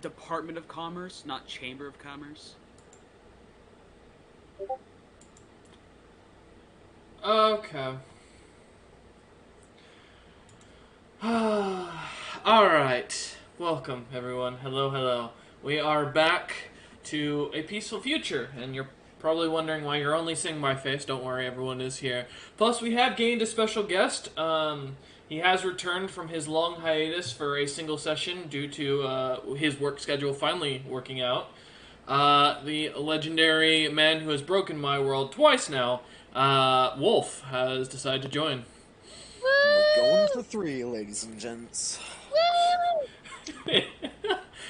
Department of Commerce, not Chamber of Commerce. Okay. Alright. Welcome, everyone. Hello, hello. We are back to A Peaceful Future, and you're probably wondering why you're only seeing my face. Don't worry, everyone is here. Plus, we have gained a special guest. He has returned from his long hiatus for a single session due to his work schedule finally working out. The legendary man who has broken my world twice now, Wolf, has decided to join. We're going for 3, ladies and gents.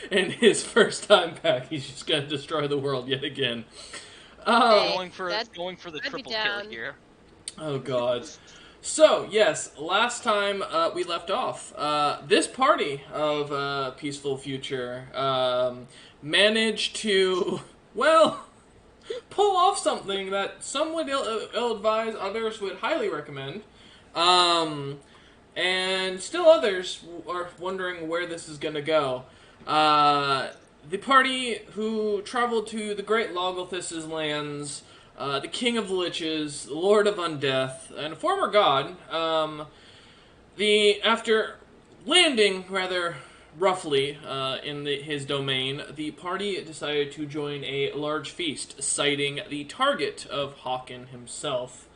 And his first time back, he's just gonna destroy the world yet again. Going for the I'd be triple kill down. here. Oh god. So, yes, last time we left off, this party of Peaceful Future managed to, well, pull off something that some would ill-advise, others would highly recommend. And still others are wondering where this is going to go. The party who traveled to the great Logolthus' lands, the king of the liches, the lord of undeath, and a former god, after landing rather roughly in his domain, the party decided to join a large feast, citing the target of Hawken himself,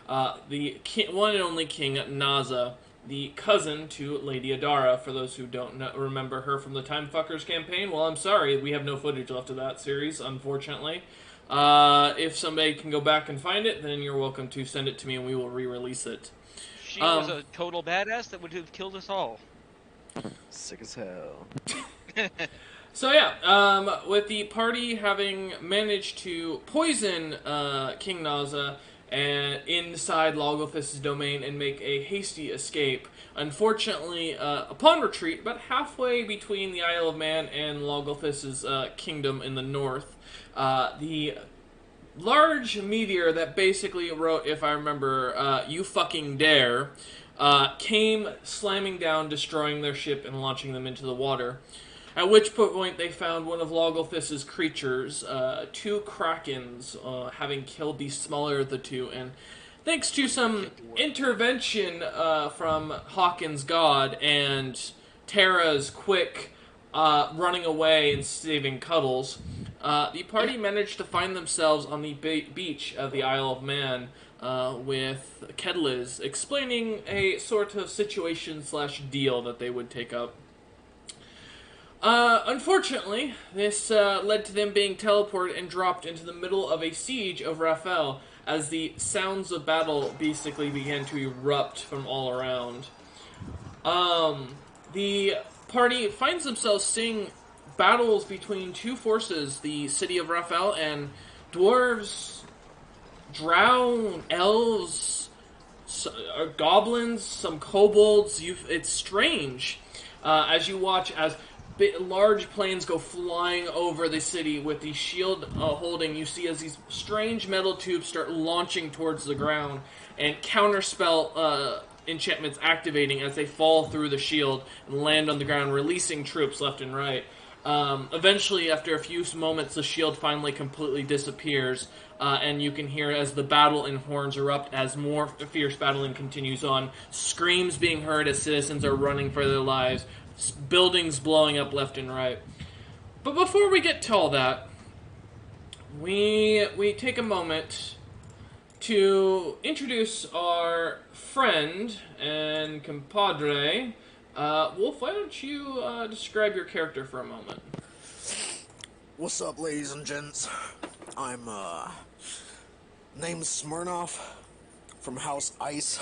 the one and only King Naza, the cousin to Lady Adara. For those who don't remember her from the Time Fuckers campaign, well, I'm sorry, we have no footage left of that series, unfortunately. If somebody can go back and find it, then you're welcome to send it to me and we will re-release it. She was a total badass that would have killed us all. Sick as hell. So yeah, with the party having managed to poison King Naza and inside Logolthus' domain and make a hasty escape, unfortunately, upon retreat, about halfway between the Isle of Man and Logolthus' kingdom in the north, the large meteor that basically wrote, if I remember, "You fucking dare," came slamming down, destroying their ship and launching them into the water. At which point they found one of Logolthus' creatures, 2 krakens, having killed the smaller of the 2, and thanks to some intervention from Hawkins' god and Terra's quick running away and saving Cuddles, the party managed to find themselves on the beach of the Isle of Man, with Kedliz explaining a sort of situation/deal that they would take up. Unfortunately, this led to them being teleported and dropped into the middle of a siege of Rafel, as the sounds of battle basically began to erupt from all around. The party finds themselves seeing battles between 2 forces, the city of Rafel, and dwarves, drow, elves, goblins, some kobolds. It's strange as you watch as large planes go flying over the city with the shield holding. You see as these strange metal tubes start launching towards the ground, and counterspell enchantments activating as they fall through the shield and land on the ground, releasing troops left and right. Eventually, after a few moments, the shield finally completely disappears, and you can hear as the battle and horns erupt as more fierce battling continues on. Screams being heard as citizens are running for their lives. Buildings blowing up left and right. But before we get to all that, we take a moment to introduce our friend and compadre. Wolf, why don't you describe your character for a moment? What's up, ladies and gents? I'm, named Smirnoff from House Ice.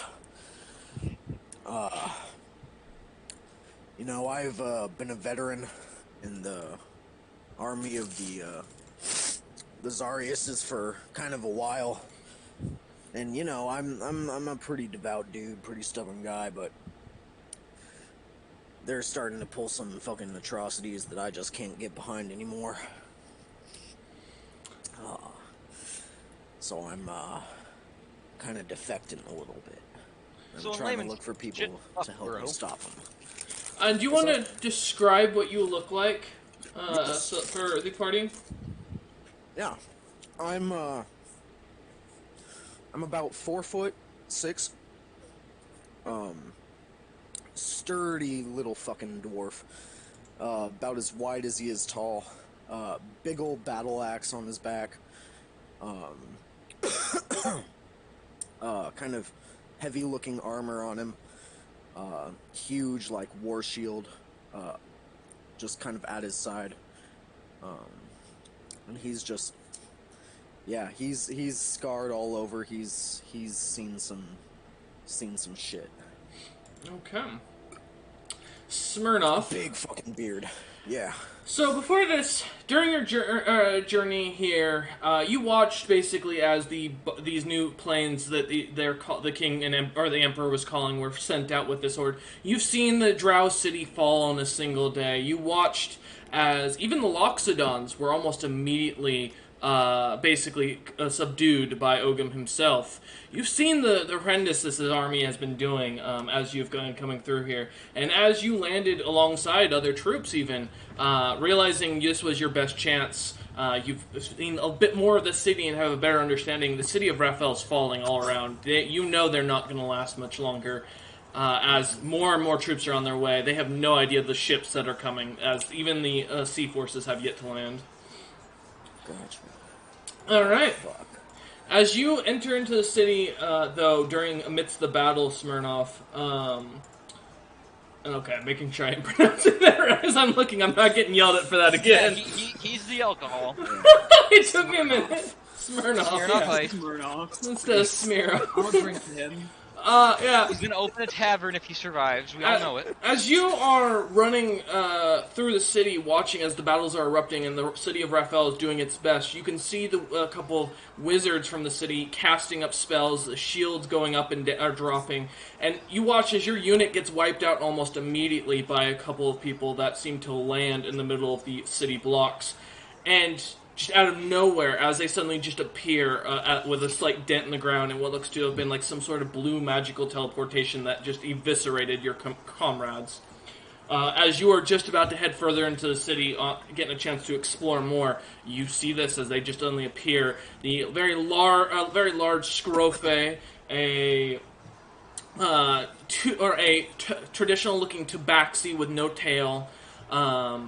You know, I've been a veteran in the army of the Zariuses for kind of a while. And you know, I'm a pretty devout dude, pretty stubborn guy, but they're starting to pull some fucking atrocities that I just can't get behind anymore. So I'm kind of defecting a little bit. I'm trying to look for people to help me stop them. Do you want to describe what you look like? So for the party? Yeah, I'm about 4'6". Sturdy little fucking dwarf. About as wide as he is tall. Big old battle axe on his back. Kind of heavy looking armor on him. Huge like war shield. Just kind of at his side. And he's just, yeah, he's scarred all over. He's seen some shit. Okay. Smirnoff. Big fucking beard. Yeah. So before this, during your journey here, you watched basically as these new planes that the king and or the emperor was calling were sent out with this order. You've seen the Drow city fall in a single day. You watched as even the Loxodons were almost immediately basically subdued by Ogum himself. You've seen the horrendous this army has been doing as you've gone coming through here, and as you landed alongside other troops, even realizing this was your best chance. You've seen a bit more of the city and have a better understanding. The city of Rafel is falling all around. You know they're not going to last much longer. As more and more troops are on their way, they have no idea of the ships that are coming, as even the sea forces have yet to land. Gotcha. Alright. Fuck. As you enter into the city, though, amidst the battle, Smirnoff, okay, I'm making sure I'm pronouncing that right as I'm looking. I'm not getting yelled at for that again. Yeah, he's the alcohol. It took me a minute. Smirnoff, Smirnoff yeah. Ice. Smirnoff. Instead of Smirnoff. I'll drink to him. Yeah. He's gonna open a tavern if he survives. We all know it. As you are running through the city, watching as the battles are erupting and the city of Rafel is doing its best, you can see a couple of wizards from the city casting up spells, the shields going up and are dropping, and you watch as your unit gets wiped out almost immediately by a couple of people that seem to land in the middle of the city blocks. And just out of nowhere, as they suddenly just appear with a slight dent in the ground and what looks to have been like some sort of blue magical teleportation that just eviscerated your comrades. As you are just about to head further into the city, getting a chance to explore more, you see this as they just suddenly appear. The very large Scrofe, traditional-looking tabaxi with no tail, what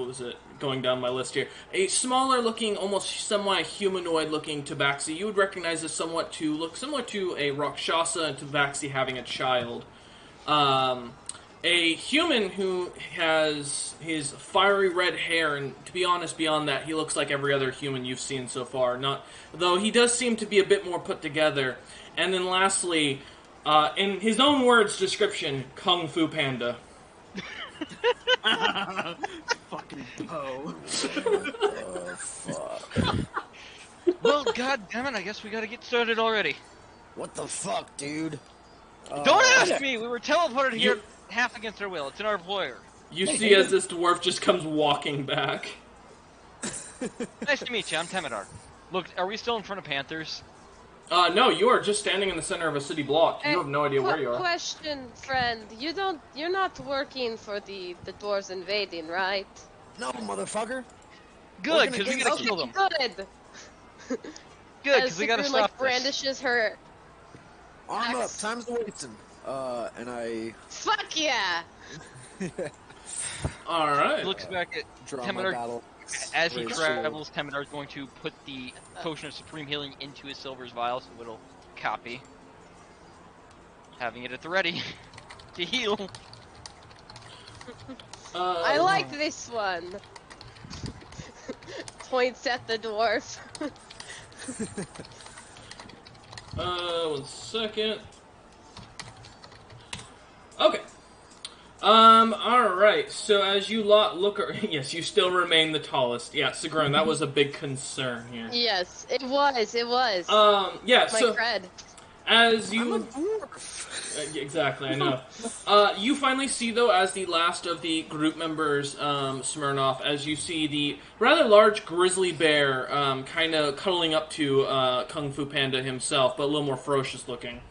was it? Going down my list here. A smaller-looking, almost semi-humanoid-looking tabaxi. You would recognize this somewhat to look similar to a Rakshasa and tabaxi having a child. A human who has his fiery red hair, and to be honest, beyond that, he looks like every other human you've seen so far. Though he does seem to be a bit more put together. And then lastly, in his own words description, Kung Fu Panda. Fucking Poe. Oh, fuck. Well, god damn it, I guess we gotta get started already. What the fuck, dude? Don't ask me! We were teleported here half against our will. It's in our employer. You see as this dwarf just comes walking back. Nice to meet you, I'm Temidar. Look, are we still in front of Panthers? No, you are just standing in the center of a city block. You have no idea where you are. Question, friend. You're not working for the dwarves invading, right? No, motherfucker. Good, because we gotta kill them. Good. Good, because we gotta Sigrid, stop like, brandishes her. Arm up. Axe. Time's wasting. And I Fuck yeah! Alright. this. Looks back at draw my Temidar. battle. As he Great travels, Temidar is going to put the potion of supreme healing into his silver's vial, so it'll copy. Having it at the ready to heal. I like this one. Points at the dwarf. 1 second. Okay. Alright, so as you look, yes, you still remain the tallest. Yeah, Sigrun, that was a big concern here. Yes, it was. Yeah, My so, cred. as you... exactly, I know. You finally see, though, as the last of the group members, Smirnoff, as you see the rather large grizzly bear kind of cuddling up to Kung Fu Panda himself, but a little more ferocious looking.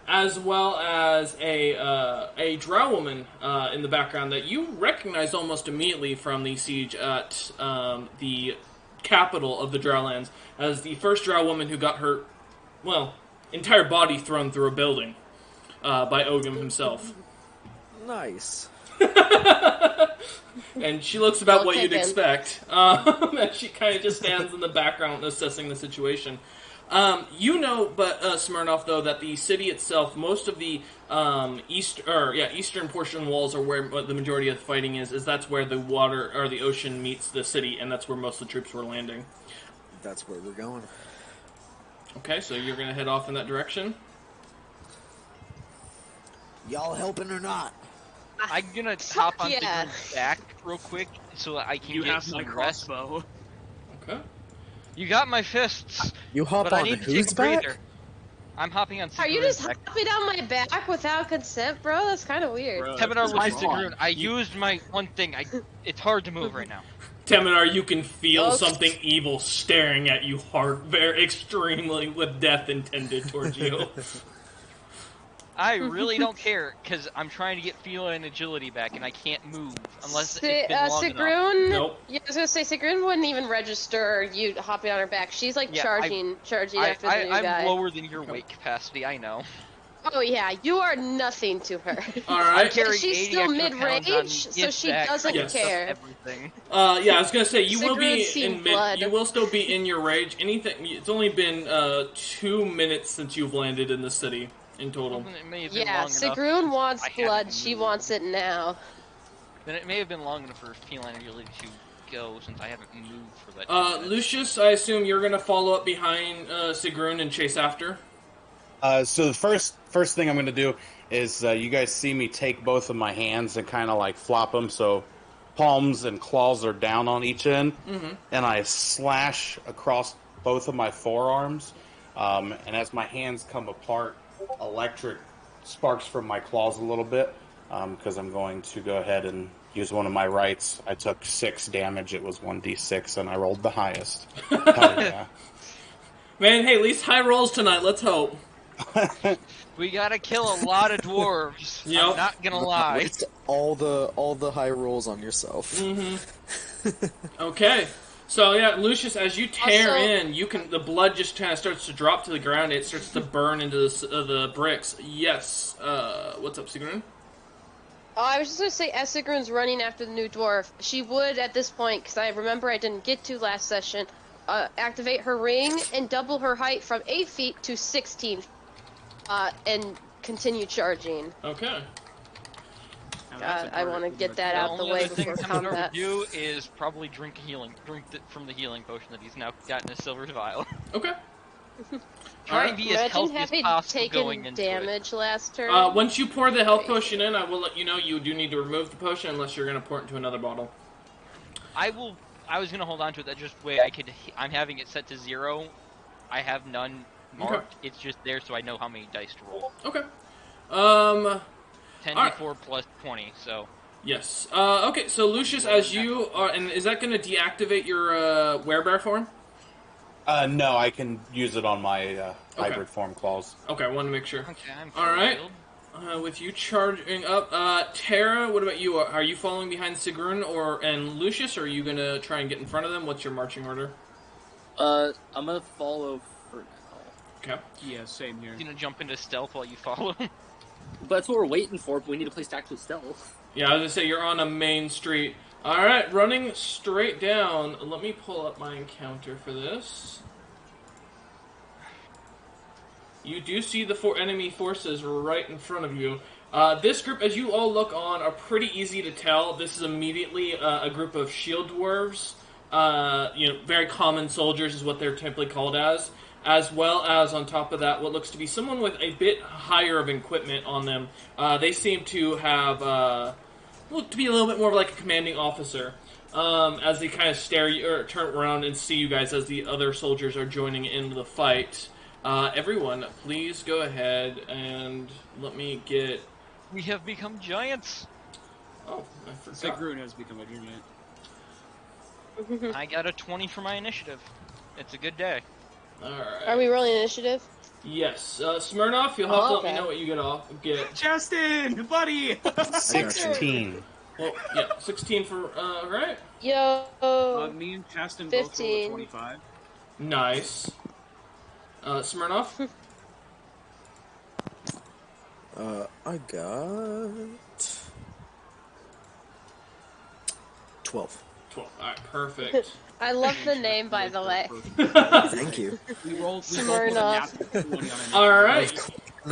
as well as a drow woman in the background that you recognized almost immediately from the siege at the capital of the Drowlands as the first drow woman who got her, well, entire body thrown through a building by Ogum himself. Nice. And she looks about Well what you'd taken. expect. And she kind of just stands in the background assessing the situation. You know, but Smirnoff, though, that the city itself, most of the eastern portion walls are where the majority of the fighting is. That's where the water or the ocean meets the city, and that's where most of the troops were landing. That's where we're going. Okay, so you're gonna head off in that direction. Y'all helping or not? I'm gonna hop on yeah. Sigurd's back real quick so I can You get have my some rest. crossbow. Okay. You got my fists, You hop but I on need to whose take a back? breather. I'm hopping on Are you Sigurd's just back. hopping on my back without consent, bro? That's kind of weird. Bro, Teminar that's was my Sigrun. fault. I used my one thing. It's hard to move right now. Teminar, you can feel Okay. something evil staring at you hard, very extremely with death intended towards you. I really don't care because I'm trying to get feel and agility back, and I can't move unless it's been long enough. Sigrun. Nope. Yeah, I was gonna say Sigrun wouldn't even register you hopping on her back. She's like Yeah, charging after the new I'm guy. lower than your weight capacity. I know. Oh yeah, you are nothing to her. All I'm right. carrying She's 80 still extra mid-range, pounds on me. so It's she back. doesn't Yes. care. Everything. Yeah, I was gonna say you will be Sigrun's seen in mid. blood. You will still be in your rage. Anything. It's only been 2 minutes since you've landed in the city in total. It may have been Yeah, long enough. Sigrun wants I hadn't blood. She moved. wants it now. Then it may have been long enough for feline agility to go since I haven't moved for that. 2 minutes. Lucius, I assume you're gonna follow up behind Sigrun and chase after. So the first thing I'm going to do is you guys see me take both of my hands and kind of like flop them so palms and claws are down on each end, and I slash across both of my forearms. And as my hands come apart, electric sparks from my claws a little bit because I'm going to go ahead and use one of my rights. I took 6 damage. It was 1d6, and I rolled the highest. Hell yeah. Man, hey, at least high rolls tonight. Let's hope. We gotta kill a lot of dwarves. Yep. I'm not gonna lie. Waste all the high rolls on yourself. Okay. So yeah, Lucius, as you tear Also- in, the blood just kind of starts to drop to the ground. It starts to burn into the bricks. Yes. What's up, Sigrun? Oh, I was just gonna say, as Sigrun's running after the new dwarf, she would at this point, because I remember I didn't get to last session, activate her ring and double her height from 8 feet to 16, and continue charging. Okay. Now that's a I want to target get that for out The the only way other thing before Teminar combat. would do is probably drink from the healing potion that he's now got in his silver vial. Okay. Try and be as Imagine healthy as having possible going taken into it. damage last turn. Once you pour the health potion in, I will let you know you do need to remove the potion unless you're going to pour it into another bottle. I was gonna hold on to it that just way I'm having it set to 0. I have none marked. It's just there so I know how many dice to roll. Okay. 10d4 plus 20. So Yes. Okay, so Lucius, as you are, and is that going to deactivate your werebear form? No, I can use it on my hybrid form claws. Okay, I want to make sure. okay, I'm All right. healed. With you charging up, Tara, what about you? Are you following behind Sigrun and Lucius, or are you gonna try and get in front of them? What's your marching order? I'm gonna follow for now. Okay. Yeah, same here. Gonna jump into stealth while you follow. But that's what we're waiting for, but we need a place to actually stealth. Yeah, I was gonna say you're on a main street. All right, running straight down. Let me pull up my encounter for this. You do see the 4 enemy forces right in front of you. This group, as you all look on, are pretty easy to tell. This is immediately a group of shield dwarves. Very common soldiers is what they're typically called as well as on top of that, what looks to be someone with a bit higher of equipment on them. They seem to have look to be a little bit more of like a commanding officer. As they kind of stare you or turn around and see you guys as the other soldiers are joining into the fight. Everyone, please go ahead and let me get. We have become giants. Oh, I forgot. Sigrun has become a giant. I got a 20 for my initiative. It's a good day. All right. Are we rolling initiative? Yes. Smirnoff, you'll have to let me Okay. know what you get. Justin, buddy. 16. Well, yeah, 16 for, right? Yo. Me and Justin both rolled a 15. 25. Nice. Smirnoff? I got 12. 12. Alright, perfect. I love the name, by the way. Thank you. We rolled Smirnoff. a natural 20 on it. Alright.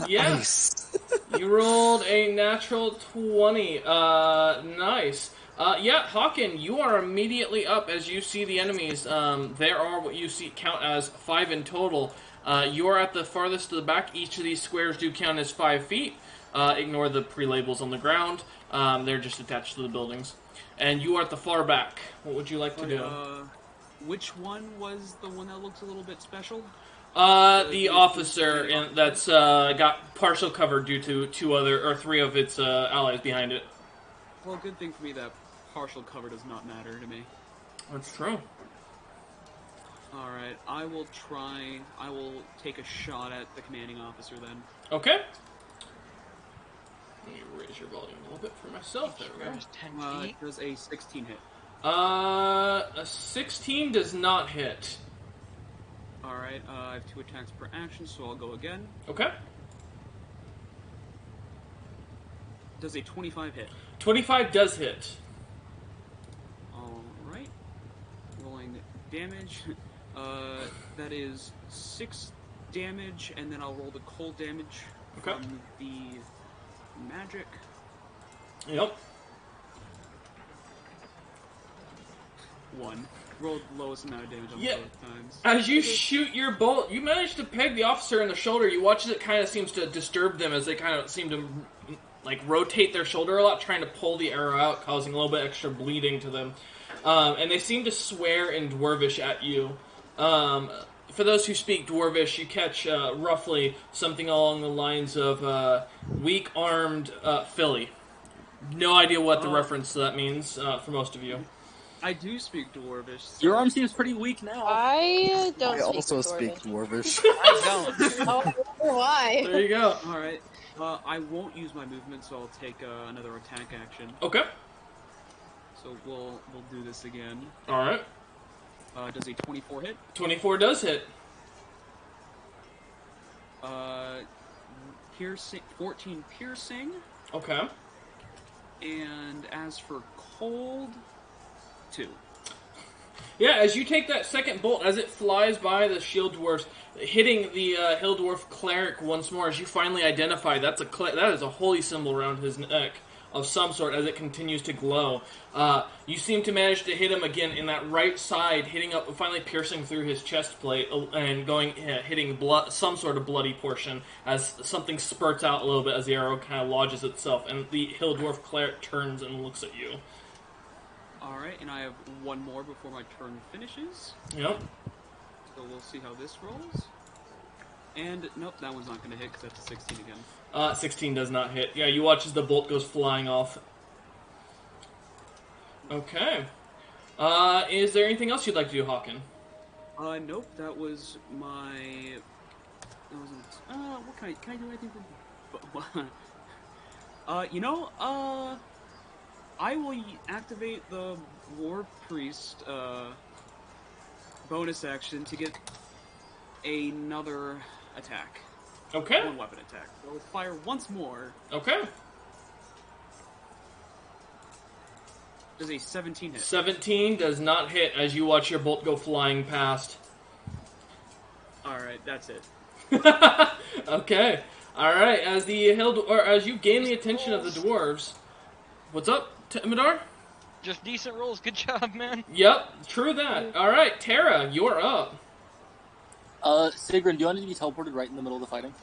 Yeah. Nice. You rolled a natural 20. Nice. Yeah, Hawken, you are immediately up as you see the enemies. There are what you see count as 5 in total. You are at the farthest to the back. Each of these squares do count as 5 feet. Ignore the pre-labels on the ground. They're just attached to the buildings. And you are at the far back. What would you like to do? Which one was the one that looks a little bit special? The officer that's got partial cover due to 3 of its allies behind it. Well, good thing for me that partial cover does not matter to me. That's true. Alright, I will take a shot at the commanding officer then. Okay. Let me raise your volume a little bit for myself. There we go. There's 10 feet. Does a 16 hit? A 16 does not hit. Alright, I have 2 attacks per action, so I'll go again. Okay. Does a 25 hit? 25 does hit. Alright. Rolling damage. That is 6 damage, and then I'll roll the cold damage Okay. from the magic. Yep. 1. Rolled the lowest amount of damage on Yeah. both times. As you shoot your bolt, you manage to peg the officer in the shoulder. You watch as it kind of seems to disturb them as they kind of seem to rotate their shoulder a lot, trying to pull the arrow out, causing a little bit extra bleeding to them. And they seem to swear in Dwarvish at you. For those who speak Dwarvish, you catch roughly something along the lines of weak-armed filly. No idea what the reference to that means for most of you. I do speak Dwarvish. So Your arm seems pretty weak now. I don't I speak also Dwarvish. speak Dwarvish. I don't. Oh, I wonder why. There you go. Alright. I won't use my movement, so I'll take another attack action. Okay. So we'll do this again. All right. Does a 24 hit? 24 does hit. Piercing, 14 piercing. Okay. And as for cold, 2. Yeah, as you take that second bolt, as it flies by the shield dwarfs, hitting the hill dwarf cleric once more, as you finally identify that is a holy symbol around his neck of some sort as it continues to glow. You seem to manage to hit him again in that right side, hitting up, finally piercing through his chest plate and hitting some sort of bloody portion as something spurts out a little bit as the arrow kind of lodges itself, and the hill dwarf cleric turns and looks at you. Alright, and I have one more before my turn finishes. Yep. So we'll see how this rolls. And, nope, that one's not going to hit because that's a 16 again. 16 does not hit. Yeah, you watch as the bolt goes flying off. Okay. Is there anything else you'd like to do, Hawken? Nope, that was my... That wasn't... what can I do anything for... I will activate the War Priest, bonus action to get another attack. Okay. One weapon attack. So I'll fire once more. Okay. Does a 17 hit? 17 does not hit as you watch your bolt go flying past. Alright, that's it. Okay. Alright, as you gain the attention of the dwarves... What's up, Midar? Just decent rolls. Good job, man. Yep, true that. Alright, Tara, you're up. Sigrun, do you want to be teleported right in the middle of the fighting?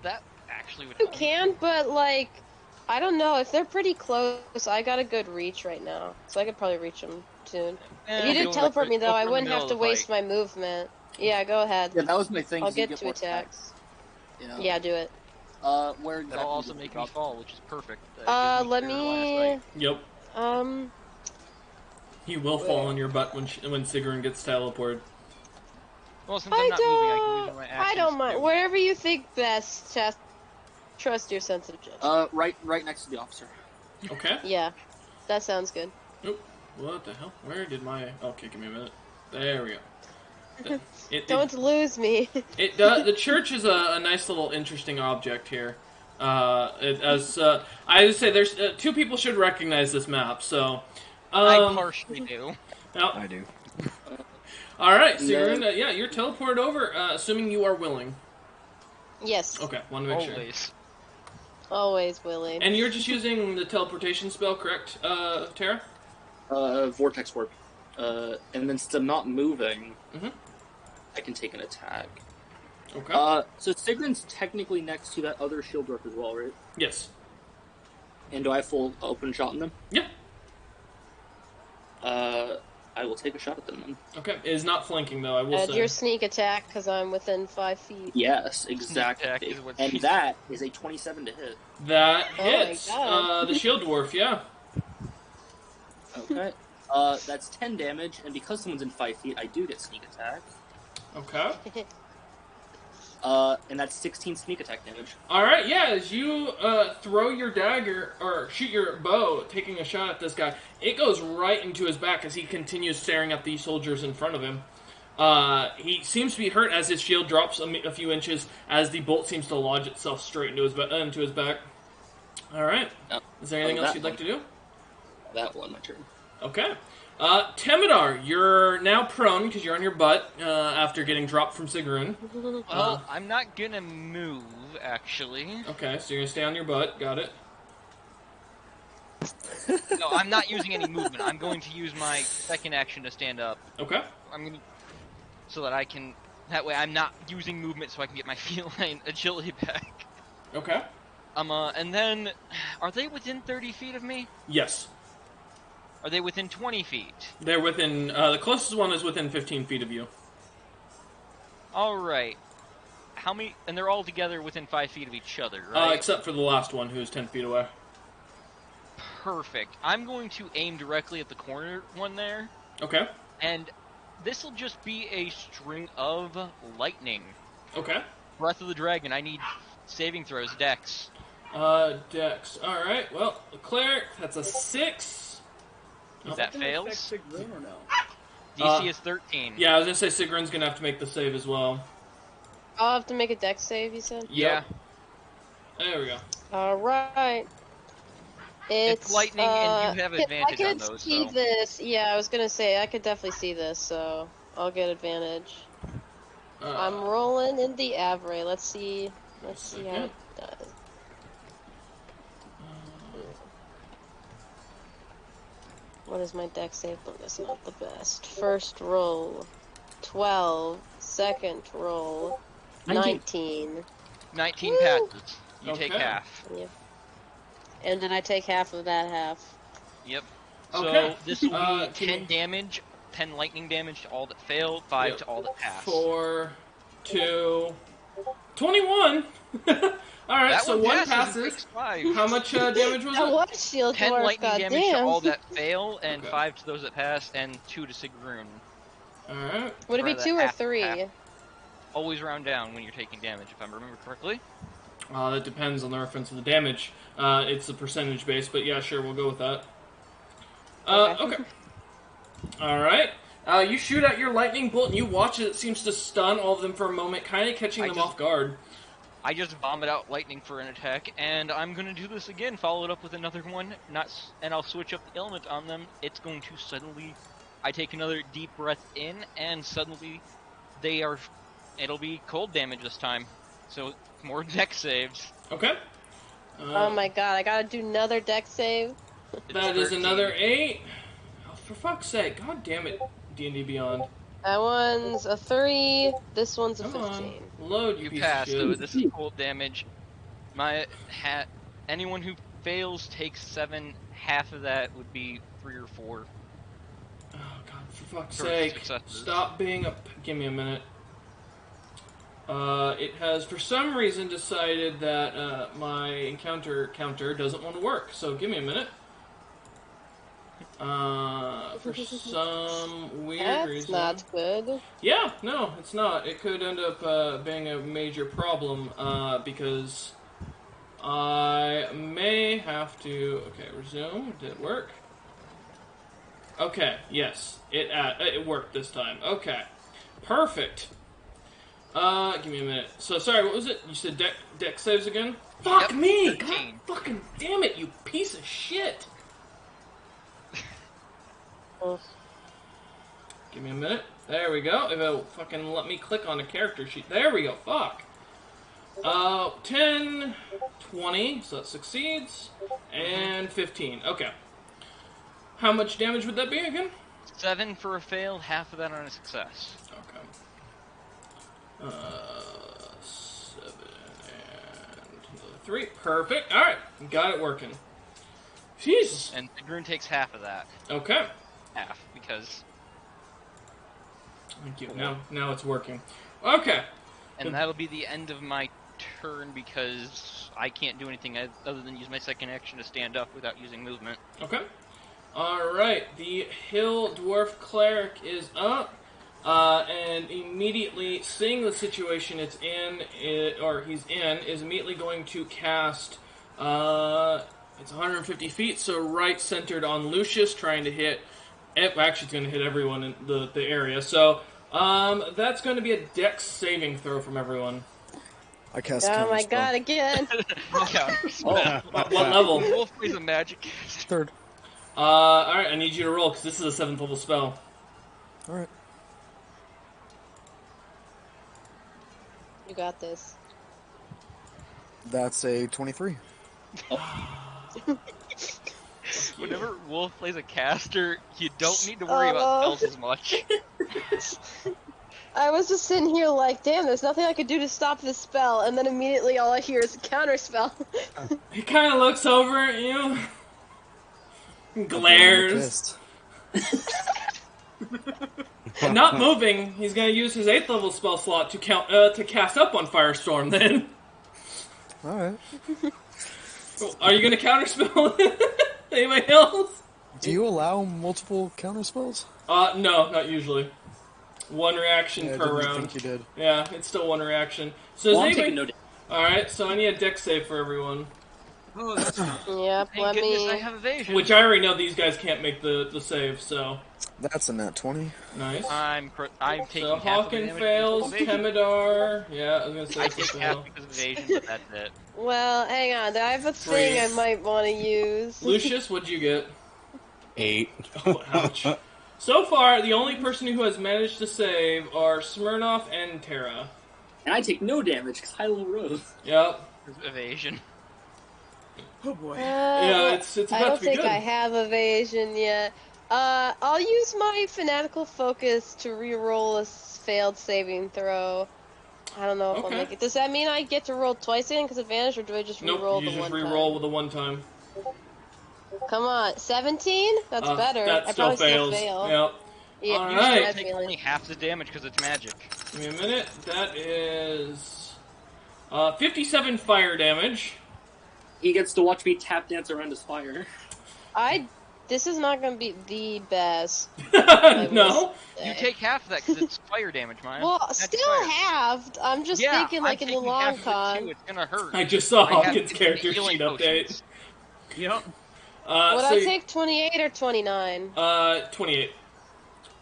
That actually would You help. can, but I don't know. If they're pretty close, I got a good reach right now, so I could probably reach them soon. If you did teleport me, though, I wouldn't have to waste my movement. Yeah, go ahead. Yeah, that was my thing. I'll 'cause you get 2 more attacks. You know? Yeah, do it. Where exactly That'll also does it make me drop? fall, which is perfect. That gives Let clear line of me... sight. Yep. He will fall on your butt when Sigrun gets teleported. Well, since I'm not moving, I can use my I actions. don't mind. to- Wherever you think best, trust your sense of judgment. Right next to the officer. Okay. Yeah, that sounds good. Nope. What the hell? Where did my... Okay, give me a minute. There we go. Don't lose me. It does. The church is a nice little interesting object here. I would say, there's two people should recognize this map. So, I partially do. well, I do. all right. So No. you're in, yeah, you're teleported over, assuming you are willing. Yes, Okay, want to make sure. Always. always willing. And you're just using the teleportation spell, correct, Tara? Vortex warp. And then since I'm not moving, Mhm. I can take an attack. Okay. So Sigrun's technically next to that other shield dwarf as well, right? Yes. And do I have full open shot in them? Yeah. I will take a shot at them then. Okay. It is not flanking though. I will Add say. your sneak attack because I'm within 5 feet. Yes, attack exactly. is what And she's- that is a 27 to hit. That Oh my hits. God. The shield dwarf. Yeah. Okay. That's 10 damage, and because someone's in 5 feet, I do get sneak attack. Okay. And that's 16 sneak attack damage. All right, yeah. As you throw your dagger or shoot your bow, taking a shot at this guy, it goes right into his back as he continues staring at the soldiers in front of him. He seems to be hurt as his shield drops a few inches as the bolt seems to lodge itself straight into his back. All right. Yep. Is there anything Oh, else that you'd like to do? That one, my turn. Okay. Temidar, you're now prone because you're on your butt after getting dropped from Sigrun. Well, I'm not gonna move, actually. Okay, so you're gonna stay on your butt. Got it. No, I'm not using any movement. I'm going to use my second action to stand up. Okay. I'm gonna... So that I can... That way I'm not using movement so I can get my feline agility back. Okay. And then... Are they within 30 feet of me? Yes. Are they within 20 feet? They're within, the closest one is within 15 feet of you. Alright. How many... And they're all together within 5 feet of each other, right? Except for the last one, who's 10 feet away. Perfect. I'm going to aim directly at the corner one there, Okay. and this'll just be a string of lightning. Okay. Breath of the Dragon, I need saving throws, dex. Dex. Alright, well, the cleric, that's a 6. That fails. Sigrun or no? DC is 13. Yeah, I was gonna say Sigrun's gonna have to make the save as well. I'll have to make a dex save, you said? Yeah. There we go. Alright. It's lightning and you have advantage I could on those, see so. this. Yeah, I was gonna say, I could definitely see this, so I'll get advantage. I'm rolling in the Avray. Let's see how it does. What is my dex save bonus? Not the best. First roll, 12. Second roll, 19. 19 Woo! passes. You take Okay. half. Yep. And then I take half of that half. Yep. Okay. So this will be can 10 you- damage, 10 lightning damage to all that fail, 5 to all that pass. 4, 2, 21! Alright, That so one one passes. and passes. takes 5. How much damage was That it? was shield 10 dwarf, lightning damage to goddamn. all that fail, and Okay. 5 to those that pass, and 2 to Sigrun. Alright. Would it be for the 2 or half- 3? half. Always round down when you're taking damage, if I remember correctly. That depends on the reference of the damage. It's a percentage base, but yeah, sure, we'll go with that. Okay. Alright. You shoot out your lightning bolt, and you watch as it seems to stun all of them for a moment, kind of catching them off guard. I just vomit out lightning for an attack, and I'm gonna do this again, follow it up with another one, and I'll switch up the element on them. It's going to suddenly... I take another deep breath in, and suddenly it'll be cold damage this time. So, more dex saves. Okay. Oh my god, I gotta do another dex save. That is 13. another 8. Oh, for fuck's sake, god damn it, D&D Beyond. That one's a 3, this one's a Come 15. on, load, you You piece pass, of though. shit. This is cold damage. Anyone who fails takes 7. Half of that would be 3 or 4. Oh god, for fuck's For sake, successes. stop being a... Give me a minute. It has, for some reason, decided that my encounter counter doesn't want to work, so give me a minute. For some weird That's reason. not good. Yeah, no, it's not. It could end up being a major problem because I may have to. Okay, resume. Did it work? Okay, yes, it worked this time. Okay, perfect. Give me a minute. So sorry, what was it? You said deck saves again? Fuck Yep, me! 13. God fucking damn it, you piece of shit! Oh. Give me a minute. There we go. If it'll fucking let me click on a character sheet. There we go. Fuck. 10, 20, so that succeeds, and 15. Okay. How much damage would that be again? 7 for a fail, half of that on a success. Okay. 7 and 3. Perfect. Alright. Got it working. Jeez. And Sigrun takes half of that. Okay. Half, because... Thank you. Now it's working. Okay. And that'll be the end of my turn, because I can't do anything other than use my second action to stand up without using movement. Okay. Alright. The Hill Dwarf Cleric is up. And immediately, seeing the situation he's in, is immediately going to cast, it's 150 feet, so right centered on Lucius, trying to hit, actually it's going to hit everyone in the area, so, that's going to be a dex saving throw from everyone. I cast Oh my Counterspell. god, again! What level? Wolf is a magic caster. Third. Alright, I need you to roll, because this is a 7th level spell. Alright. You got this. That's a 23. Whenever Wolf plays a caster, you don't need to worry about spells as much. I was just sitting here like, damn, there's nothing I could do to stop this spell, and then immediately all I hear is a counter spell. He kind of looks over at you, glares. Not moving, he's going to use his 8th level spell slot to cast up on Firestorm then. Alright. Are you going to counterspell anybody else? Do you allow multiple counterspells? No, not usually. One reaction Yeah, I per didn't round. think you did. Yeah, it's still one reaction. So Well, I'm is taking anybody... no Alright, so I need a dex save for everyone. Oh, that's not. Yep, Thank let goodness I me... have evasion. Which I already know these guys can't make the save, so... That's a nat 20. Nice. I'm taking So half of the Hawken damage fails, because of evasion. Temidar... Yeah, I was going to say... I take half because of evasion, but that's it. Well, hang on, I have a thing I might want to use. Lucius, what'd you get? 8. Oh, ouch. So far, the only person who has managed to save are Smirnoff and Terra. And I take no damage because high level rose. Yep. Evasion. Oh boy. Yeah, it's about I don't to be think good. I have evasion yet. I'll use my fanatical focus to re-roll a failed saving throw. I don't know if I'll Okay. make it. Does that mean I get to roll twice again because advantage, or do I just re-roll Nope, you the just one re-roll time? with a one-time. Come on, 17? That's better. That I still probably fails. still fail. Yep. Yeah, All You right. still bad take feeling. only half the damage because it's magic. Give me a minute. That is 57 fire damage. He gets to watch me tap dance around his fire. This is not going to be the best. I will No. say. You take half of that because it's fire damage, Maya. Well, Magic still fire. halved. I'm just Yeah, thinking, like, I'm in the taking long half of it con. too. It's gonna hurt. I just saw I have Hawkins' 50 character healing sheet update. potions. Yep. Would So I take 28 or 29? 28.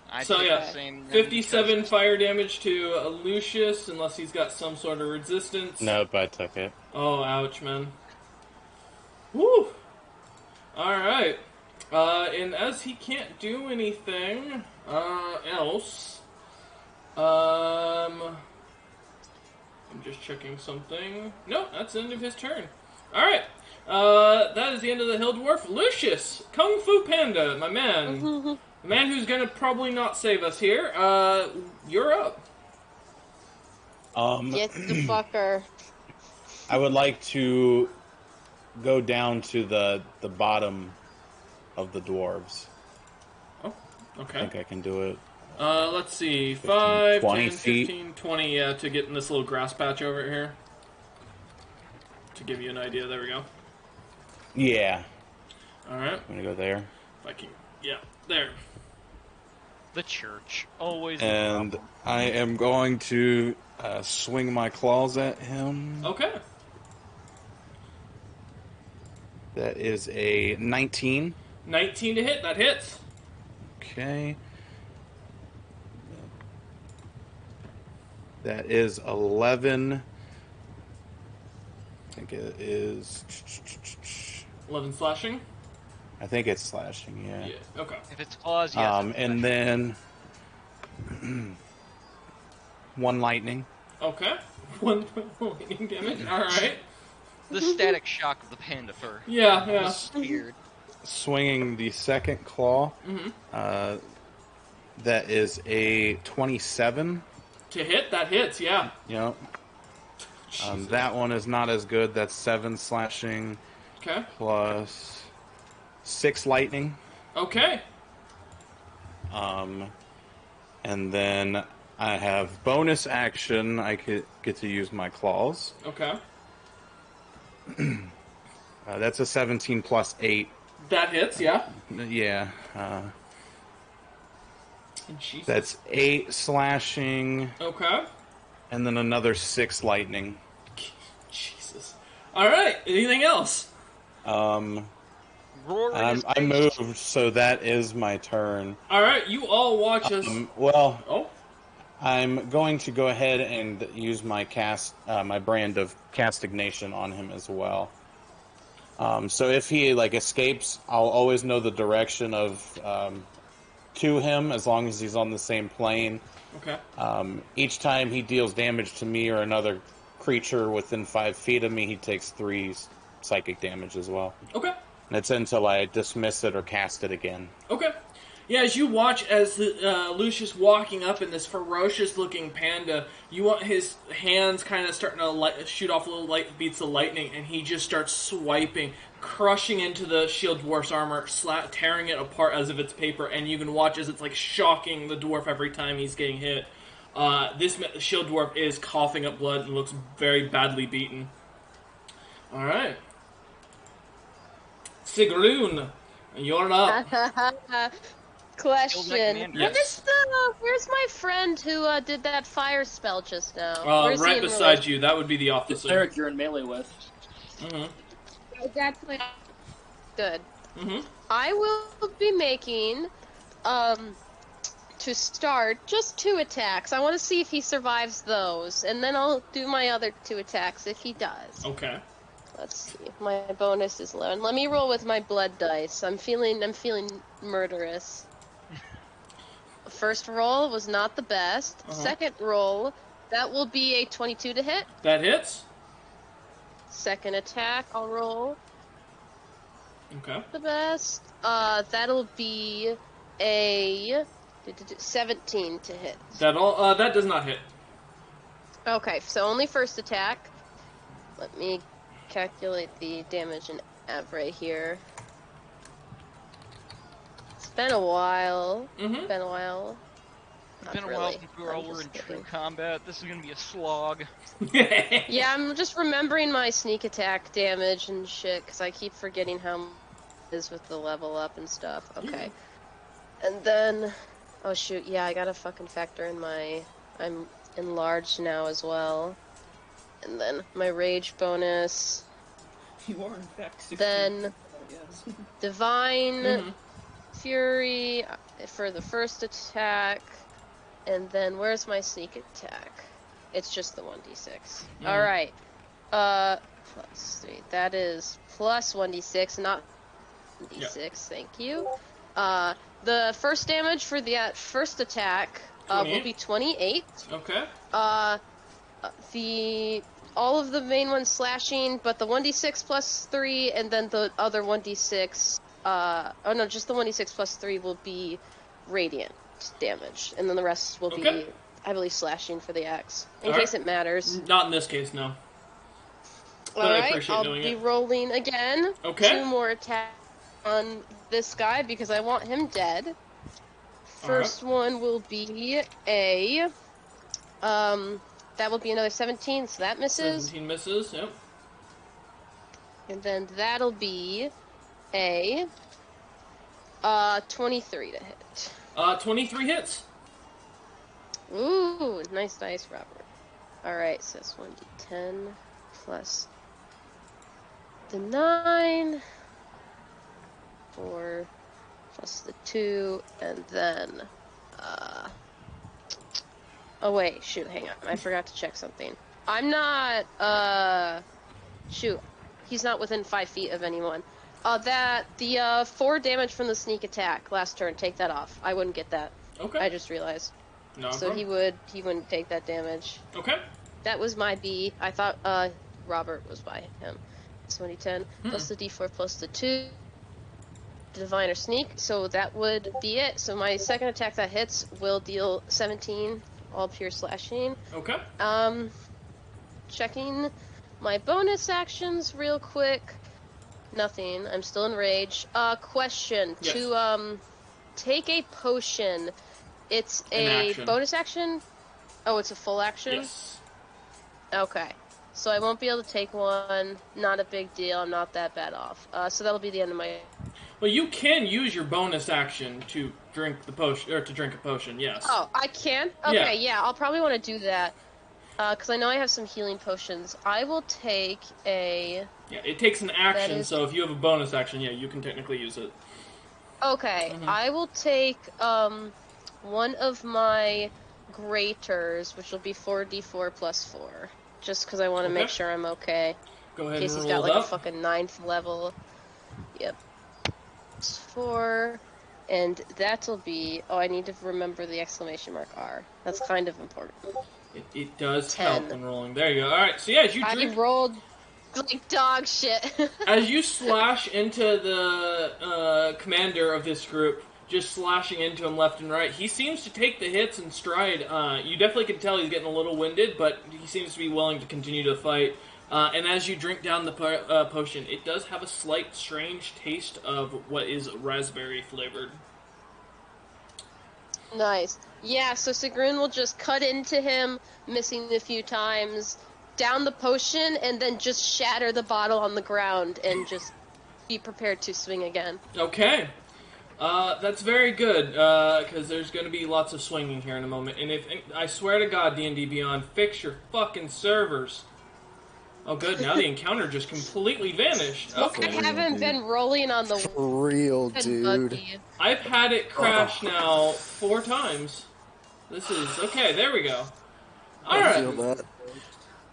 I So, take yeah, the same. 57 fire damage to Lucius, unless he's got some sort of resistance. Nope, I took it. Oh, ouch, man. Woo! Alright. And as he can't do anything else, I'm just checking something. No, that's the end of his turn. Alright. That is the end of the Hill Dwarf. Lucius! Kung Fu Panda, my man. The man who's gonna probably not save us here. You're up. Get the fucker. I would like to go down to the bottom of the dwarves. Oh, I okay. think I can do it. Let's see. 15, 5, 20 10, feet. 15, 20, yeah, to get in this little grass patch over here. To give you an idea, there we go. Yeah, Alright, I'm gonna go there. if I can Yeah, there. The church. Always the And problem. I am going to swing my claws at him. Okay. That is a 19. 19 to hit. That hits. Okay. That is 11. I think it is. 11 slashing. I think it's slashing, yeah. Yeah. Okay. If it's claws, yes. And then 1 lightning. Okay. 1 lightning damage. All right. The static shock of the panda fur. Yeah. Yeah. Weird. Swinging the second claw. Mm-hmm. That is a 27. To hit. That hits. Yeah. Yep. Jesus. That one is not as good. That's 7 slashing Okay. plus 6 lightning. Okay. And then I have bonus action. I could get to use my claws. Okay. That's a 17 plus 8. That hits. Yeah. Yeah. Jesus. That's 8 slashing, Okay. and then another 6 lightning. Jesus. All right. Anything else? Roaring is I based. moved, so that is my turn. All right. You all watch us. Well, Oh. I'm going to go ahead and use my my brand of Castignation on him as well. So if he escapes, I'll always know the direction of to him as long as he's on the same plane. Okay. Each time he deals damage to me or another creature within 5 feet of me, he takes 3 psychic damage as well. Okay. And it's until I dismiss it or cast it again. Okay. Yeah, as you watch as Lucius walking up in this ferocious-looking panda, you want his hands kind of starting to shoot off little light beats of lightning, and he just starts swiping, crushing into the shield dwarf's armor, tearing it apart as if it's paper, and you can watch as it's shocking the dwarf every time he's getting hit. This shield dwarf is coughing up blood and looks very badly beaten. All right. Sigrun, you're up. Question. Yes. Where's my friend who did that fire spell just now? Where's he Right in beside relation- you. That would be the The officer. cleric you're in melee with. Mm-hmm. That's my... Good. Mm-hmm. I will be making, to start, just 2 attacks. I want to see if he survives those, and then I'll do my other 2 attacks if he does. Okay. Let's see. My bonus is low. And let me roll with my blood dice. I'm feeling murderous. First roll was not the best. Second roll, that will be a 22 to hit. That hits. Second attack, I'll roll Okay. the best. That'll be a 17 to hit. That does not hit. Okay, so only first attack. Let me calculate the damage in Avray here. It's been a while. Mm-hmm. Been a while. It's been a Not while really. since we were I'm all just in true kidding. combat. This is gonna be a slog. Yeah, I'm just remembering my sneak attack damage and shit, because I keep forgetting how much it is with the level up and stuff. Okay. And then... Oh shoot, yeah, I gotta fucking factor in my... I'm enlarged now as well. And then my rage bonus. You are in fact 16. Then Yes. Divine Mhm. Fury for the first attack. And then where's my sneak attack? It's just the 1d6. Alright. Plus 3. That is plus 1d6, not 1d6. Thank you. The first damage for the first attack will 28? be 28. Okay. All of the main ones slashing, but the 1d6 plus 3, and then the other 1d6, just the 1d6 plus 3 will be radiant damage, and then the rest will Okay. be, I believe, slashing for the axe, in Alright. case it matters. Not in this case, no. But I Alright, appreciate I'll doing be it. rolling again. Okay. 2 more attacks on this guy, because I want him dead. First one will be a, that will be another 17, so that misses. 17 misses, yep. And then that'll be a 23 to hit. 23 hits. Ooh, nice dice, Robert. Alright, so that's 1d10 plus the 9, 4 plus the 2, and then, oh wait, shoot, hang on, I forgot to check something. I'm not, shoot, he's not within 5 feet of anyone. The 4 damage from the sneak attack last turn, take that off. I wouldn't get that. Okay. I just realized. No So problem. he wouldn't take that damage. Okay. That was my B. I thought, Robert was by him. It's 1d10, plus the d4 plus the 2. Divine or sneak, so that would be it. So my second attack that hits will deal 17, all pure slashing. Okay. Checking my bonus actions real quick. Nothing. I'm still in rage. Question. Yes. To, take a potion, it's a action. bonus action? Oh, it's a full action? Yes. Okay. So I won't be able to take one. Not a big deal. I'm not that bad off. So that'll be the end of my... Well, you can use your bonus action to drink the potion, or to drink a potion. Yes. Oh, I can? Okay, yeah, I'll probably want to do that. Because I know I have some healing potions. I will take a... Yeah, it takes an action, is- so if you have a bonus action, yeah, you can technically use it. Okay, I will take one of my graters, which will be 4d4 plus 4. Just because I want to make sure I'm okay. Go In ahead case and he's roll got it like up. a fucking 9th level. Yep. It's 4. And that'll be... Oh, I need to remember the exclamation mark R. That's kind of important. It does 10. help when rolling. There you go. All right. So yeah, as you I drink, rolled like dog shit. as you slash into the commander of this group, just slashing into him left and right, he seems to take the hits in stride. You definitely can tell he's getting a little winded, but he seems to be willing to continue to fight. And as you drink down the potion, it does have a slight, strange taste of what is raspberry flavored. Nice. Yeah, so Sigrun will just cut into him, missing a few times, down the potion, and then just shatter the bottle on the ground and just be prepared to swing again. Okay. That's very good, because there's going to be lots of swinging here in a moment. And I swear to God, D&D Beyond, fix your fucking servers. Oh, good. Now the encounter just completely vanished. I Okay. haven't been rolling on the For real, dude. buggy. I've had it crash now 4 times. This is... Okay, there we go. I feel Alright.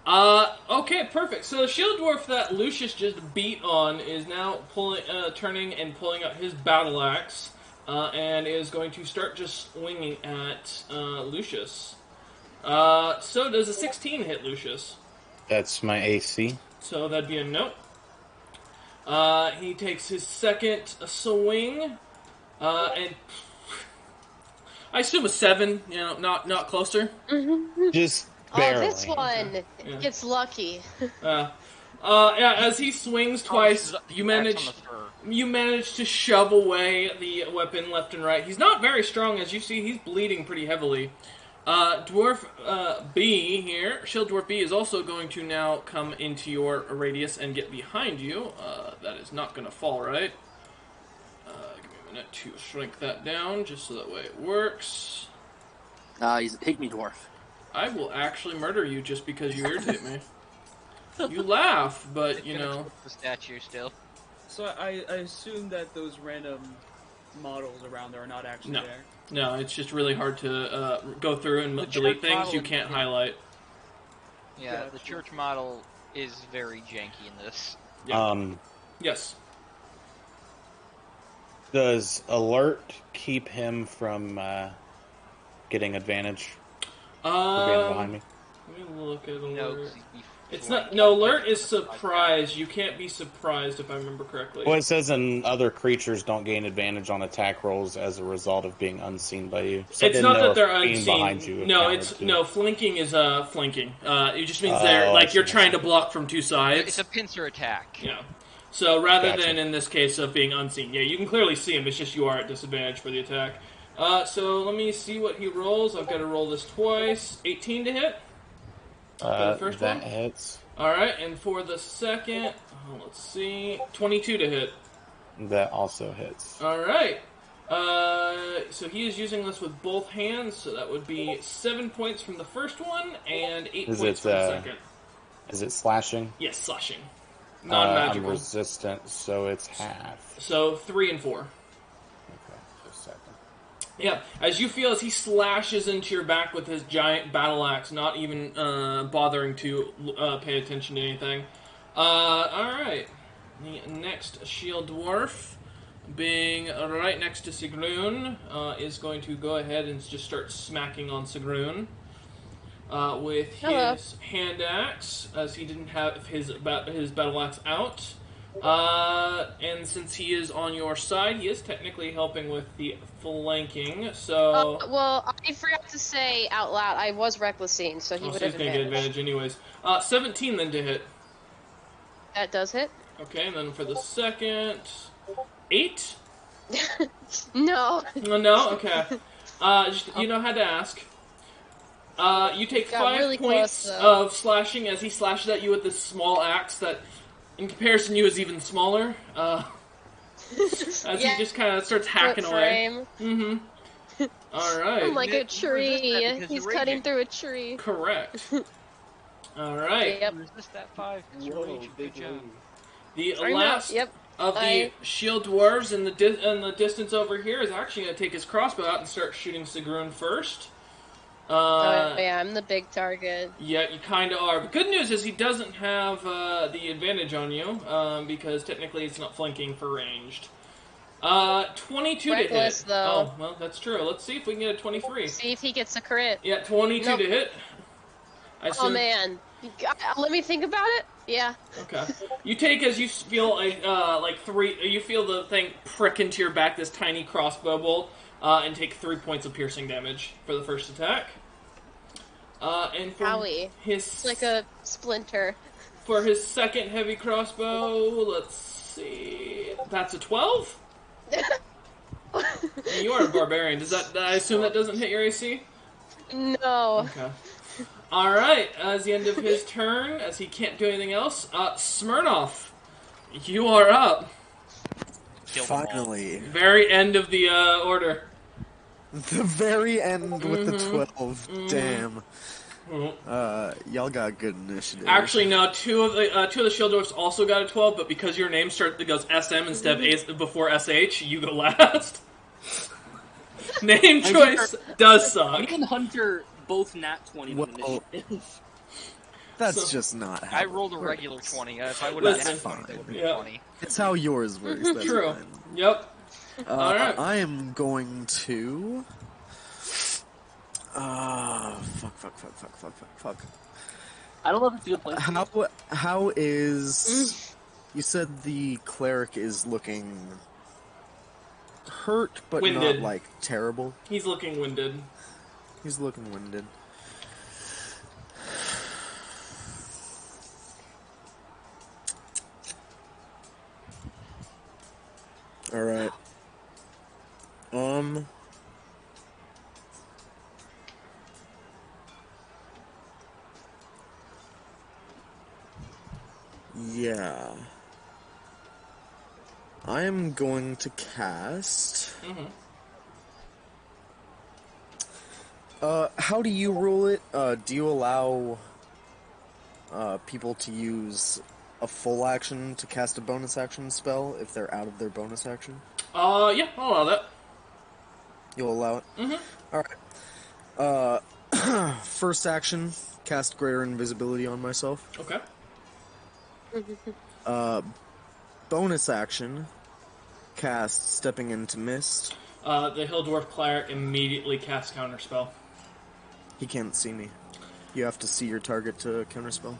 that. Okay, perfect. So the shield dwarf that Lucius just beat on is now turning and pulling out his battle axe, and is going to start just swinging at Lucius. So does a 16 hit Lucius? That's my AC. So that'd be a no. He takes his second swing, and I assume a 7. You know, not closer. Just barely. Oh, this one gets lucky. Yeah, as he swings twice, you manage to shove away the weapon left and right. He's not very strong, as you see. He's bleeding pretty heavily. Dwarf B here, Shield Dwarf B, is also going to now come into your radius and get behind you. That is not going to fall right. Give me a minute to shrink that down, just so that way it works. He's a pygmy dwarf. I will actually murder you just because you irritate me. You laugh, but, you know... The statue still. So I assume that those random models around there are not actually No. there. No, it's just really hard to go through and delete things you can't highlight. Yeah, the church model is very janky in this. Yeah. Yes. Does alert keep him from getting advantage for being behind me? Let me look at No, alert. 'cause he'd be It's flanking. not. No, alert is surprise. You can't be surprised if I remember correctly. Well, it says and other creatures don't gain advantage on attack rolls as a result of being unseen by you. So I It's didn't not know that if they're being unseen. behind you No, counted it's too. no flanking is flanking. It just means Oh, they're I like see, you're I trying see. to block from 2 sides. It's a pincer attack. Yeah. So rather Gotcha. than in this case of being unseen, yeah, you can clearly see him. It's just you are at disadvantage for the attack. So let me see what he rolls. I've got to roll this twice. 18 to hit. For the first that one? hits. All right, and for the second, let's see, 22 to hit. That also hits. All right. So he is using this with both hands, so that would be 7 points from the first one and 8 Is points it, from the second. Is it slashing? Yes, slashing. I'm Non-magical. resistant, so it's half. So 3 and 4. Okay, just a second. Yeah, as you feel as he slashes into your back with his giant battle axe, not even bothering to pay attention to anything. Alright. The next shield dwarf, being right next to Sigrun, is going to go ahead and just start smacking on Sigrun with his hand axe, as he didn't have his battle axe out. And since he is on your side, he is technically helping with the flanking, so... well, I forgot to say out loud, I was recklessing, so he would so he's have going to get advantage. advantage anyways. 17 then to hit. That does hit. Okay, and then for the second... 8? No. Oh, no? Okay. You know how to ask. You take Got 5 really points close, though. of slashing as he slashes at you with this small axe that, in comparison to you, is even smaller. As he just kind of starts hacking away. Mm-hmm. Alright. I'm like a You resist that tree. because He's you're cutting raging. through a tree. Correct. Alright. Yep. Resist that 5. It's your Whoa, rage. Good big job. lead. The I know, last yep. of the shield dwarves in the distance over here is actually going to take his crossbow out and start shooting Sigrun first. Oh, yeah, I'm the big target. Yeah, you kind of are. But good news is he doesn't have the advantage on you, because technically it's not flanking for ranged. 22 Reckless, to hit. though. Oh, well, that's true. Let's see if we can get a 23. See if he gets a crit. Yeah, 22 Nope. to hit. I Oh, assume... man. Let me think about it. Yeah. Okay. You take as you feel like 3. You feel the thing prick into your back, this tiny crossbow bolt, and take 3 points of piercing damage for the first attack. And for Howie. his It's like a splinter. for his second heavy crossbow, let's see, that's a 12. You are a barbarian. Does that? I assume that doesn't hit your AC. No. Okay. All right. As the end of his turn, as he can't do anything else, Smirnoff, you are up. Kill them all. Finally. Very end of the order. The very end with the 12. Damn. Mhm. Y'all got good initiative. Actually, no. Two of the shield dwarfs also got a 12, but because your name goes SM instead of A before SH, you go last. Name choice does suck. Me and Hunter both nat 20 with Well, initiative. That's So- just not how I it rolled a works. regular 20. If I would have Listen. nat 20, that would have been Yeah. 20. It's how yours works. That's True. fine. Yep. Alright. I am going to... Fuck. I don't know if it's a good place. How is... You said the cleric is looking hurt, but Winded. not, like, terrible. He's looking winded. He's looking winded. Alright. Yeah. I am going to cast... Mhm. How do you rule it? Do you allow people to use a full action to cast a bonus action spell if they're out of their bonus action? Yeah, I'll allow that. You'll allow it? Mm-hmm. Alright. First action, cast Greater Invisibility on myself. Okay. Bonus action, cast Stepping into Mist. The Hill Dwarf Cleric immediately casts Counterspell. He can't see me. You have to see your target to counterspell.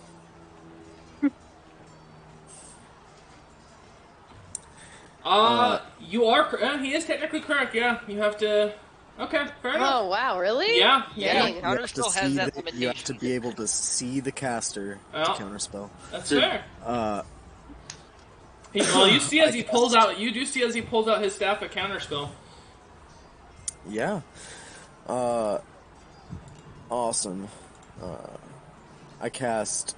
You are... he is technically correct, yeah. You have to... Okay, fair enough. Oh, wow, really? Yeah, Yeah, Dang. Counterspell has that limitation. You have to be able to see the caster Oh. to counterspell. That's Did- fair. Uh, Well, you see as he pulls out... You do see as he pulls out his staff a Counterspell. yeah. Awesome. I cast...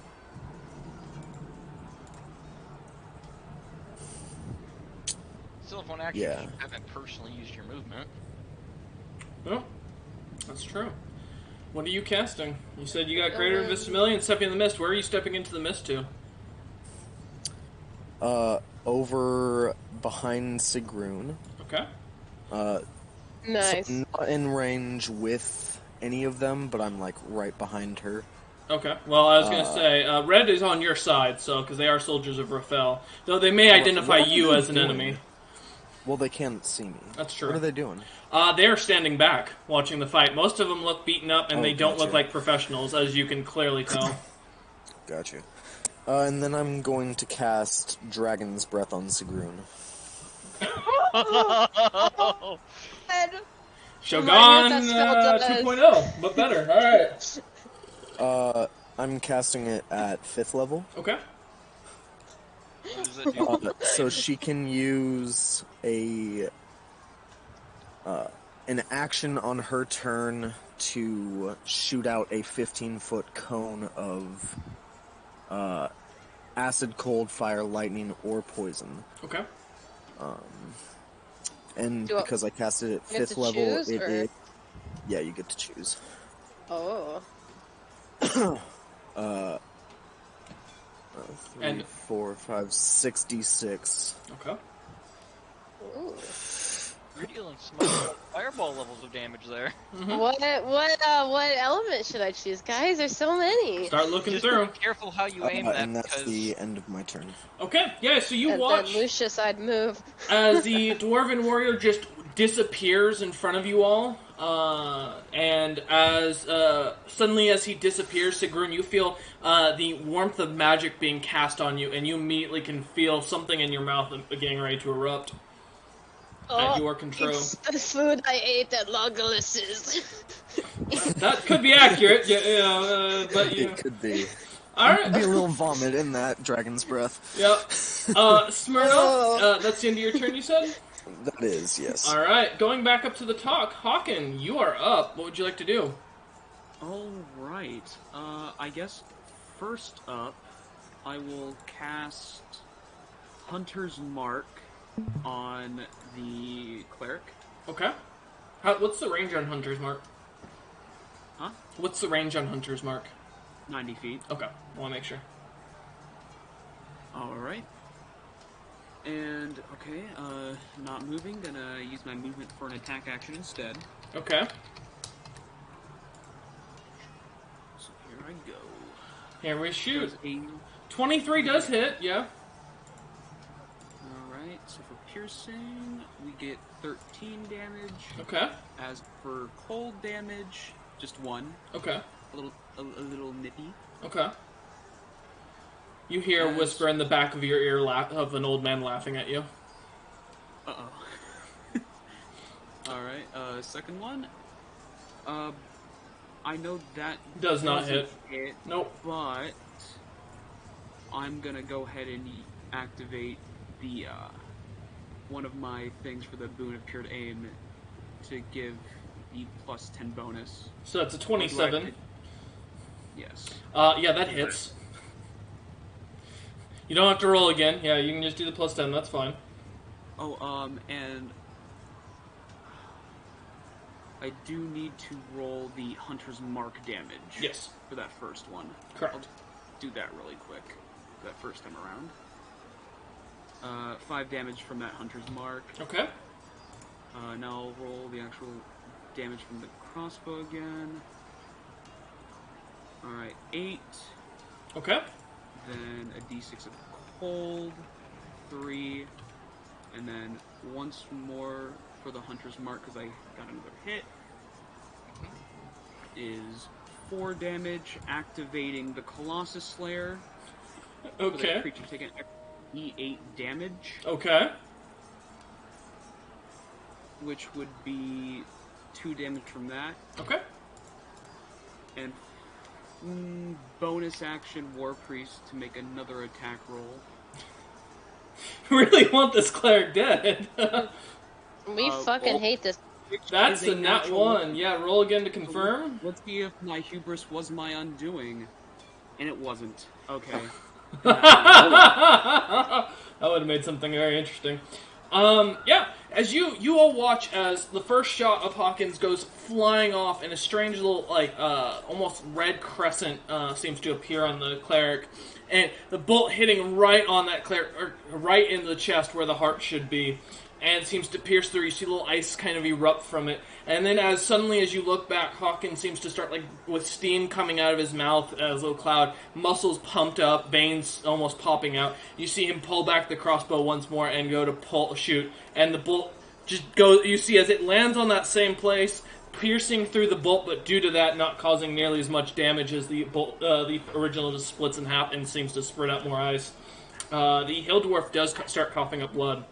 Still have one action Yeah. because you haven't personally used your movement. Well, that's true. What are you casting? You said you got Greater Invisibility and Stepping in the Mist. Where are you stepping into the mist to? Over behind Sigrun. Okay. Nice. So not in range with any of them, but I'm like right behind her. Okay. Well, I was going to say, Red is on your side, so because they are soldiers of Rafel. Though they may identify What are you they as an doing? enemy. Well, they can't see me. That's true. What are they doing? They are standing back, watching the fight. Most of them look beaten up, and they don't look gotcha. like professionals, as you can clearly tell. Gotcha. And then I'm going to cast Dragon's Breath on Sigrun. And Shogun Remind me what that spell 2.0, but better. Alright. I'm casting it at 5th level. Okay. What does it do? So she can use an action on her turn to shoot out a 15-foot cone of acid, cold, fire, lightning, or poison. Okay. And because I cast it at You get 5th to level, choose, or- yeah, you get to choose. Oh. 3, And- 4, 5, 6d6. Okay. Ooh. You're dealing some fireball levels of damage there. What element should I choose, guys? There's so many. Start looking Just through. be careful how you aim that, And that's because the end of my turn. Okay, yeah, so you And watch then Lucius, I'd move. as the Dwarven warrior just disappears in front of you all, and as suddenly as he disappears, Sigrun, you feel the warmth of magic being cast on you, and you immediately can feel something in your mouth getting ready to erupt at your control. It's the food I ate at Logalis's. That could be accurate, but you know. It could be. All right. Be a little vomit in that dragon's breath. Yep. Smirnoff, that's the end of your turn, you said? That is, yes. All right, going back up to the talk. Hawken, you are up. What would you like to do? All right. I guess first up, I will cast Hunter's Mark on the cleric. Okay. What's the range on Hunter's Mark? Huh? What's the range on Hunter's Mark? 90 feet. Okay, I want to make sure. All right. And okay, not moving. Gonna use my movement for an attack action instead. Okay. So here I go. Here we shoot. There's a 23 does hit, yeah. Alright, so for piercing, we get 13 damage. Okay. As for cold damage, just 1. Okay. A little nippy. Okay. You hear a As- whisper in the back of your ear of an old man laughing at you. Uh-oh. Alright, second one. I know that Does not doesn't hit. Nope. But I'm gonna go ahead and activate the one of my things for the boon of cured aim to give the plus 10 bonus. So it's a Or do 27. Yes. Yeah, that hits. You don't have to roll again. Yeah, you can just do the plus 10. That's fine. Oh, and I do need to roll the Hunter's Mark damage. Yes. For that first one. Correct. I'll do that really quick. That first time around. 5 damage from that Hunter's Mark. Okay. Now I'll roll the actual damage from the crossbow again. Alright, 8. Okay. Then a d6 of cold. 3. And then once more for the Hunter's Mark, because I got another hit, is 4 damage, activating the Colossus Slayer. For the Okay. creature taking E8 damage, Okay. which would be 2 damage from that. Okay. And bonus action War Priest to make another attack roll. Really want this cleric dead. We fucking well, hate this. That's Is a a nat natural 1. Yeah, roll again to confirm. Let's see if my hubris was my undoing. And it wasn't. Okay. That would have made something very interesting. Yeah, as you all watch as the first shot of Hawkins goes flying off, and a strange little, almost red crescent seems to appear on the cleric, and the bolt hitting right on that cleric, or right in the chest where the heart should be, and seems to pierce through. You see a little ice kind of erupt from it, and then as you look back, Hawkins seems to start, with steam coming out of his mouth as a little cloud, muscles pumped up, veins almost popping out. You see him pull back the crossbow once more and go to shoot, and the bolt just goes. You see as it lands on that same place, piercing through the bolt, but due to that not causing nearly as much damage as the bolt, the original just splits in half and seems to spread out more ice. The hill dwarf does start coughing up blood.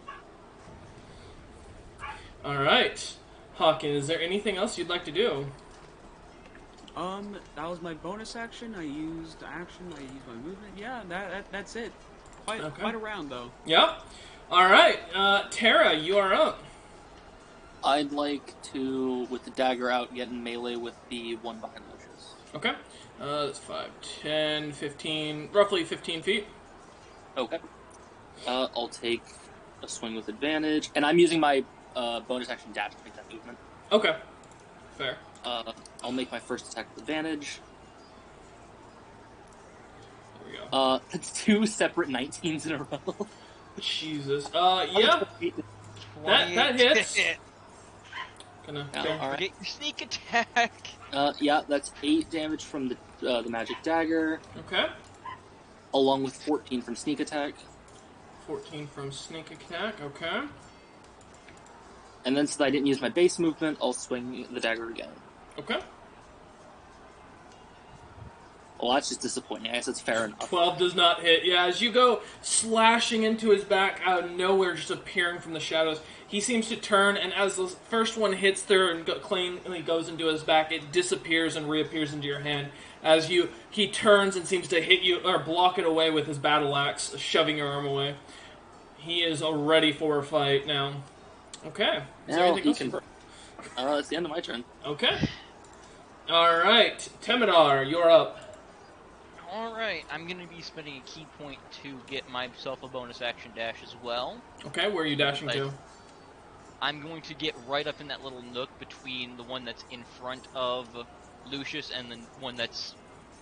All right, Hawkins, is there anything else you'd like to do? That was my bonus action. I used action. I used my movement. Yeah, that's it. Quite a round though. Yeah. All right, Tara, you are up. I'd like to, with the dagger out, get in melee with the one behind Lucius. Okay. That's 5, 10, 15, roughly 15 feet. Okay. I'll take a swing with advantage, and I'm using my bonus action dash to make that movement. Okay. Fair. I'll make my first attack with advantage. There we go. That's 2 separate 19s in a row. Jesus. Yeah. That hits. Gonna. Yeah, all right. Get your sneak attack. Yeah, that's 8 damage from the magic dagger, Okay. along with 14 from sneak attack. 14 from sneak attack. Okay. And then, since I didn't use my base movement, I'll swing the dagger again. Okay. Well, that's just disappointing. I guess it's fair enough. 12 does not hit. Yeah, as you go slashing into his back out of nowhere, just appearing from the shadows, he seems to turn, and as the first one hits through and cleanly goes into his back, it disappears and reappears into your hand. As he turns and seems to hit you, or block it away with his battle axe, shoving your arm away. He is all ready for a fight now. Okay. Is there Now anything he else? can. That's the end of my turn. Okay. Alright. Temidar, you're up. Alright, I'm going to be spending a key point to get myself a bonus action dash as well. Okay, where are you dashing to? I'm going to get right up in that little nook between the one that's in front of Lucius and the one that's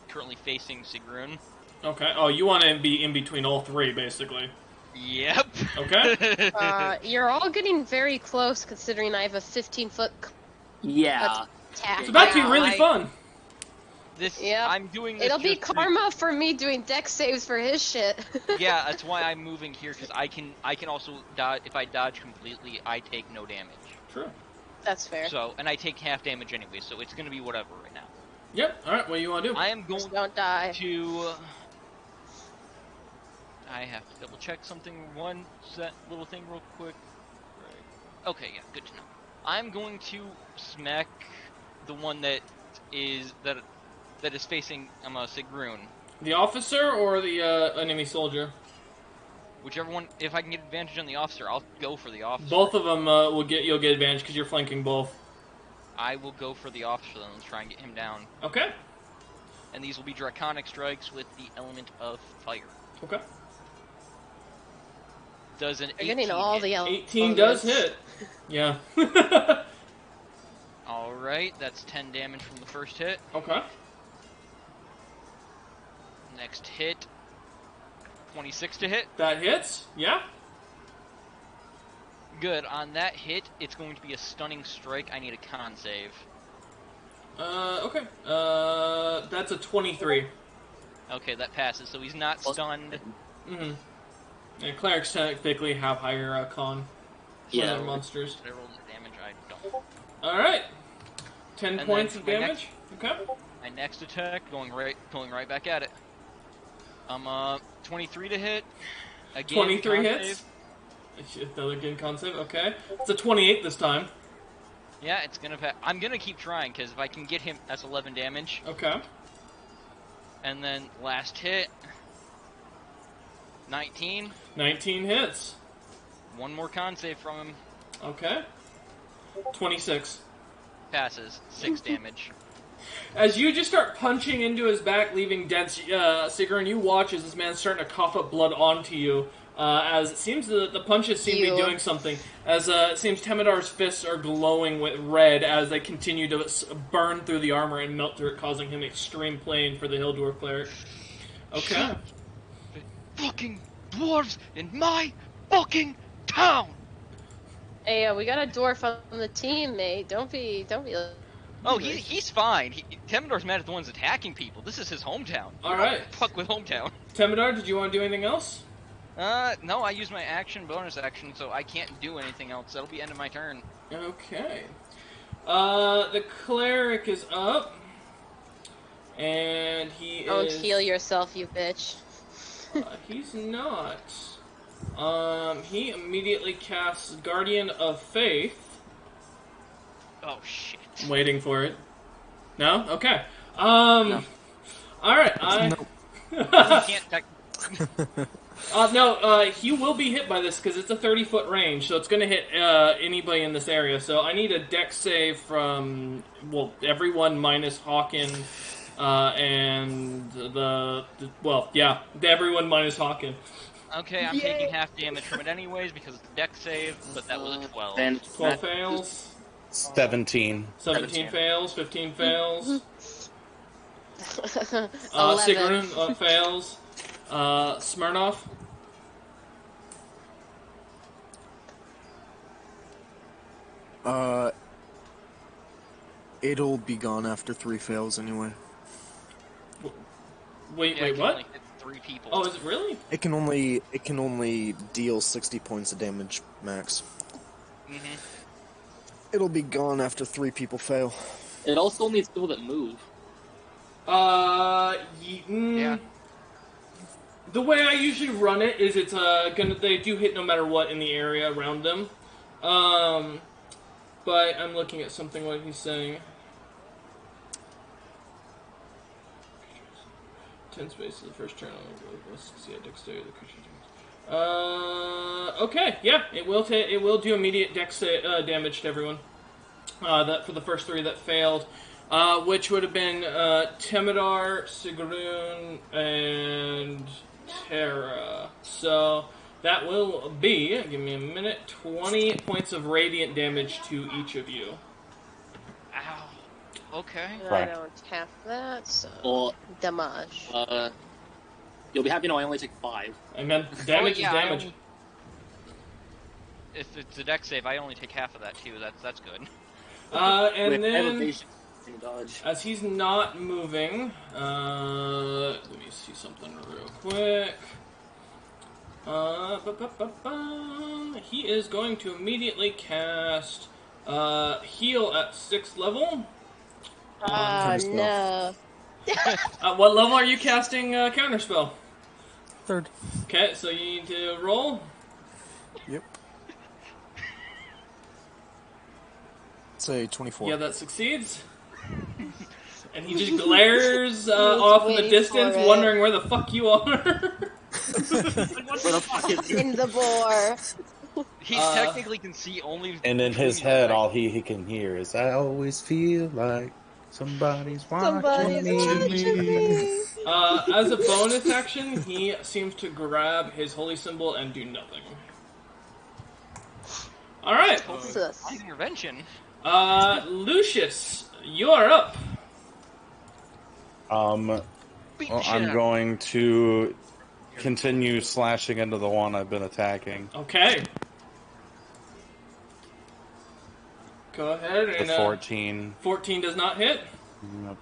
currently facing Sigrun. Okay. Oh, you want to be in between all three, basically. Yep. Okay. You're all getting very close, considering I have a 15-foot Yeah. attack. It's about to be really fun. Yep. I'm doing this It'll be just to- karma for me doing dex saves for his shit. Yeah, that's why I'm moving here, because I can also dodge. If I dodge completely, I take no damage. True. That's fair. So, and I take half damage anyway, so it's going to be whatever right now. Yep. All right. What do you want to do? I am going Just don't die. to. I have to double check something. That little thing real quick. Right. Okay, yeah, good to know. I'm going to smack the one that is facing Sigrun. The officer or the enemy soldier? Whichever one. If I can get advantage on the officer, I'll go for the officer. Both of them you'll get advantage because you're flanking both. I will go for the officer then. Let's try and get him down. Okay. And these will be draconic strikes with the element of fire. Okay. Does an You're 18 getting all hit? the elements. 18 does hit. Yeah. Alright, that's 10 damage from the first hit. Okay. Next hit, 26 to hit. That hits. Yeah. Good. On that hit, it's going to be a stunning strike. I need a con save. Okay. That's a 23. Okay, that passes. So he's not stunned. Mm-hmm. And clerics technically have higher con than Yeah. other monsters. Did I roll the damage? I don't. All right. 10 And points then of my damage. Okay. My next attack, going right back at it. 23 to hit. Again, 23 con hits. save. Another good con save. Okay. It's a 28 this time. Yeah, it's gonna pass. I'm gonna keep trying because if I can get him, that's 11 damage. Okay. And then last hit, 19. 19 hits. One more con save from him. Okay. 26. Passes. 6 damage. As you just start punching into his back, leaving dents, Sigrun, you watch as this man's starting to cough up blood onto you, as it seems the punches seem to be doing something. As it seems Temedar's fists are glowing with red as they continue to burn through the armor and melt through it, causing him extreme pain for the Hill Dwarf cleric. Okay. Fucking dwarves in my fucking town! Hey, we got a dwarf on the team, mate. Don't be. Oh, he's fine. Temedar's mad at the ones attacking people. This is his hometown. All right. Fuck with hometown. Temedar, did you want to do anything else? No, I use my bonus action, so I can't do anything else. That'll be end of my turn. Okay. The cleric is up, and he Don't is... heal yourself, you bitch. He's not. He immediately casts Guardian of Faith. Oh, shit. I'm waiting for it. No? Okay. No. Alright, You can't he will be hit by this because it's a 30-foot range, so it's going to hit anybody in this area. So I need a dex save from, everyone minus Hawken, and everyone minus Hawken. Okay, I'm taking half damage from it anyways because it's a dex save, but that was a 12. Then 12 fails. 17. 17 fails. 15 fails. 11. Sigrun fails. Smirnoff. It'll be gone after 3 fails anyway. Wait, Yeah, what? only hit 3 people. Oh, is it really? It can only deal 60 points of damage max. Mm-hmm. It'll be gone after 3 people fail. it also needs people that move. Yeah. The way I usually run it is it's they do hit no matter what in the area around them. But I'm looking at something what he's saying. 10 space to the first turn. Let's see a dexterity of the creature. Okay, yeah, it will do immediate dex damage to everyone. That for the first 3 that failed, which would have been Temedar, Sigrun, and Terra. So that will be, give me a minute, 20 points of radiant damage to each of you. Ow. Okay. I don't have that, so Well, damage. you'll be happy to know I only take 5. And then damage yeah, is damage. If it's a dex save, I only take half of that too. That's good. And Wait, I have then, evasion and dodge. as he's not moving, let me see something real quick. He is going to immediately cast Heal at 6th level. No. What level are you casting Counterspell? 3rd. Okay, so you need to roll. Yep. Say 24. Yeah, that succeeds. And he just glares off in the waiting distance, for it. wondering where the fuck you are. Where the fuck is he? In the bore. He technically can see only. And in his between head, your all he can hear is, I always feel like somebody's watching Somebody's me. watching me. As a bonus action, he seems to grab his holy symbol and do nothing. Alright. Sus. intervention. Lucius, you are up. Beat Well, the shit I'm out. going to continue slashing into the one I've been attacking. Okay. Go ahead and... The 14. 14 does not hit. Yep.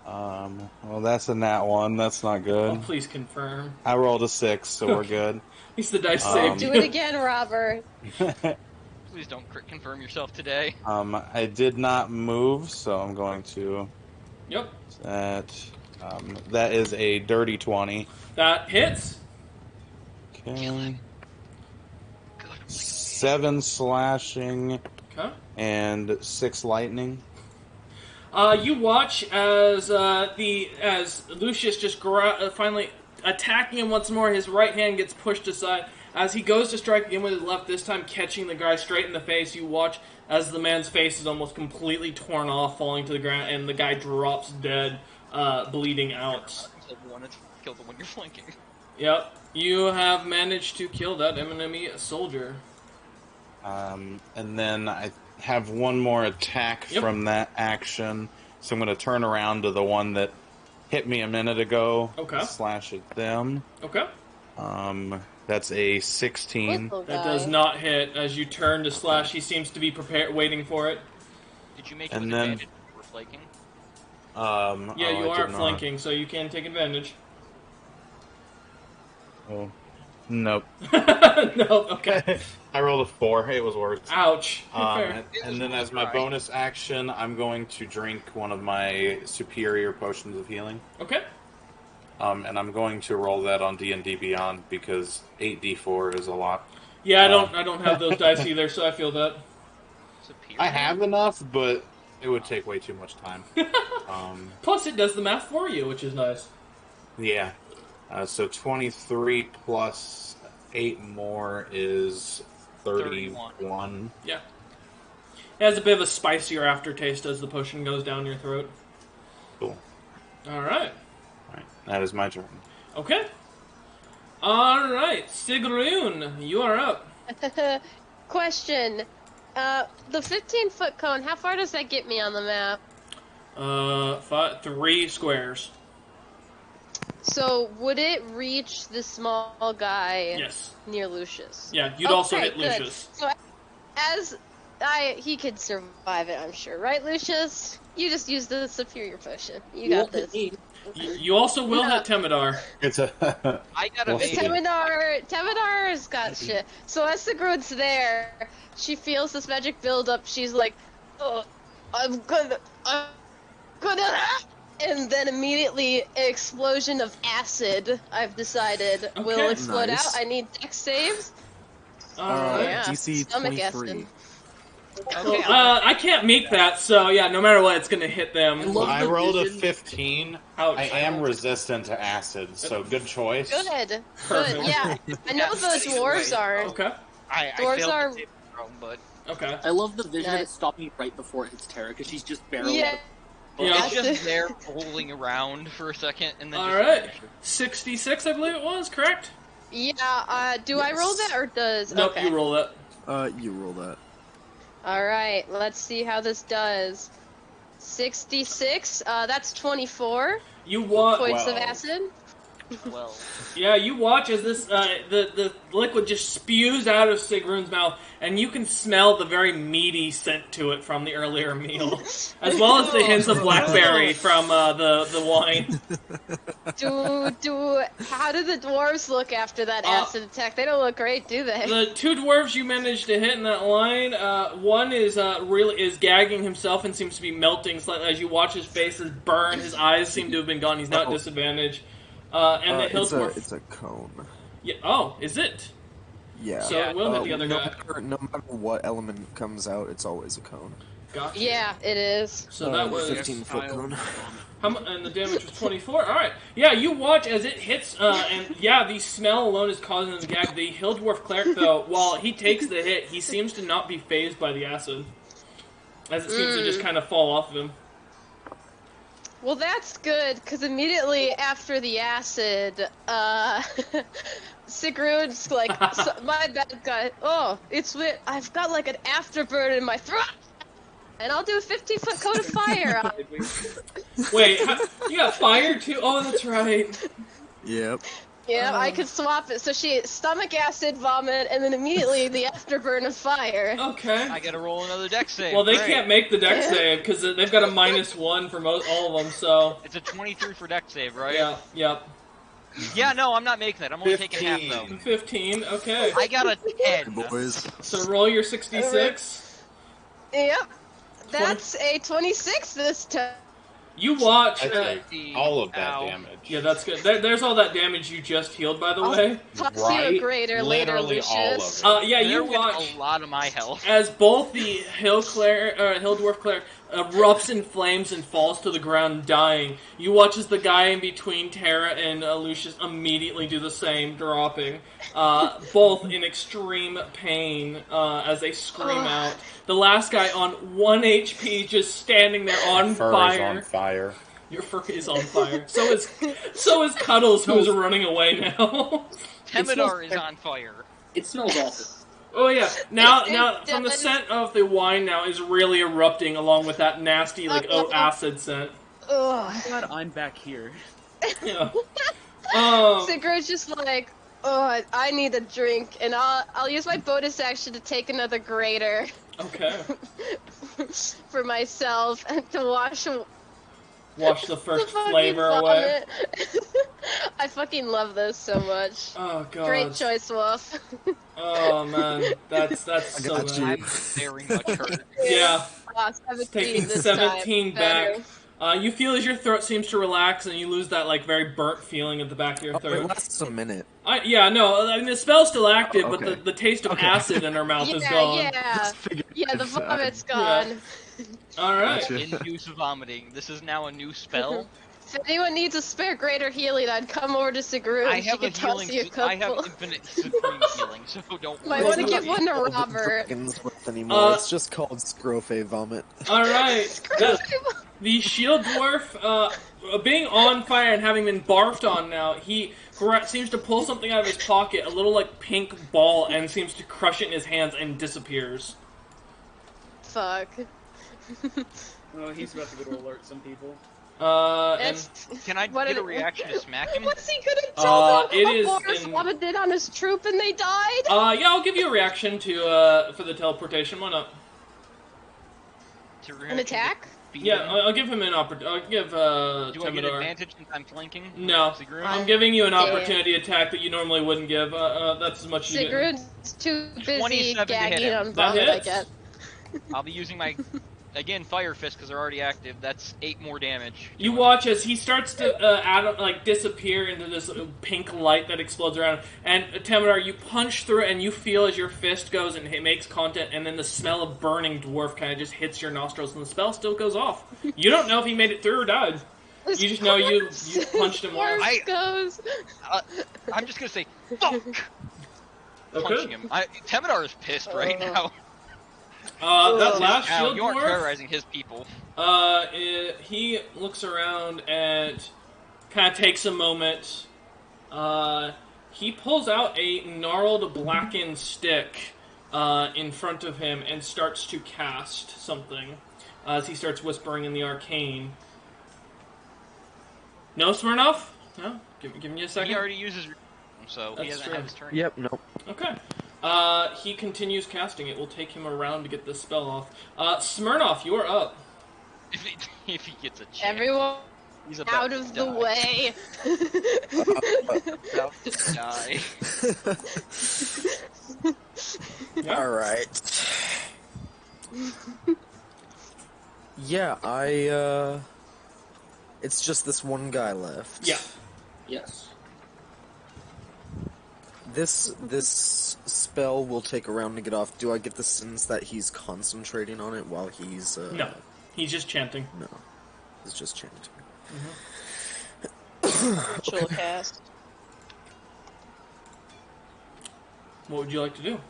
Well, that's a nat 1. That's not Oh, good. please confirm. I rolled a 6, so we're good. At least the dice saved Do you. it again, Robert. Please don't crit confirm yourself today. I did not move, so I'm going to... Yep. That is a dirty 20. That hits. Okay. Good. 7 slashing Okay. and 6 lightning. You watch as Lucius just finally attacking him once more. His right hand gets pushed aside as he goes to strike again with his left. This time catching the guy straight in the face. You watch as the man's face is almost completely torn off, falling to the ground, and the guy drops dead, bleeding out. Kill the one you're flanking. Yep. You have managed to kill that enemy soldier. And then I have one more attack from that action, so I'm going to turn around to the one that hit me a minute ago. Okay. Slash at them. Okay. That's a 16. Little That guy. does not hit. As you turn to slash, he seems to be prepared, waiting for it. Did you make it And with then- advantage when you were flanking? Yeah, you I are did not. flanking, so you can take advantage. Oh, nope. No, okay. I rolled a 4. It was worse. Ouch. Fair. And then as my Right. bonus action, I'm going to drink one of my superior potions of healing. Okay. And I'm going to roll that on D&D Beyond because 8d4 is a lot. Yeah, I don't have those dice either, so I feel that. Superior? I have enough, but it would take way too much time. Plus, it does the math for you, which is nice. Yeah. So 23 plus 8 more is 31. Yeah. It has a bit of a spicier aftertaste as the potion goes down your throat. Cool. All right. Alright, that is my turn. Okay. All right, Sigrun, you are up. Question. The 15-foot cone, how far does that get me on the map? 3 squares. So, would it reach the small guy Yes. near Lucius? Yeah, you'd also Okay, hit good. Lucius. So, he could survive it, I'm sure. Right, Lucius? You just use the superior potion. You got this. You also will hit Temidar. It's a... I got a Well, maybe. Temidar's got shit. So as Sigrun's there, she feels this magic build up. She's like, "Oh, I'm gonna," and then immediately an explosion of acid. I've decided will Okay. explode Nice. out. I need dex saves. Alright. Yeah, DC stomach 23. acid. Okay, I can't make that, so yeah, no matter what, it's gonna hit them. I rolled a 15. Ouch. I am resistant to acid, so good choice. Good. Perfect. Good. Yeah, I know those dwarves are. Okay. I Dwarves failed are- the save throw, but Okay. I love the vision of it Nice. stopping right before it hits Terra, because she's just barely... Yeah. Yeah. it's just there rolling around for a second, and then Alright. 66, I believe it was, correct? Yeah. Do I roll that or does? Nope, Okay. you roll it. You roll that. All right, let's see how this does. 66. That's 24 You watch. points of Wow. acid. well, Yeah, you watch as this the liquid just spews out of Sigrun's mouth, and you can smell the very meaty scent to it from the earlier meal, as well as the hints of blackberry from the wine. How do the dwarves look after that acid attack? They don't look great, do they? The 2 dwarves you managed to hit in that line, one is really gagging himself and seems to be melting slightly as you watch his face is burn. His eyes seem to have been gone. He's not disadvantaged. And the hill dwarf. It's a cone. Yeah. Oh, is it? Yeah. So it will hit the other no guy. no matter what element comes out, it's always a cone. Gotcha. Yeah, it is. So that was 15-foot cone. and the damage was 24. All right. Yeah, you watch as it hits, and yeah, the smell alone is causing him to gag. The hill dwarf cleric, though, while he takes the hit, he seems to not be phased by the acid, as it seems to just kind of fall off of him. Well, that's good, because immediately after the acid, Sigrun's like, my bad guy, it's weird, I've got like an afterburn in my throat, and I'll do a 15-foot cone of fire. Wait, you got fire too? Oh, that's right. Yep. Yeah, I could swap it. So she stomach acid, vomit, and then immediately the afterburn of fire. Okay. I gotta roll another dex save. Well, they Great. can't make the dex save because they've got a -1 for all of them. So It's a 23 for dex save, right? yeah, yep. Yeah, no, I'm not making that. I'm only taking half 15. though. 15. Okay. I got a 10. Boys. So roll your 66. Yep. That's a 26 this time. You watch. That's all of that Ow. damage. Yeah, that's good. There's all that damage you just healed, by the way. Toss you a Right? greater later, Literally all of Lucius. it. Yeah, There you went watch a lot of my health. as both the hill dwarf cleric erupts in flames and falls to the ground, dying. You watch as the guy in between Terra and Lucius immediately do the same, dropping, both in extreme pain as they scream out. The last guy on 1 HP, just standing there on Fur fire. is on fire. Your fur is on fire. So is Cuddles, who's running away now. Temidar is on fire. It smells awful. Oh yeah. Now It from the does. scent of the wine now is really erupting along with that nasty acid scent. Ugh. Glad I'm back here. Yeah. Sigurd's just like, oh, I need a drink, and I'll use my bonus action to take another grater Okay. for myself and to wash Wash the first the fucking flavor away. vomit. I fucking love this so much. Oh god. Great choice, Wolf. Oh man, that's so got bad. you. I'm very much hurt. Yeah. 17 Taking this 17 time. back. Better. You feel as your throat seems to relax and you lose that like very burnt feeling at the back of your It throat. lasts a minute. Yeah, no, I mean the spell's still active, Oh, but okay. the taste of Okay. acid in her mouth is gone. Yeah, the vomit's gone. All right. Gotcha. Induce vomiting. This is now a new spell. If anyone needs a spare greater healing, I'd come over to Sigrun. I She have a could toss healing. you a I have couple. infinite supreme healing, so don't Might worry. want to give one to Called Robert. dragons with anymore. Uh, It's just called Scrofe Vomit. All right. The shield dwarf, being on fire and having been barfed on now, he seems to pull something out of his pocket, a little like pink ball, and seems to crush it in his hands and disappears. Fuck. Oh, he's about to go to alert some people. And Can I What get a did- reaction to smack him? What's he gonna tell them? it is Boris in- vomited on his troop and they died? yeah, I'll give you a reaction to for the teleportation. Why not? To An reaction attack? to beat Yeah, him? I'll give him an opportunity. I'll give Do I get Temidar. advantage since I'm flanking? No, Sigrun? I'm giving you an Damn. opportunity attack that you normally wouldn't give. That's as much as you get. Sigrun's too busy 27 to hit gagging him. on That vomit, I hits. guess. I'll be using my, again, Fire Fist because they're already active. That's 8 more damage. You watch as he starts to disappear into this pink light that explodes around him. And Temidar, you punch through it and you feel as your fist goes and it makes contact, and then the smell of burning dwarf kind of just hits your nostrils, and the spell still goes off. You don't know if he made it through or died. You just know you punched him once. Force goes. I'm just gonna say, fuck! Punching him. Temidar is pissed right now. That last Ow, shield you aren't dwarf, terrorizing his people. he looks around and kind of takes a moment. He pulls out a gnarled, blackened stick in front of him and starts to cast something as he starts whispering in the arcane. No, Smirnoff? No? Give me a second. He already uses, so he That's hasn't true. had his turn. Yep, nope. Okay. He continues casting. It will take him around to get this spell off. Smirnoff, you are up. If he gets a chance. Everyone He's about out to of the die. way. About to die. Yeah. Alright. Yeah, it's just this one guy left. Yeah. Yes. This spell will take a round to get off. Do I get the sense that he's concentrating on it while he's No. He's just chanting. No. He's just chanting. Ritual cast. What would you like to do?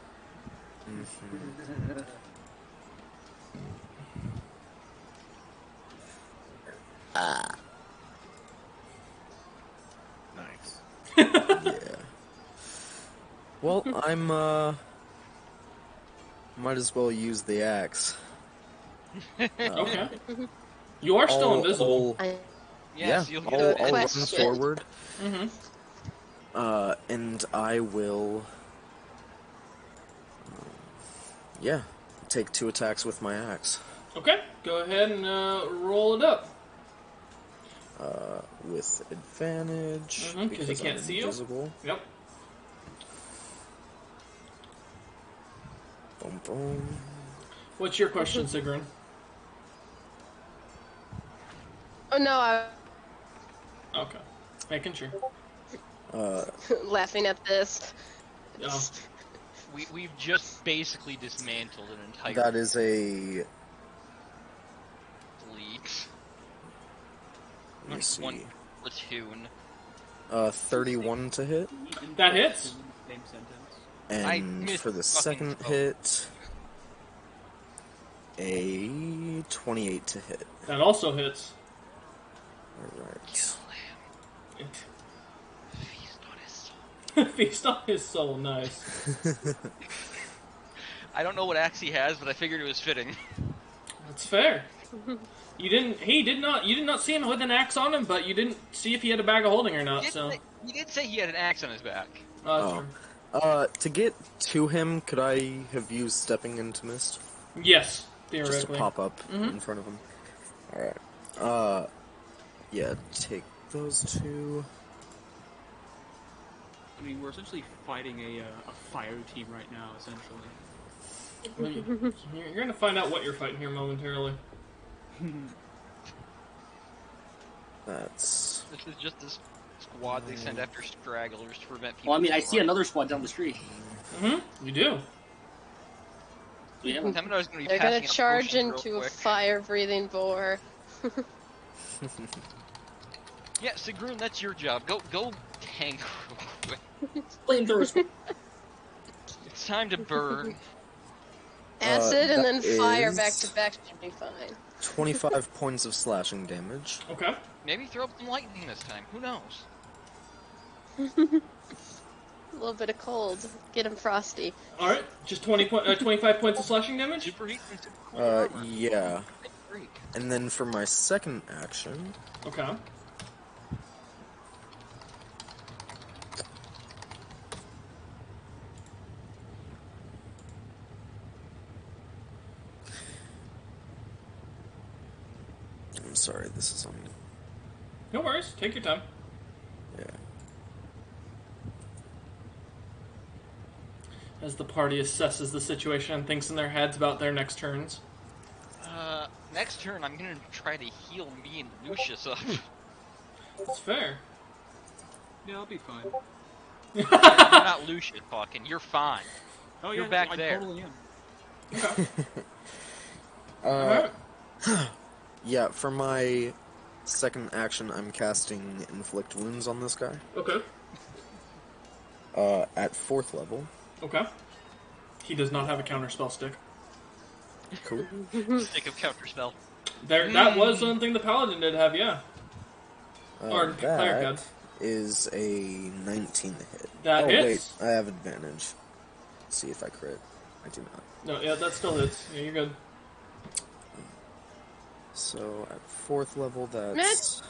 Nice. Yeah. Well, might as well use the axe. Okay. You are still invisible. Yes, yeah, you'll get I'll an run question. forward. Mm-hmm. And I will, take 2 attacks with my axe. Okay. Go ahead and roll it up. With advantage, 'cause he because can't I'm see you? invisible. Yep. Boom, boom. What's your question, Sigrun? Oh no, Okay. Making sure. Uh, I'm laughing at this. Oh. We've just basically dismantled an entire that is a, fleet. let me see, One platoon. 31 to hit, That hits. Same sentence. I and missed for the fucking second spell. hit, a 28 to hit. That also hits. Alright. Feast on his soul. Feast on his soul, nice. I don't know what axe he has, but I figured it was fitting. That's fair. You did not see him with an axe on him, but you didn't see if he had a bag of holding or not, so. You did say he had an axe on his back. That's true. To get to him, could I have used stepping into mist? Yes, Just to theoretically. pop up in front of him. Alright. Yeah, take those two. I mean, we're essentially fighting a fire team right now, essentially. Well, you're going to find out what you're fighting here momentarily. That's... This is just this squad they send after stragglers to prevent people. Well, I mean, I from see running. another squad down the street. You do. Do we have Them and I was gonna be They're passing gonna out charge potions real into a quick. fire-breathing boar. Yeah, Sigrun, that's your job. Go tank real quick. flamethrowers? It's time to burn. Acid and that then fire is- back to back should be fine. 25 points of slashing damage. Okay. Maybe throw up some lightning this time. Who knows? A little bit of cold. Get him frosty. Alright, just 25 points of slashing damage? Superheat and super cool armor. Yeah. Great. And then for my second action, Okay. I'm sorry, this is on... No worries, take your time. Yeah. As the party assesses the situation and thinks in their heads about their next turns. Next turn, I'm gonna try to heal me and Lucius up. That's fair. Yeah, I'll be fine. You're not Lucius talking. You're fine. Oh You're yeah, back I there. totally am. Alright. Yeah, for my second action, I'm casting Inflict Wounds on this guy. Okay. At 4th level. Okay. He does not have a counterspell stick. Cool. Stick of counterspell. That was something the paladin did have, yeah. Or cleric had. That is a 19 hit. That oh, hits. wait, I have advantage. See if I crit. I do not. No, yeah, that still hits. Yeah, you're good. So at 4th level, that's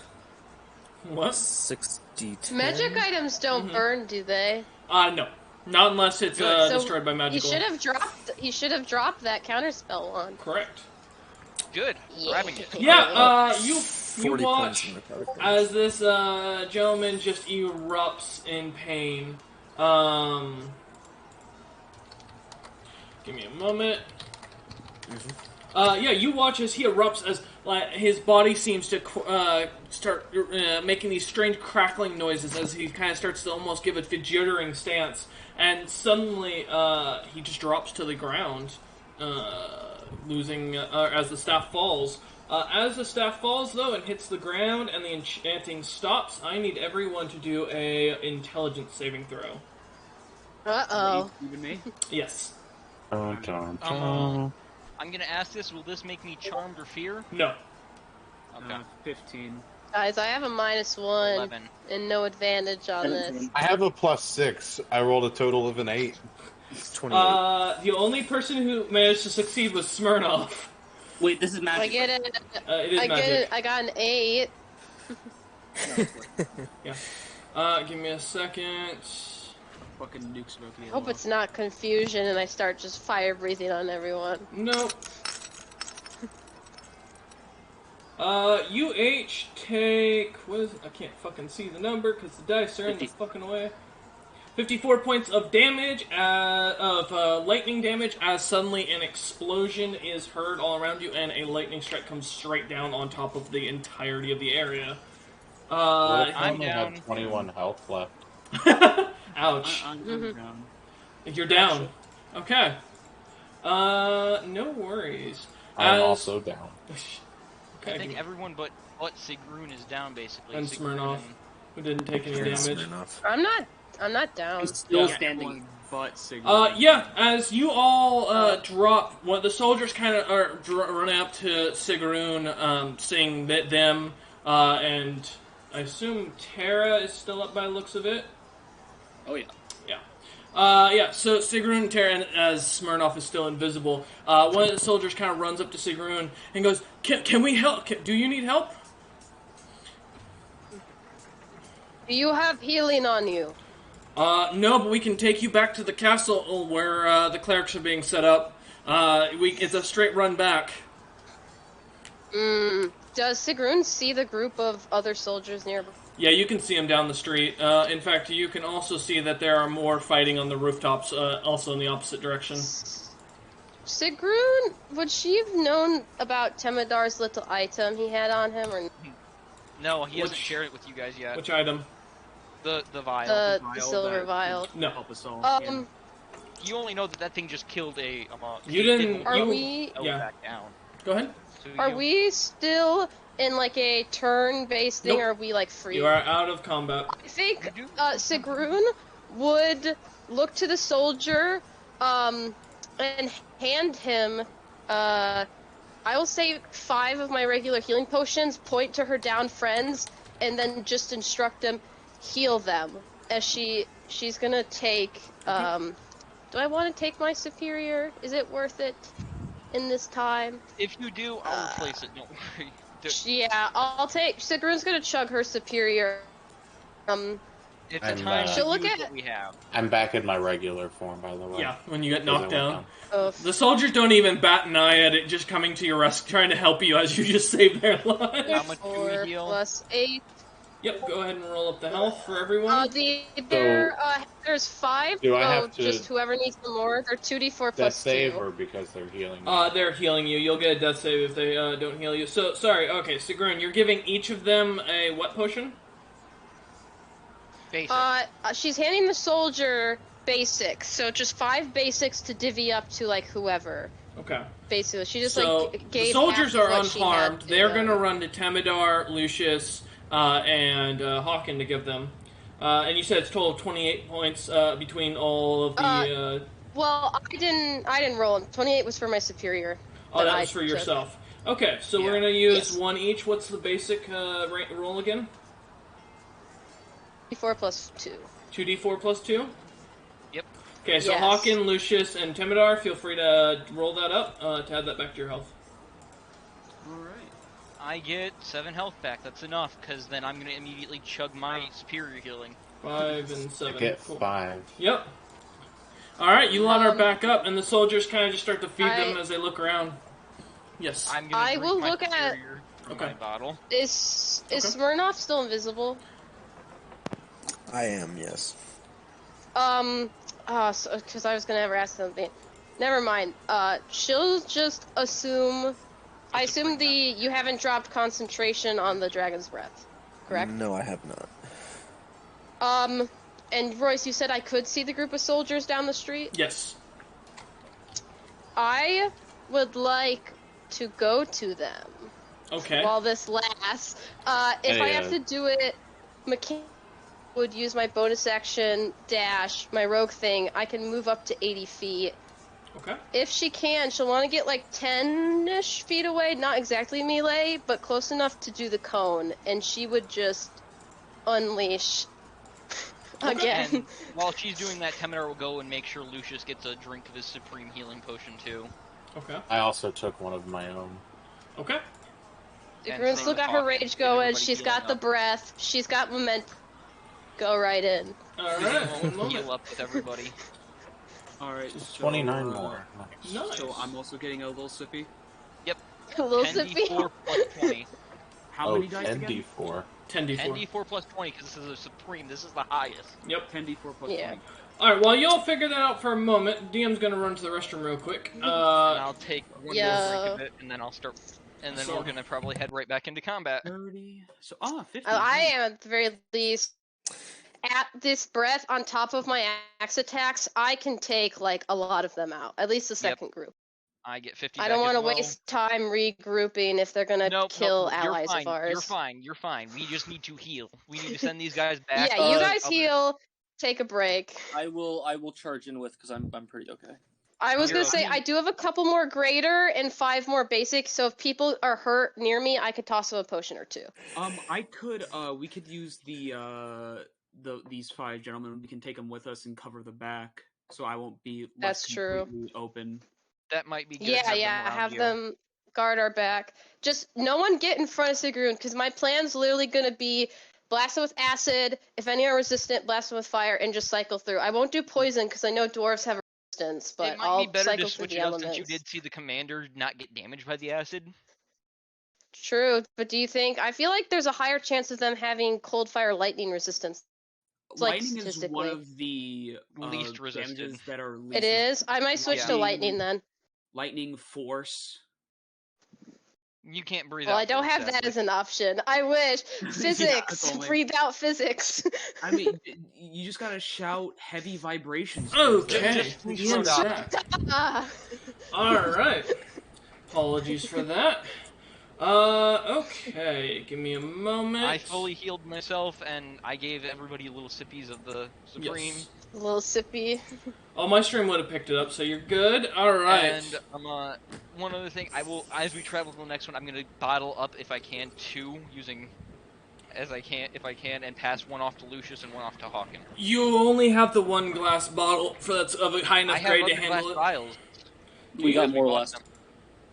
What? 6d10. Magic items don't burn, do they? No. Not unless it's So destroyed by You magical. should have dropped. You should have dropped that counterspell one. Correct. Good. Yeah. Grabbing it. Yeah, you 40 watch points in necrotic as damage. this gentleman just erupts in pain. Give me a moment. Yeah, you watch as he erupts as his body seems to start making these strange crackling noises as he kind of starts to almost give a jittering stance, and suddenly he just drops to the ground, losing as the staff falls. As the staff falls, though, and hits the ground and the enchanting stops, I need everyone to do a intelligence saving throw. Uh-oh. Even me? Yes. I'm gonna ask this. Will this make me charmed or fear? No. Okay. 15. Guys, I have a -1 11. and no advantage on this. I have a +6. I rolled a total of an 8. 28. The only person who managed to succeed was Smirnoff. Wait, this is I magic. get it. It is I magic. get it. I got an 8. Give me a second. Fucking nukes about to I get hope low. it's not confusion and I start just fire breathing on everyone. Nope. You each take... What is it? I can't fucking see the number because the dice are in the 50. fucking way. 54 points of damage, lightning damage, as suddenly an explosion is heard all around you and a lightning strike comes straight down on top of the entirety of the area. I'm only down. had 21 health left. Ouch. I'm down. You're down. Okay. No worries. I'm also down. Okay, I think everyone but Sigrun is down basically. And Sigrun Smirnoff, who didn't take any Friends damage. enough. I'm not down. He's still Yeah. standing. Everyone but Sigmund. Yeah, as you all drop, the soldiers kind of are running up to Sigaroon, seeing them And I assume Terra is still up by the looks of it. Oh yeah. Yeah, so Sigrun and Terra, as Smirnoff is still invisible, one of the soldiers kind of runs up to Sigrun and goes, can we help? Do you need help? Do you have healing on you? No, but we can take you back to the castle where the clerics are being set up. It's a straight run back. Does Sigrun see the group of other soldiers nearby? Yeah, you can see them down the street. In fact, you can also see that there are more fighting on the rooftops, also in the opposite direction. Sigrun, would she have known about Temedar's little item he had on him, or No, he hasn't shared it with you guys yet. Which item? The vial. the silver vial? No. Help us all. You only know that thing just killed a. You didn't. Are you, we? Yeah. Back down. Go ahead. So Are we still in like a turn-based thing, Nope. or are we like free? You are out of combat. I think Sigrun would look to the soldier, and hand him, I will say 5 of my regular healing potions, point to her down friends, and then just instruct them, heal them. As she's gonna take, do I want to take my superior? Is it worth it in this time? If you do, I'll replace it. Don't worry. Yeah, I'll take, Sigrun's gonna chug her superior. It's I'm, a time to She'll look use at- what we have. I'm back in my regular form, by the way. Yeah, when you get Because I knocked went down. Oh, The soldiers don't even bat an eye at it, just coming to your rescue, trying to help you as you just saved their lives. How much do 4 we heal? plus 8. Yep, go ahead and roll up the health for everyone. There's 5. Do I so have to- just whoever needs some more. They're 2d4 Death plus save 2. or because they're healing me? They're healing you. You'll get a death save if they don't heal you. So, sorry, okay, Sigrun, you're giving each of them a what potion? Basic. She's handing the soldier basics, so just 5 basics to divvy up to like whoever. Okay. Basically, she just So, like the gave. soldiers half are what she had unharmed. to, They're going to run to Temidar, Lucius, and Hawken to give them. And you said it's a total of 28 points between all of the... Well, I didn't roll. 28 was for my superior. oh, that was for yourself. Okay, so we're going to use one each. What's the basic roll again? 4 plus 2. 2d4 plus 2? Yep. Okay, so Yes. Hawken, Lucius, and Temidar, feel free to roll that up to add that back to your health. Alright. I get 7 health back. That's enough, because then I'm going to immediately chug my superior healing. 5 and 7. I get Cool. 5. Yep. Alright, you lot are back up, and the soldiers kind of just start to feed them as they look around. Yes. I'm going I to will my look at- superior from Okay. my bottle. Is Okay. Smirnoff still invisible? I am, yes. Because I was gonna ever ask something. Never mind. She'll just assume. I assume you haven't dropped concentration on the dragon's breath, correct? No, I have not. And Royce, you said I could see the group of soldiers down the street. Yes. I would like to go to them Okay. while this lasts. If I have to do it, McKinney would use my bonus action dash, my rogue thing. I can move up to 80 feet. Okay. If she can, she'll want to get like 10-ish feet away, not exactly melee, but close enough to do the cone, and she would just unleash again. And while she's doing that, Temenar will go and make sure Lucius gets a drink of his supreme healing potion too. Okay. I also took one of my own. Okay. Sigrun's still got her rage going, she's got the breath, she's got momentum. Go right in. Alright. One Heal moment. up with everybody. Alright, It's so, 29 more. Nice. Nice. So I'm also getting a little sippy. A little sippy. 10d4 plus 20. How many dice again? ND4. 10d4. 10d4 plus 20 because this is a supreme. This is the highest. Yep. 10d4 plus Yeah. 20. Alright, while y'all figure that out for a moment, DM's gonna run to the restroom real quick. And I'll take one Yeah. more drink of it, and then I'll start. And then we're gonna probably head right back into combat. 30. So, 50. I am at the very least. At this breath, on top of my axe attacks, I can take like a lot of them out. At least the second group. I get 50. I don't want to waste time regrouping if they're gonna kill allies you're of fine. ours. You're fine. You're fine. We just need to heal. We need to send these guys back. Yeah, you guys I'll- heal. Take a break. I will charge in with because I'm pretty okay. I was You're gonna say right. I do have a couple more greater and 5 more basic. So if people are hurt near me, I could toss them a potion or 2. I could. We could use these 5 gentlemen. We can take them with us and cover the back, so I won't be left That's true. completely open. That might be good. Yeah, Have them yeah. around Have you. them guard our back. Just no one get in front of Sigrun because my plan's literally gonna be blast them with acid. If any are resistant, blast them with fire, and just cycle through. I won't do poison because I know dwarves have resistance, but It might I'll be better cycle to through switch the it up elements. since you did see the commander not get damaged by the acid. True, but do you think? I feel like there's a higher chance of them having cold fire lightning resistance. Like, Lightning is one statistically. of the Least resisted. damages that are least. It is. I might switch to lightning then. Lightning, force. You can't breathe Well, out. I don't force, have that sadly. as an option. I wish. Physics. that's only- Breathe out physics. I mean, you just gotta shout heavy vibrations. Okay, Just the throw it out. attack. Ah. Alright. Apologies for that. Okay, give me a moment. I fully healed myself, and I gave everybody little sippies of the Supreme. Yes. A little sippy. Oh, my stream would have picked it up, so you're good. Alright. And one other thing, I will, as we travel to the next one, I'm gonna bottle up if I can 2, using if I can, and pass 1 off to Lucius and 1 off to Hawken. You only have the 1 glass bottle for that's of a high I enough have grade other to glass handle it. vials. We got because more bought last. them.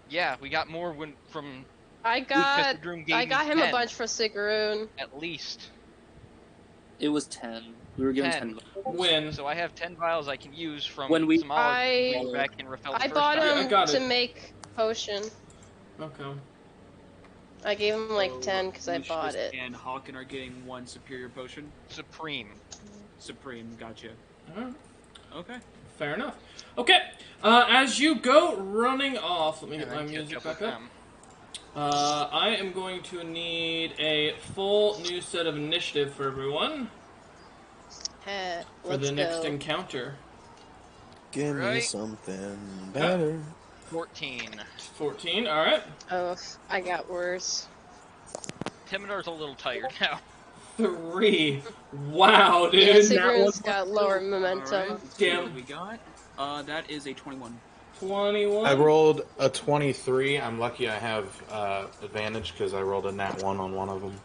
Yeah, we got more from I got Droom gave I got me him a 10, bunch for Sigrun. at least. It was 10. We were given 10. 10. When? So I have 10 vials I can use from When we- Somala back in Rafel the I first bought time. I him got to it. make potion. Okay. I gave him like So 10 because I Lucius bought it. And Hawken are getting 1 superior potion. Supreme. Supreme, gotcha. Alright. Okay. Fair enough. Okay, as you go running off, let me get And my then catch music up back with up. them. I am going to need a full new set of initiative for everyone for Let's the next go. encounter. Give me Right. something better. 14. 14, alright. Oh, I got worse. Timidar's a little tired now. 3. Wow, dude. Yeah, That Sigrun's was got lower momentum. Alright, let's see Damn. what we got. That is a 21. 21. I rolled a 23. I'm lucky I have advantage because I rolled a nat 1 on one of them.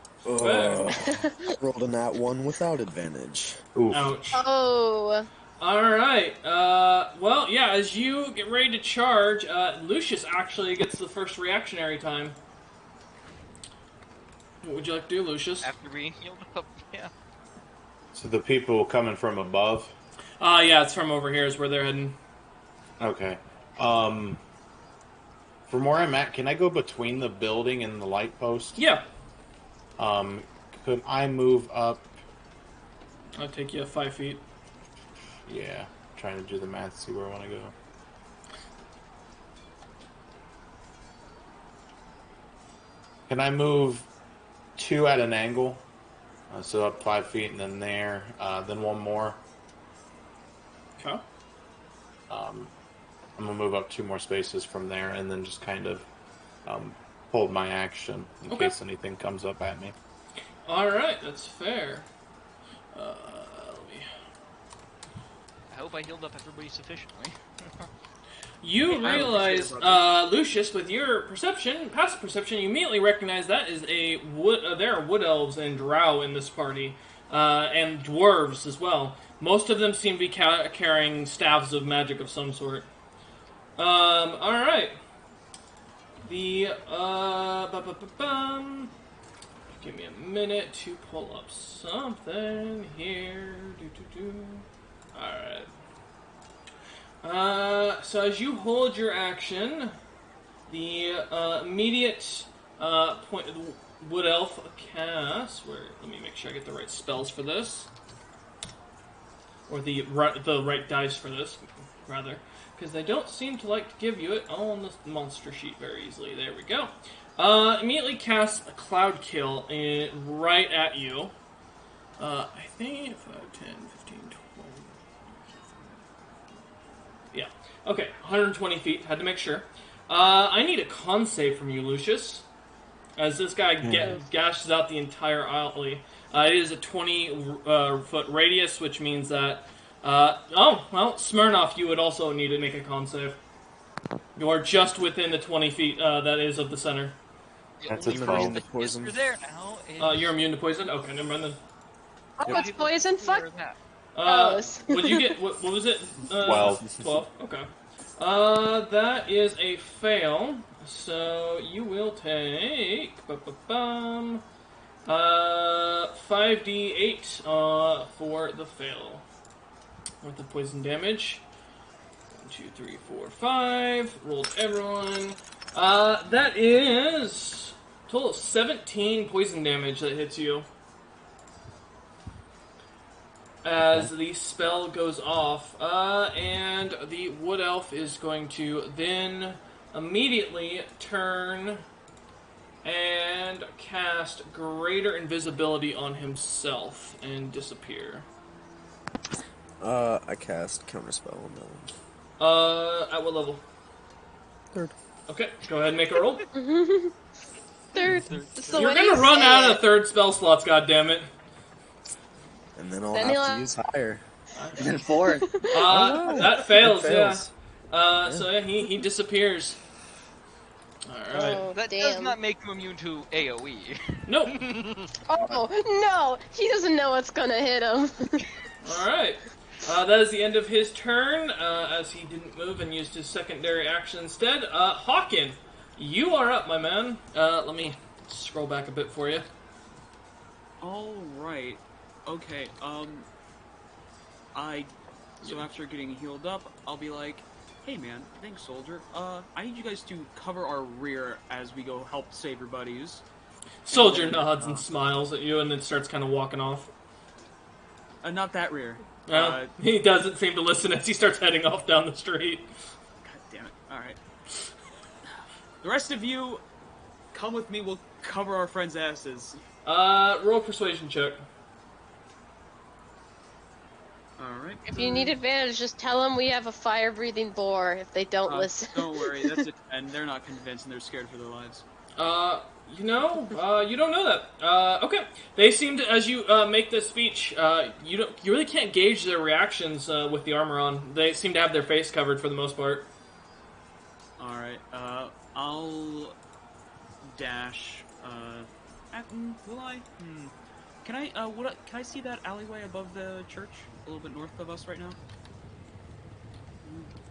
Rolled a nat 1 without advantage. Oof. Ouch. Oh, Alright, well, yeah, as you get ready to charge, Lucius actually gets the first reactionary time. What would you like to do, Lucius? After being healed up, yeah. So the people coming from above? Yeah, it's from over here is where they're heading. Okay. From where I'm at, can I go between the building and the light post? Yeah. Could I move up? I'll take you 5 feet. Yeah. Trying to do the math, see where I want to go. Can I move 2 at an angle? So up 5 feet and then there, then 1 more. Okay. I'm gonna move up 2 more spaces from there, and then just kind of hold my action in Okay. case anything comes up at me. Alright, that's fair. Let me... I hope I healed up everybody sufficiently. You I have a realize, picture Lucius, with your perception, passive perception, you immediately recognize that is a wood. There are wood elves and drow in this party, and dwarves as well. Most of them seem to be carrying staves of magic of some sort. All right. The give me a minute to pull up something here. All right. So as you hold your action, the immediate point of the wood elf cast. Let me make sure I get the right spells for this, or the right dice for this, rather, because they don't seem to like to give you it on the monster sheet very easily. There we go. Immediately cast a cloud kill right at you. I think 5, 10, 15, 20. Yeah. Okay, 120 feet. Had to make sure. I need a con save from you, Lucius. As this guy gashes out the entire alley. It is a 20-foot radius, which means that Oh, well, Smirnoff, you would also need to make a con save. You are just within the 20 feet, that is, of the center. The That's only a person 12. that Poison. is there now is... You're immune to poison? Okay, never mind then. Oh, it's poison. Fuck. That. What'd you get? What was it? 12. 12, okay. That is a fail, so you will take... 5d8 for the fail. With the poison damage. 1, 2, 3, 4, 5. Rolled everyone. That is a total of 17 poison damage that hits you. As the spell goes off, and the wood elf is going to then immediately turn and cast greater invisibility on himself and disappear. I cast counterspell on that one. At what level? 3rd. Okay, go ahead and make a roll. Third. You're gonna run out of 3rd spell slots, goddammit. And then I'll Then have he'll- to use higher. And then 4. That fails, It fails. yeah. So yeah, he disappears. Alright. Oh, That damn. does not make you immune to AoE. Nope. Oh, no! He doesn't know what's gonna hit him. Alright. That is the end of his turn, as he didn't move and used his secondary action instead. Hawken, you are up, my man. Let me scroll back a bit for you. Alright. Okay, so after getting healed up, I'll be like, hey man, thanks soldier. I need you guys to cover our rear as we go help save your buddies. Soldier nods and smiles at you and then starts kind of walking off. Not that rear. He doesn't seem to listen as he starts heading off down the street. God damn it. Alright. The rest of you, come with me, we'll cover our friends' asses. Roll a persuasion check. Alright. If you need advantage, just tell them we have a fire-breathing boar if they don't listen. Don't worry, that's it. And they're not convinced and they're scared for their lives. You don't know that. Okay. They seem to, as you make this speech, you really can't gauge their reactions with the armor on. They seem to have their face covered for the most part. Alright, I'll dash, will I? Can I see that alleyway above the church? A little bit north of us right now?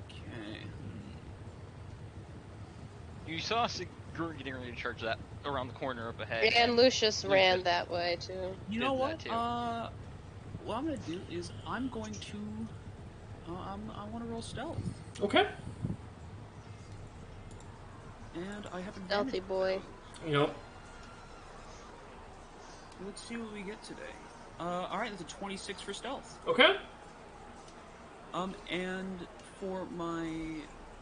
Okay. You saw Sigur getting ready to charge that around the corner up ahead. And Lucius ran that way, too. You Did know that what? too. What I'm gonna do is I'm going to, I want to roll stealth. Okay. And I have Stealthy advantage. boy. Nope. Let's see what we get today. Alright, that's a 26 for stealth. Okay. And for my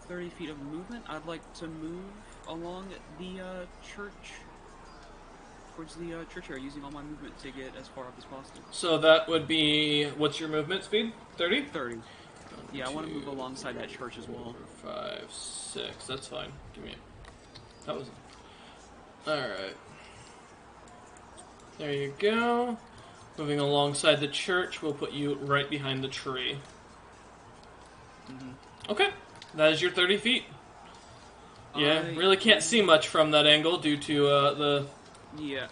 30 feet of movement, I'd like to move along the, church, towards the, church area, using all my movement to get as far up as possible. So that would be, what's your movement speed? 30? 30. Yeah, I want to move alongside that church as well. 5, 6. That's fine. Give me That was... Alright. There you go. Moving alongside the church, we'll put you right behind the tree. Okay. That is your 30 feet. Yeah, really can't see much from that angle due to the... Yeah,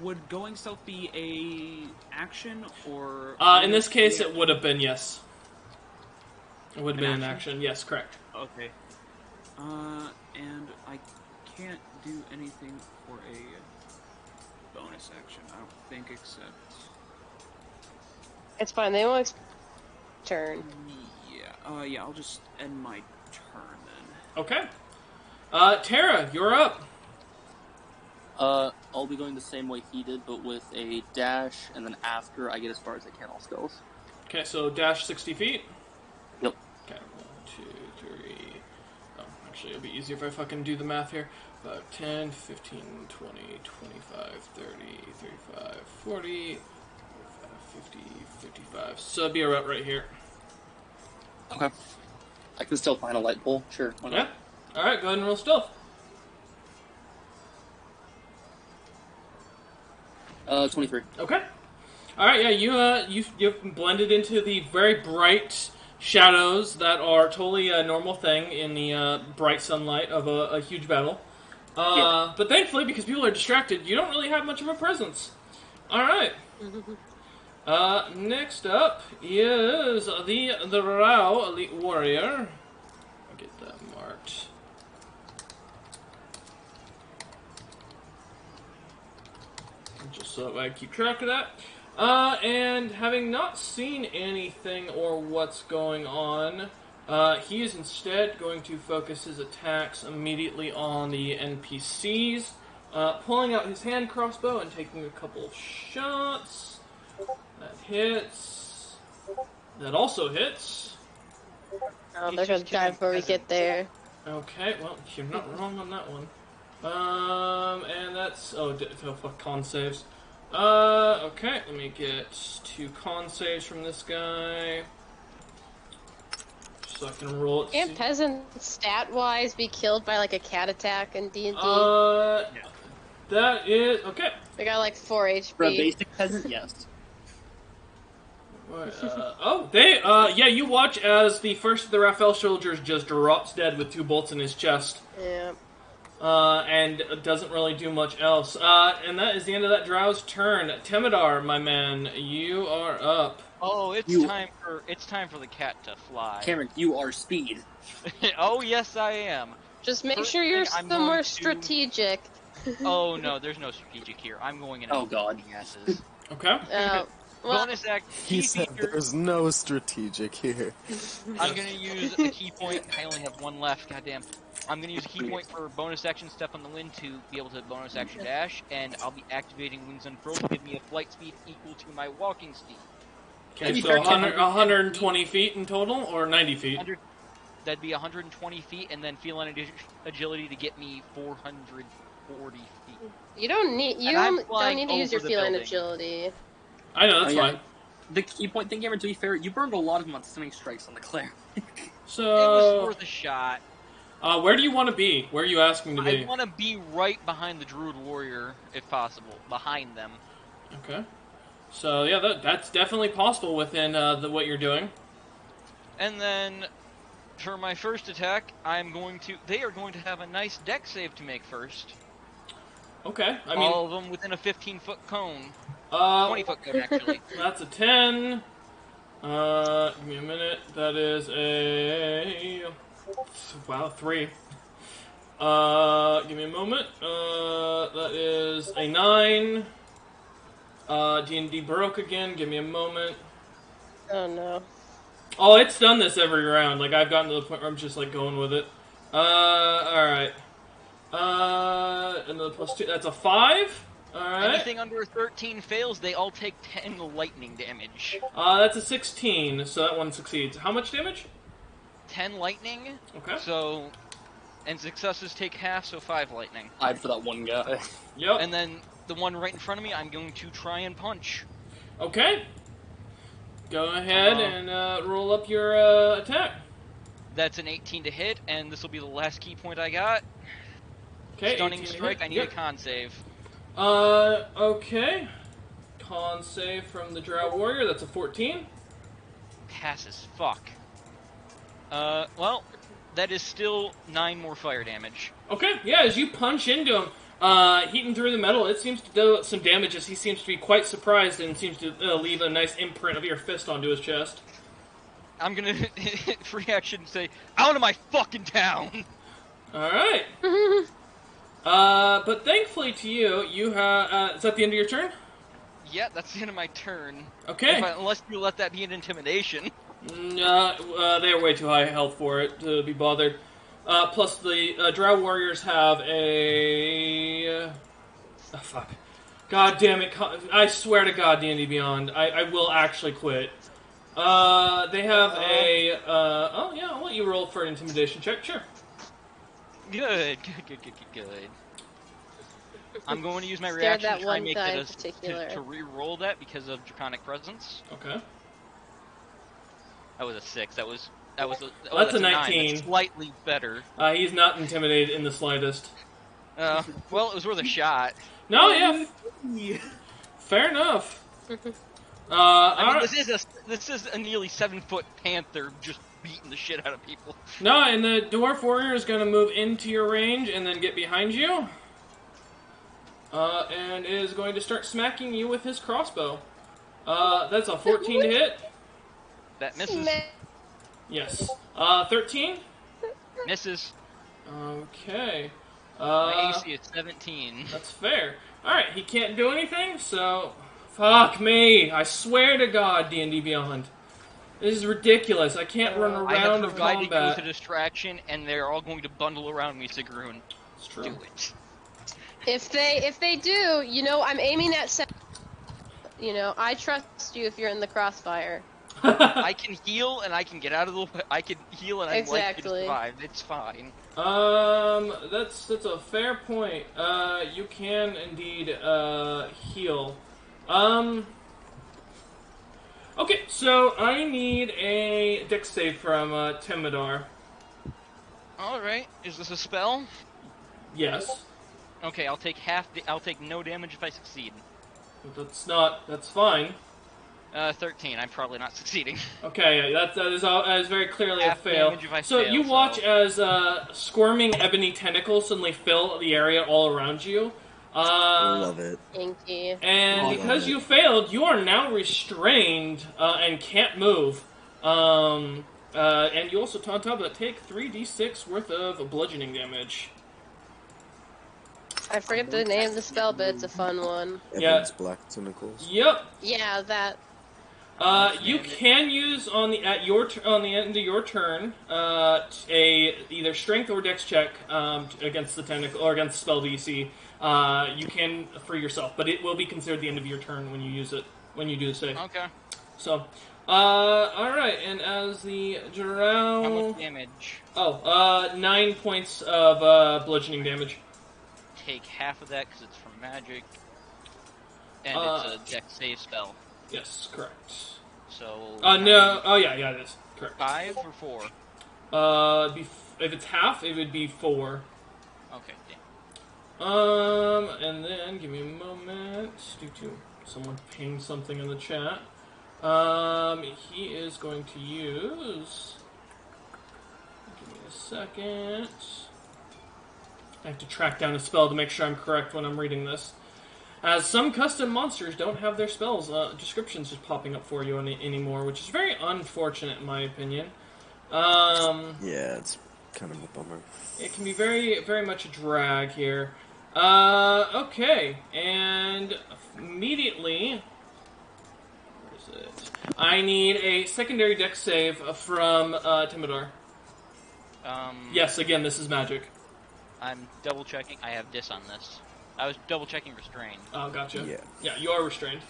would going stealth be a action, or... in this case, it would have been, yes. It would have been an action. Yes, correct. Okay. And I can't do anything for a bonus action, I don't think, except... It's fine, they won't turn. Yeah, yeah, I'll just end my turn then. Okay. Tara, you're up. I'll be going the same way he did, but with a dash, and then after I get as far as I can, all spells. Okay, so dash 60 feet. Yep. Okay, 1, 2, 3. Oh, actually, it'll be easier if I fucking do the math here. 5, 10, 15, 20, 25, 30, 35, 40, 50, 55. So it'd be about right here. Okay. I can still find a light pole. Sure. Why not? Yeah. Alright, go ahead and roll stealth. 23. Okay. All right, yeah, you've blended into the very bright shadows that are totally a normal thing in the bright sunlight of a huge battle. But thankfully, because people are distracted, you don't really have much of a presence. All right. Next up is the Rao Elite Warrior. I'll get that marked. Just so I keep track of that. And having not seen anything or what's going on, he is instead going to focus his attacks immediately on the NPCs, pulling out his hand crossbow and taking a couple of shots. That hits. That also hits. Oh, they're gonna die before we get there. Okay, well, you're not wrong on that one. And that's... Oh, fuck, con saves. Okay, let me get 2 con saves from this guy. So I can roll it. Can't peasants, stat-wise, be killed by, like, a cat attack in D&D? That is... Okay. They got, like, 4 HP. For a basic peasant, yes. Yeah, you watch as the first of the Rafel soldiers just drops dead with 2 bolts in his chest. Yeah. And doesn't really do much else. And that is the end of that Drow's turn. Temidar, my man, you are up. Oh, it's time for the cat to fly. Cameron, you are speed. Oh yes, I am. Just make First sure you're thing I'm somewhere going to- strategic. Oh no, there's no strategic here. I'm going in. Oh, God. Asses. Okay. Well, Bonus act. He Key said feature. there's no strategic here. I'm gonna use a key point. I only have 1 left. Goddamn. I'm gonna use a key point for bonus action step on the wind to be able to bonus action dash, and I'll be activating wings unfurled to give me a flight speed equal to my walking speed. Okay, so 120 feet in total, or 90 feet? That'd be 120 feet, and then feline agility to get me 440 feet. you don't need to use your over the feline building. agility. I know, that's Oh, yeah. fine. The key point thing, Cameron, to be fair, you burned a lot of them on stunning strikes on the Claire. It was So, worth a shot. where do you want to be? Where are you asking to be? I want to be right behind the Druid Warrior, if possible. Behind them. Okay. So, yeah, that's definitely possible within what you're doing. And then, for my first attack, they are going to have a nice deck save to make first. Okay, I mean... All of them within a 15-foot cone. 20-foot cone, actually. That's a 10. Give me a minute. That is a... Wow, 3. Give me a moment. That is a 9. D&D broke again. Give me a moment. Oh no. Oh, it's done this every round. Like, I've gotten to the point where I'm just, like, going with it. Alright. Another plus 2. That's a 5. Alright. Anything under 13 fails, they all take 10 lightning damage. That's a 16, so that one succeeds. How much damage? 10 lightning. Okay. So, and successes take half, so 5 lightning. I'd for that one guy. Yep. And then the one right in front of me, I'm going to try and punch. Okay. Go ahead and roll up your attack. That's an 18 to hit, and this will be the last key point I got. Okay. Stunning 18 to strike, hit. I need Yep. a con save. Okay. Con save from the Drow Warrior, that's a 14. Pass as fuck. Well, that is still 9 more fire damage. Okay, yeah, as you punch into him, heating through the metal, it seems to do some damage as he seems to be quite surprised and seems to leave a nice imprint of your fist onto his chest. I'm gonna free action say, out of my fucking town! Alright. But thankfully to you, you have, is that the end of your turn? Yeah, that's the end of my turn. Okay. Unless you let that be an intimidation. They are way too high health for it to be bothered. Plus, the Drow Warriors have a... Oh, fuck. God damn it. I swear to God, D&D Beyond, I will actually quit. They have a... oh, yeah, I'll let you roll for an intimidation check. Sure. Good. I'm going to use my Scared reaction that to try and one make guy in that particular. to re-roll that because of Draconic Presence. Okay. That was a 6. That's a 9. 19. That's slightly better. He's not intimidated in the slightest. Well, it was worth a shot. No, yeah. Fair enough. I mean, alright. this is a nearly 7-foot panther just beating the shit out of people. No, and the dwarf warrior is going to move into your range and then get behind you. And is going to start smacking you with his crossbow. That's a 14 to hit. That misses. Yes. 13? Misses. Okay. My AC is 17. That's fair. Alright, he can't do anything, so... Fuck me! I swear to God, D&D Beyond. This is ridiculous. I can't run a I have round of provided you combat. with a distraction, and they're all going to bundle around me, Sigrun. It's true. Do it. If they do, I'm aiming at. I trust you if you're in the crossfire. I can heal, and I can get out of the way. I can heal, and I'm likely to Exactly. survive. It's fine. That's a fair point. You can indeed, heal. Okay, so I need a dex save from, Timidar. Alright, is this a spell? Yes. Okay, I'll take I'll take no damage if I succeed. That's fine. 13, I'm probably not succeeding. Okay, that is very clearly Half a fail. damage if I So fail, you watch so- as, squirming ebony tentacles suddenly fill the area all around you. Love it. Thank you. And Love because it. you failed, you are now restrained, and can't move. And you also, on top of that, take 3d6 worth of bludgeoning damage. I forget the name of the spell, but it's a fun one. Yeah. Evan's black tentacles. Yep. Yeah, that. You can use on the end of your turn a either strength or dex check against the tentacle or against the spell DC. You can free yourself, but it will be considered the end of your turn when you use it when you do the save. Okay. So, all right, and as the drow. How much damage? 9 points of bludgeoning damage. Take half of that because it's from magic. And it's a dex save spell. Yes, correct. So. No. Oh, yeah, it is. Correct. 5 or 4? If it's half, it would be 4. Okay, damn. And then, give me a moment. Someone ping something in the chat. He is going to use... Give me a second. I have to track down a spell to make sure I'm correct when I'm reading this. As some custom monsters don't have their spells descriptions just popping up for you anymore, which is very unfortunate in my opinion. Yeah, it's kind of a bummer. It can be very, very much a drag here. Okay, and immediately, where is it? I need a secondary dex save from Timidar. Yes, again, this is magic. I'm double checking. I have dis on this. I was double checking restrained. Oh, gotcha. Yeah. Yeah, you are restrained.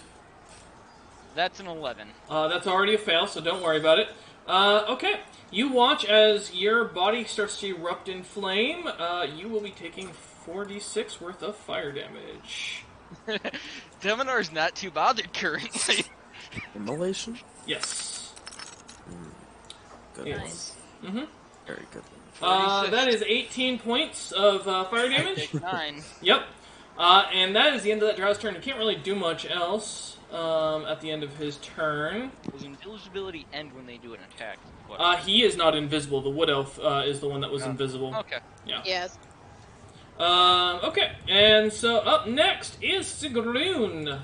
That's an 11. That's already a fail, so don't worry about it. Okay. You watch as your body starts to erupt in flame. You will be taking 4d6 worth of fire damage. Deminar's not too bothered currently. Immolation? Yes. Good Nice. one. Mm-hmm. Very good That is 18 points of fire I damage. take 9. Yep. And that is the end of that drow's turn. He can't really do much else at the end of his turn. Does invisibility end when they do an attack? He is not invisible. The wood elf is the one that was invisible. Okay. Yeah. Yes. Okay, and so up next is Sigrun.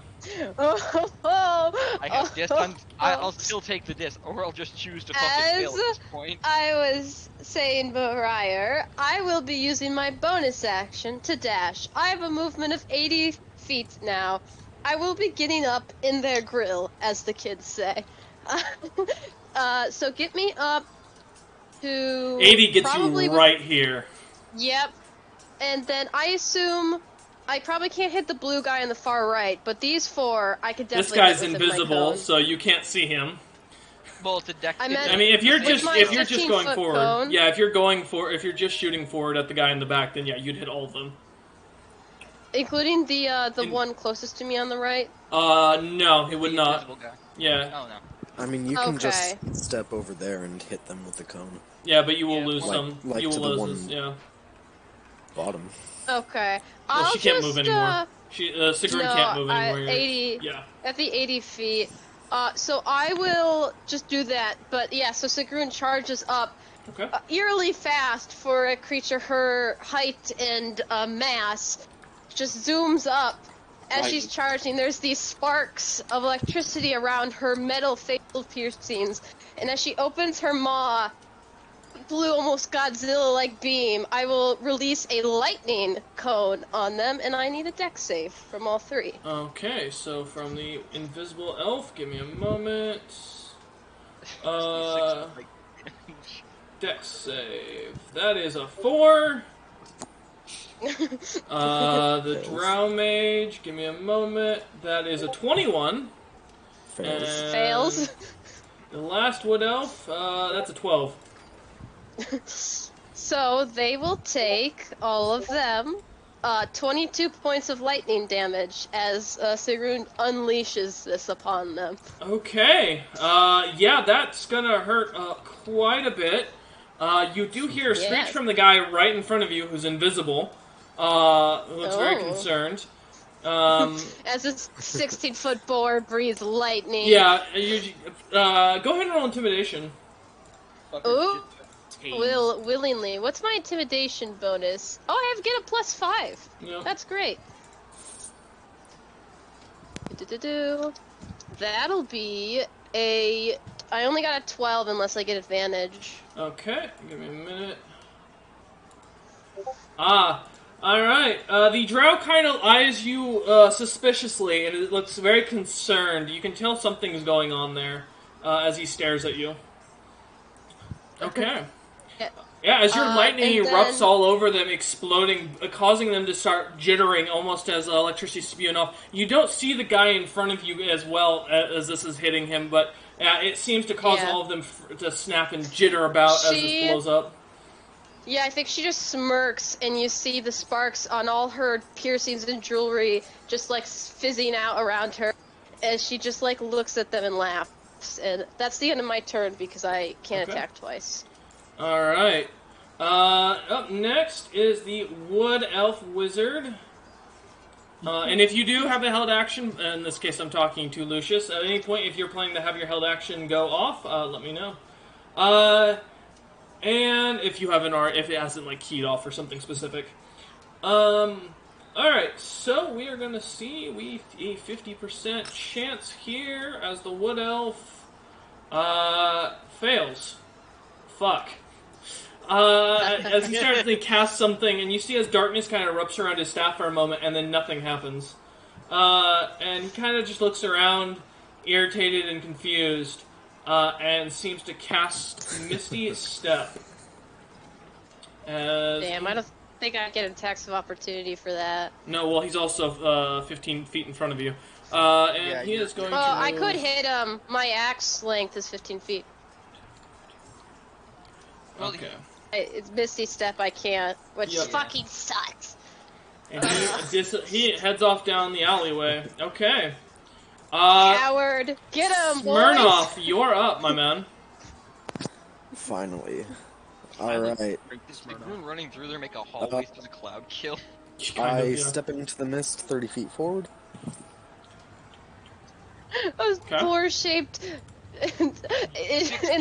I have dis. I'll still take the dis, or I'll just choose to fucking fail at this point. I was saying prior, I will be using my bonus action to dash. I have a movement of 80 feet now. I will be getting up in their grill, as the kids say. So get me up to 80 gets probably you right here. Yep. And then I assume I probably can't hit the blue guy on the far right, but these four I could This definitely guy's hit within my invisible, cone. so you can't see him. Well, it's a deck. I meant- I mean, if you're With just my if you're just 15 going foot forward, cone? yeah, if you're just shooting forward at the guy in the back, then yeah, you'd hit all of them. Including the one closest to me on the right. No, it would The not. invisible guy. Yeah, Oh no. I mean, you can just Okay. step over there and hit them with the cone. yeah, but you will Yeah, lose like- some. like you to will the lose. one- Yeah. Bottom. Okay. Well, I'll she can't just, move anymore. Sigrun no, can't move anymore. 80 Yeah. at the 80 feet. So I will just do that. But yeah, so Sigrun charges up Okay. eerily fast for a creature her height and mass. Just zooms up as Right. she's charging. There's these sparks of electricity around her metal facial piercings, and as she opens her maw, blue, almost Godzilla-like beam, I will release a lightning cone on them, and I need a dex save from all three. Okay, so from the invisible elf, give me a moment. Dex save. That is a 4. The Drow Mage, give me a moment. That is a 21. Fails. And Fails. The last Wood Elf, that's a 12. So they will take, all of them, 22 points of lightning damage as Sigrun unleashes this upon them. Okay, yeah, that's gonna hurt quite a bit. You do hear a screech Yes. from the guy right in front of you who's invisible, who looks very Oh. concerned. As this 16-foot boar breathes lightning. Yeah, go ahead and roll intimidation. Ooh. Willingly. What's my intimidation bonus? Oh, I have get a +5. Yep. That's great. That'll be a... I only got a 12 unless I get advantage. Okay, give me a minute. Alright. The drow kind of eyes you suspiciously, and it looks very concerned. You can tell something's going on there as he stares at you. Okay. Yeah, as your lightning and erupts then- all over them, exploding, causing them to start jittering almost as electricity spewing off. You don't see the guy in front of you as well as this is hitting him, but it seems to cause Yeah. all of them to snap and jitter about as this blows up. Yeah, I think she just smirks, and you see the sparks on all her piercings and jewelry just, like, fizzing out around her, as she just, like, looks at them and laughs. And that's the end of my turn, because I can't Okay. attack twice. Alright. Up next is the Wood Elf Wizard. And if you do have a held action, in this case I'm talking to Lucius, at any point if you're planning to have your held action go off, let me know. And if you haven't, or if it hasn't like keyed off or something specific. Alright, so we are gonna see a 50% chance here as the Wood Elf fails. Fuck. As he starts to cast something, and you see as darkness kind of erupts around his staff for a moment, and then nothing happens. And he kind of just looks around, irritated and confused, and seems to cast Misty Step. Damn, I don't think I get attacks of opportunity for that. No, well, he's also 15 feet in front of you. And he is going to... Well, I could hit him. My axe length is 15 feet. Okay. It's Misty Step, I can't, which Yep. fucking sucks. And he heads off down the alleyway. Okay. Coward! Get him, boys! Smirnoff, you're up, my man. Finally. Alright. Did Groon running through there make a hallway through the cloud kill? Kind I of, yeah. step into the mist 30 feet forward. Those Okay. boar-shaped in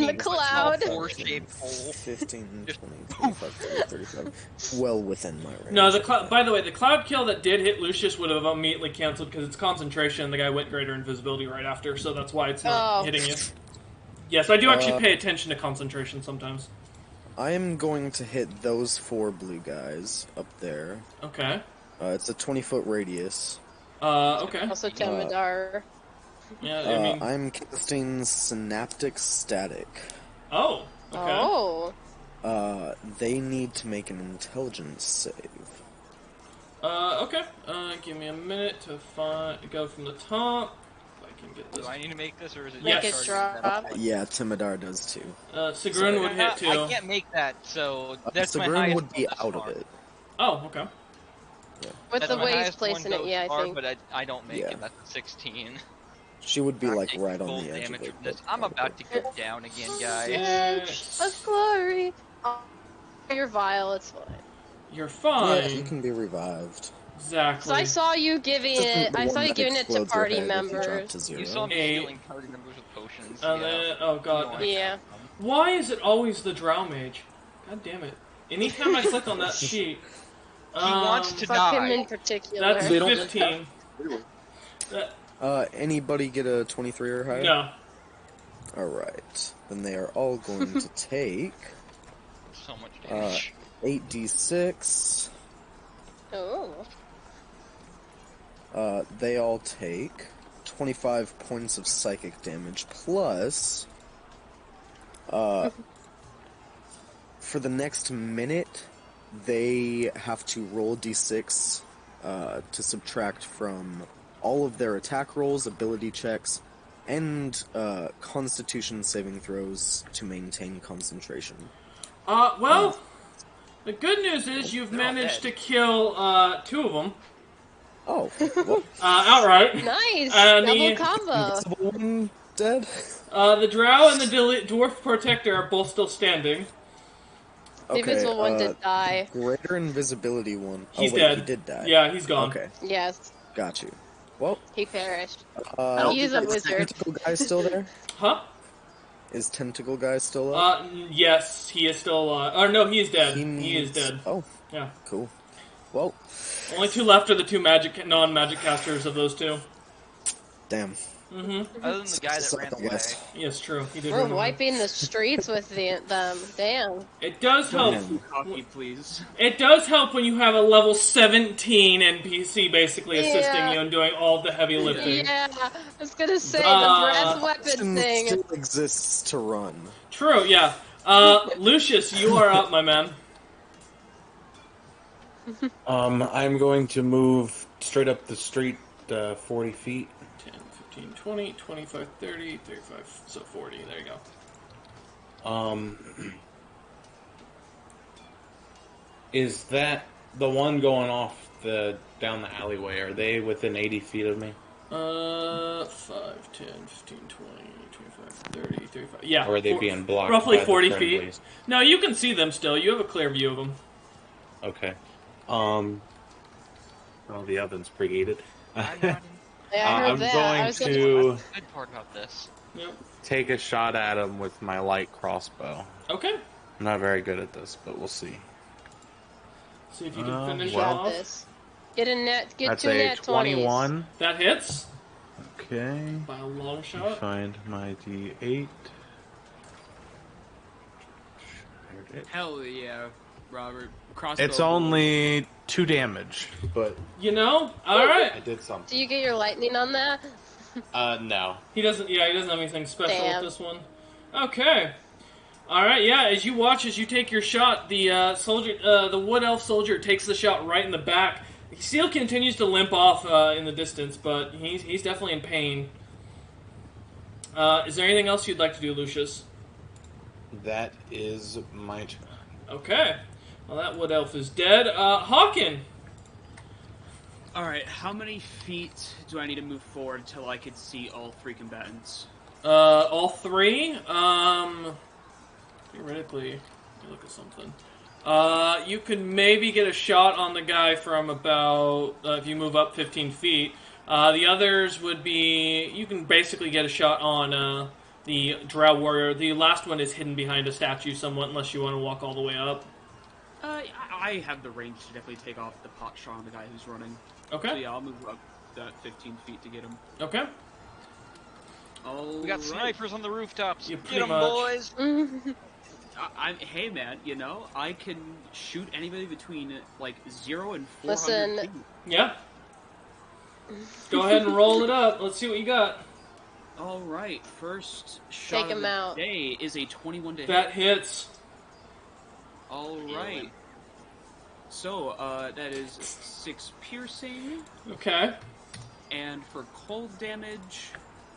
the cloud. Four-shaped hole. 15, 20, 25, 30, 35. Well within my range. No, by the way, the cloud kill that did hit Lucius would have immediately canceled because it's concentration. The guy went greater invisibility right after, so that's why it's not hitting you. Yes, I do actually pay attention to concentration sometimes. I am going to hit those 4 blue guys up there. Okay. It's a 20-foot radius. Okay. Also Temidar. Yeah, I mean... I'm casting Synaptic Static. Oh, okay. Oh. They need to make an intelligence save. Okay. Give me a minute to go from the top. If I can get this. Do I need to make this, or is it Yes. Make just it charging drop. them? Yeah, Timidar does too. Sigrun would hit too. I can't make that, so that's my Sigrun highest would be one thus out far. of it. Oh, okay. With That's the my way he's highest placing one it, yeah, thus I far, think. but I don't make Yeah. it. That's a 16. She would be I'm like taking right on full the edge of damage it. from this. but I'm not about to quite. go down again, guys. Edge of glory. Oh, you're vile, it's fine. You're Yeah, fine. you can be revived. Exactly. So I saw you giving it. The I one saw you that giving it to explodes your party head if you drop members. to zero. You saw me A- healing party members with potions. Oh, Yeah. oh god. No, I Yeah. can't. Why is it always the Drow Mage? God damn it. Anytime I click on that sheet... He wants to Fuck him die. in particular. That's They don't 15. That, Anybody get a 23 or higher? no. Alright. Then they are all going to take So much damage. 8d6. Oh. They all take 25 points of psychic damage plus for the next minute they have to roll d6 to subtract from all of their attack rolls, ability checks, and constitution saving throws to maintain concentration. Well, the good news is you've They're all managed to dead. kill 2 of them Oh, well, outright. Nice. And Double the- combo. invisible one dead? The Drow and the Dwarf Protector are both still standing. The invisible one did die. Greater invisibility one. He's oh, wait, dead. He did die. Yeah, he's gone. Okay, Yes. got you. Well, He perished. don't He is think a that's wizard. Tentacle guy still there? Huh? Is Tentacle guy still up? Yes, he is still alive. Or no, he is dead. He is needs- dead. Oh, Yeah. cool. Well, Only 2 left are the 2 non-magic casters of those 2. damn. Other than the guy that Suck, ran I away. guess. Yes, true. He did We're run away. wiping the streets with them. Damn. It does help. Damn. Coffee, please. It does help when you have a level 17 NPC basically assisting Yeah. you and doing all the heavy lifting. Yeah, I was gonna say the Uh, breath weapon Option thing. still exists to run. True, yeah. Lucius, you are up, my man. I'm going to move straight up the street 40 feet. 10, 15, 20, 25, 30, 35, so 40. There you go. Is that the one going off down the alleyway? Are they within 80 feet of me? 5, 10, 15, 20, 25, 30, 35. Yeah. Or are they being blocked? Roughly by the 40 friendlies? feet. No, you can see them still. You have a clear view of them. Okay. Well, the oven's preheated. I'm running. Yeah, I heard I'm that. going I was gonna- to That's the good part about this. Yep. take a shot at him with my light crossbow. Okay. I'm not very good at this, but we'll see. See if you can finish You it got off. this. Get a net. Get That's 2 a net 20s. 21. That hits Okay. by a long Let me shot. find my D8. There it is. Hell yeah, Robert. Crossbow. It's only 2 damage, but You know? I Alright. did something. Do you get your lightning on that? No. He doesn't have anything special Damn. with this one. Okay. Alright, yeah, as you take your shot, the the wood elf soldier takes the shot right in the back. He still continues to limp off in the distance, but he's definitely in pain. Is there anything else you'd like to do, Lucius? That is my turn. Okay. Well, that wood elf is dead. Hawken! Alright, how many feet do I need to move forward until I could see all 3 combatants? All 3? Theoretically, let me look at something. You could maybe get a shot on the guy from about, if you move up 15 feet. The others would be, you can basically get a shot on the Drow Warrior. The last one is hidden behind a statue somewhat, unless you want to walk all the way up. I have the range to definitely take off the pot shot on the guy who's running. Okay. So yeah, I'll move up that 15 feet to get him. Okay. We got snipers on the rooftops. Yeah, Get pretty them, much. boys. Hey man, you know, I can shoot anybody between like 0 and 400 Listen. feet. Yeah. Go ahead and roll it up. Let's see what you got. All right, first shot Take of him the out. day is a 21 to That hit. hits. All right. So that is 6 piercing, Okay. and for cold damage,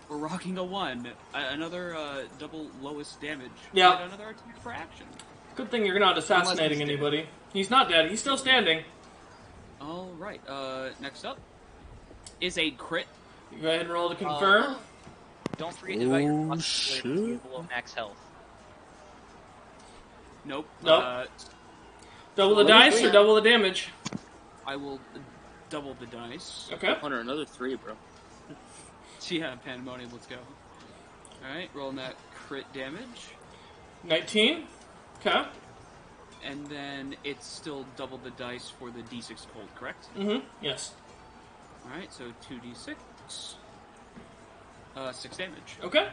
we're rocking a 1. Another double lowest damage. Yeah. And another attack for action. Good thing you're not assassinating Unless he's anybody. He's not dead. He's still standing. All right. Next up is a crit. You go ahead and roll to confirm. Don't forget about your Oh, muscle flavors shit. below max health. Nope. Nope. Double the dice or double the damage. I will double the dice. Okay. Hunter, another 3, bro. Yeah, Pandemonium, let's go. Alright, rolling that crit damage. 19. Okay. And then it's still double the dice for the d6 cold, correct? Mm-hmm. Yes. Alright, so 2d6. 6 damage. Okay.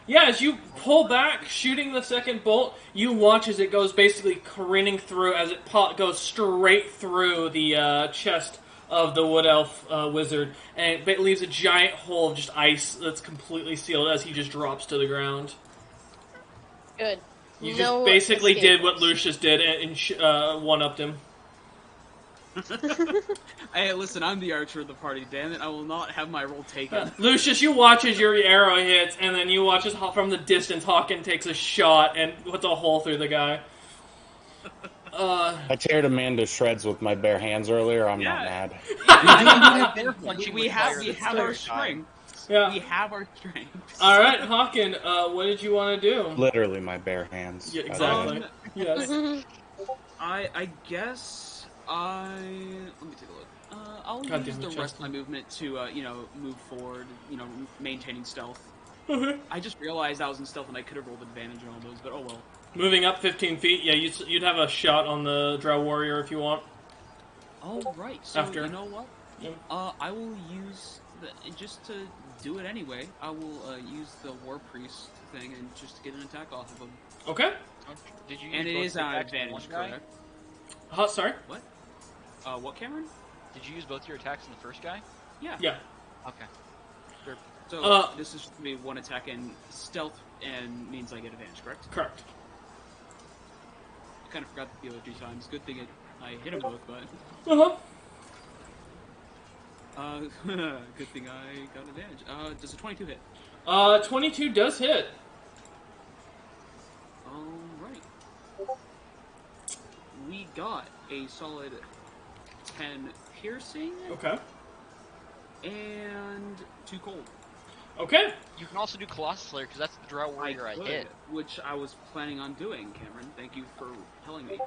Yeah, as you pull back, shooting the second bolt, you watch as it goes basically careening through, as it goes straight through the chest of the Wood Elf wizard, and it leaves a giant hole of just ice that's completely sealed as he just drops to the ground. Good. You No just basically escape. did what Lucius did and one-upped him. Hey, listen, I'm the archer of the party, damn it. I will not have my roll taken. Lucius, you watch as your arrow hits, and then you watch as from the distance Hawken takes a shot and puts a hole through the guy. I teared a man to shreds with my bare hands earlier. I'm not Yeah. mad. We have our strength. Yeah. We have our strength. All right, Hawken, what did you want to do? Literally my bare hands. Yeah, by the way. exactly. Yes. I guess let me take a look. I'll God use damn it, the rest of Justin. my movement to move forward. Maintaining stealth. Okay. I just realized I was in stealth and I could have rolled advantage on all those, but oh well. Moving up 15 feet, yeah, you'd have a shot on the Drow Warrior if you want. Oh right. So After. you know what? Yeah. I will use just to do it anyway. I will use the War Priest thing and just get an attack off of him. Okay. Did you? And it use is both an your attacks on advantage, one guy? correct? Sorry? What, Cameron? Did you use both your attacks on the first guy? Yeah. Yeah. Okay. So this is going to be one attack, and stealth and means I get advantage, correct? Correct. I kind of forgot the other 2 times. Good thing I hit them both, but good thing I got advantage. Does a 22 hit? 22 does hit. Alright. We got a solid 10 piercing Okay. and 2 cold. Okay. You can also do Colossus Slayer because that's the Drow Warrior I could, hit. which I was planning on doing, Cameron. Thank you for telling me.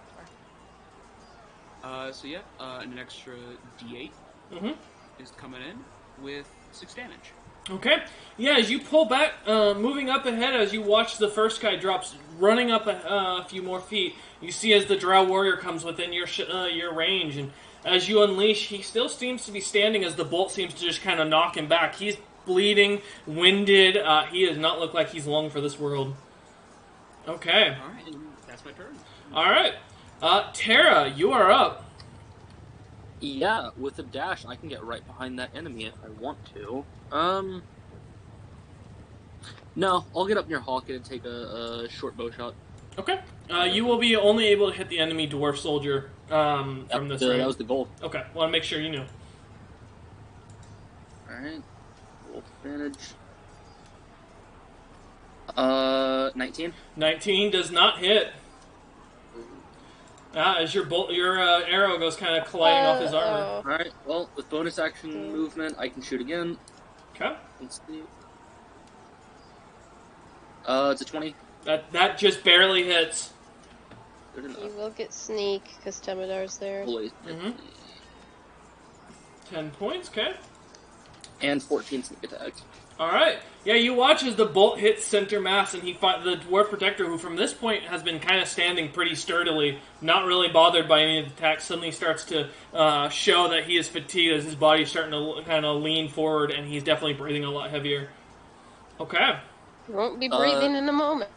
So yeah, an extra D8 Mm-hmm. is coming in with 6 damage. Okay. Yeah, as you pull back, moving up ahead, as you watch the first guy drops, running up a few more feet, you see as the Drow Warrior comes within your range, and as you unleash, he still seems to be standing as the bolt seems to just kind of knock him back. He's bleeding, winded. He does not look like he's long for this world. Okay. Alright, and that's my turn. All right. Tara, you are up. Yeah, with a dash, I can get right behind that enemy if I want to. No, I'll get up near Hawken and take a short bow shot. Okay. You will be only able to hit the enemy dwarf soldier from this range. That was the goal. Okay. Want to make sure you knew. Alright. Roll advantage. 19. 19 does not hit. As your arrow goes kind of colliding off his armor. Alright, well, with bonus action movement, I can shoot again. Okay. Let's see. It's a 20. That just barely hits. Good enough. You will get sneak because Temedar's there. Boys. 10 points, okay. And 14 sneak attack. Alright. Yeah, you watch as the bolt hits center mass, and the dwarf protector, who from this point has been kind of standing pretty sturdily, not really bothered by any of the attacks, suddenly starts to show that he is fatigued as his body's starting to kind of lean forward, and he's definitely breathing a lot heavier. Okay. You won't be breathing in a moment.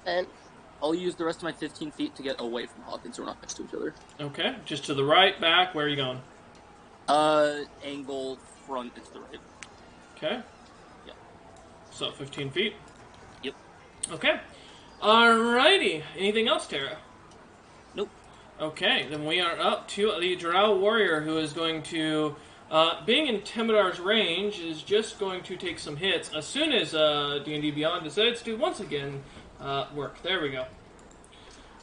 I'll use the rest of my 15 feet to get away from Hawkins so we're not next to each other. Okay. Just to the right, back, where are you going? Angle, front, and to the right. Okay. Yeah. So 15 feet? Yep. Okay. Alrighty. Anything else, Tara? Nope. Okay, then we are up to the Drow Warrior, who is going to, being in Temedar's range, is just going to take some hits as soon as D&D Beyond decides to once again work. There we go.